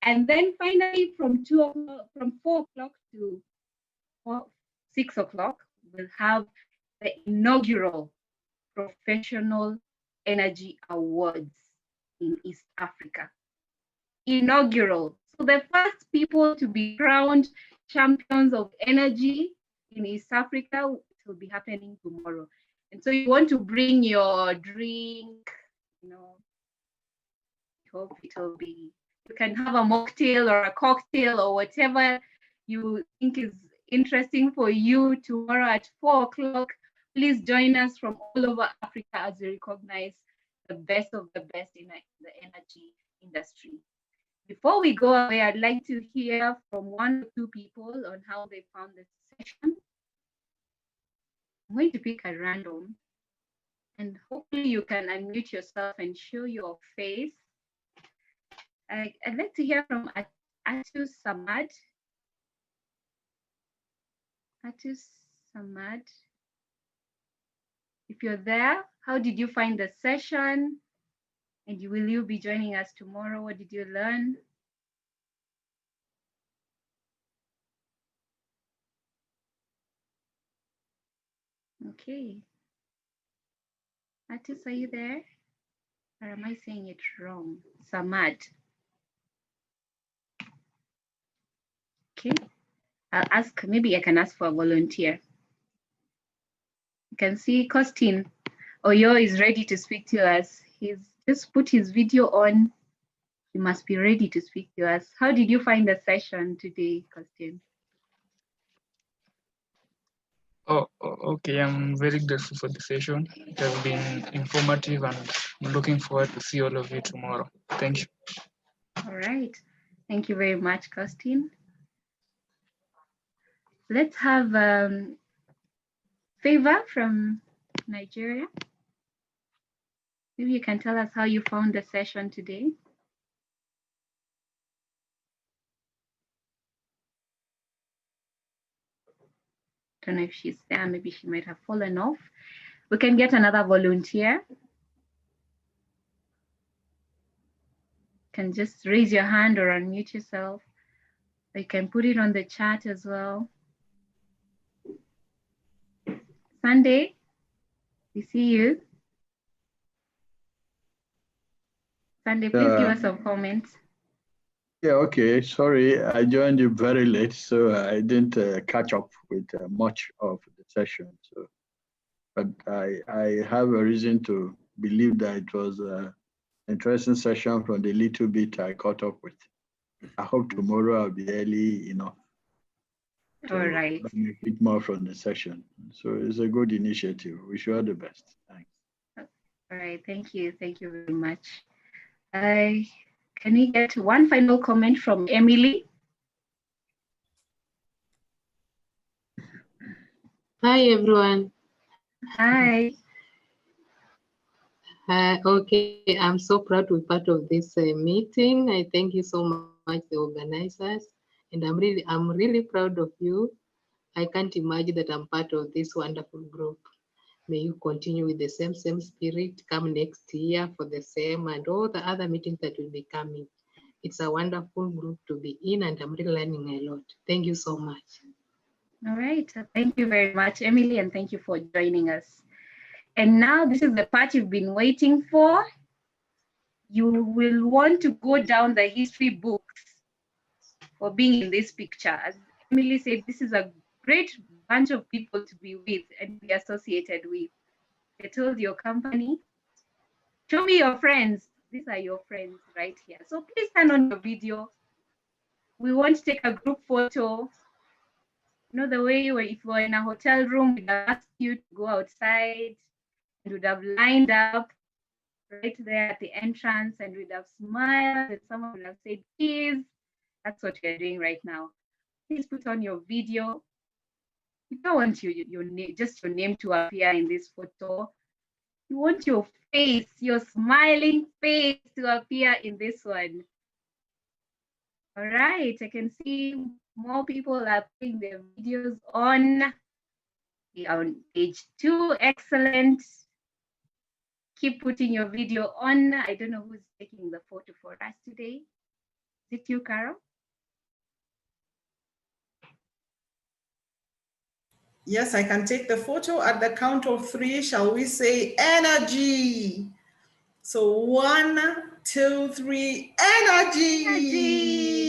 And then finally, from 4 o'clock to 6 o'clock, we'll have the inaugural Professional Energy Awards in East Africa. Inaugural. So the first people to be crowned champions of energy in East Africa will be happening tomorrow. And so you want to bring your drink, you know, I hope it'll be, you can have a mocktail or a cocktail or whatever you think is interesting for you tomorrow at 4 o'clock. Please join us from all over Africa as we recognize the best of the best in the energy industry. Before we go away, I'd like to hear from 1 or 2 people on how they found this session. I'm going to pick a random, and hopefully you can unmute yourself and show your face. I'd like to hear from Atu Samad. Atu Samad. If you're there, how did you find the session? And will you be joining us tomorrow? What did you learn? Okay. Atis, are you there? Or am I saying it wrong? Samad. Okay. I'll ask, maybe I can ask for a volunteer. You can see Costin Oyo is ready to speak to us. He's just put his video on. He must be ready to speak to us. How did you find the session today, Costin? Oh, okay. I'm very grateful for the session. It has been informative and I'm looking forward to see all of you tomorrow. Thank you. All right. Thank you very much, Costin. Let's have Favour from Nigeria. Maybe you can tell us how you found the session today. Don't know if she's there. Maybe she might have fallen off. We can get another volunteer. You can just raise your hand or unmute yourself. Or you can put it on the chat as well. Sunday, we see you. Sunday, please give us some comments. Yeah, okay. Sorry, I joined you very late, so I didn't catch up with much of the session. So, but I have a reason to believe that it was an interesting session from the little bit I caught up with. I hope tomorrow I'll be early enough. All right. A bit more from the session. So it's a good initiative. Wish you all the best. Thanks. All right. Thank you. Thank you very much. Can we get one final comment from Emily? Hi, everyone. Hi. Okay, I'm so proud to be part of this meeting. I thank you so much, the organizers, and I'm really proud of you. I can't imagine that I'm part of this wonderful group. May you continue with the same spirit, come next year for the same and all the other meetings that will be coming. It's a wonderful group to be in, and I'm really learning a lot. Thank you so much. All right, thank you very much, Emily, and thank you for joining us. And now this is the part you've been waiting for. You will want to go down the history books for being in this picture. As Emily said, this is a great bunch of people to be with and be associated with. I told your company, show me your friends. These are your friends right here. So please turn on your video. We want to take a group photo. You know, the way where if we're in a hotel room, we'd ask you to go outside and would have lined up right there at the entrance and we'd have smiled and someone would have said, please. That's what we're doing right now. Please put on your video. You don't want just your name to appear in this photo. You want your face, your smiling face to appear in this one. All right, I can see more people are putting their videos on. We are on page 2, excellent. Keep putting your video on. I don't know who's taking the photo for us today. Is it you, Carol? Yes, I can take the photo at the count of 3. Shall we say energy? So 1, 2, 3, energy!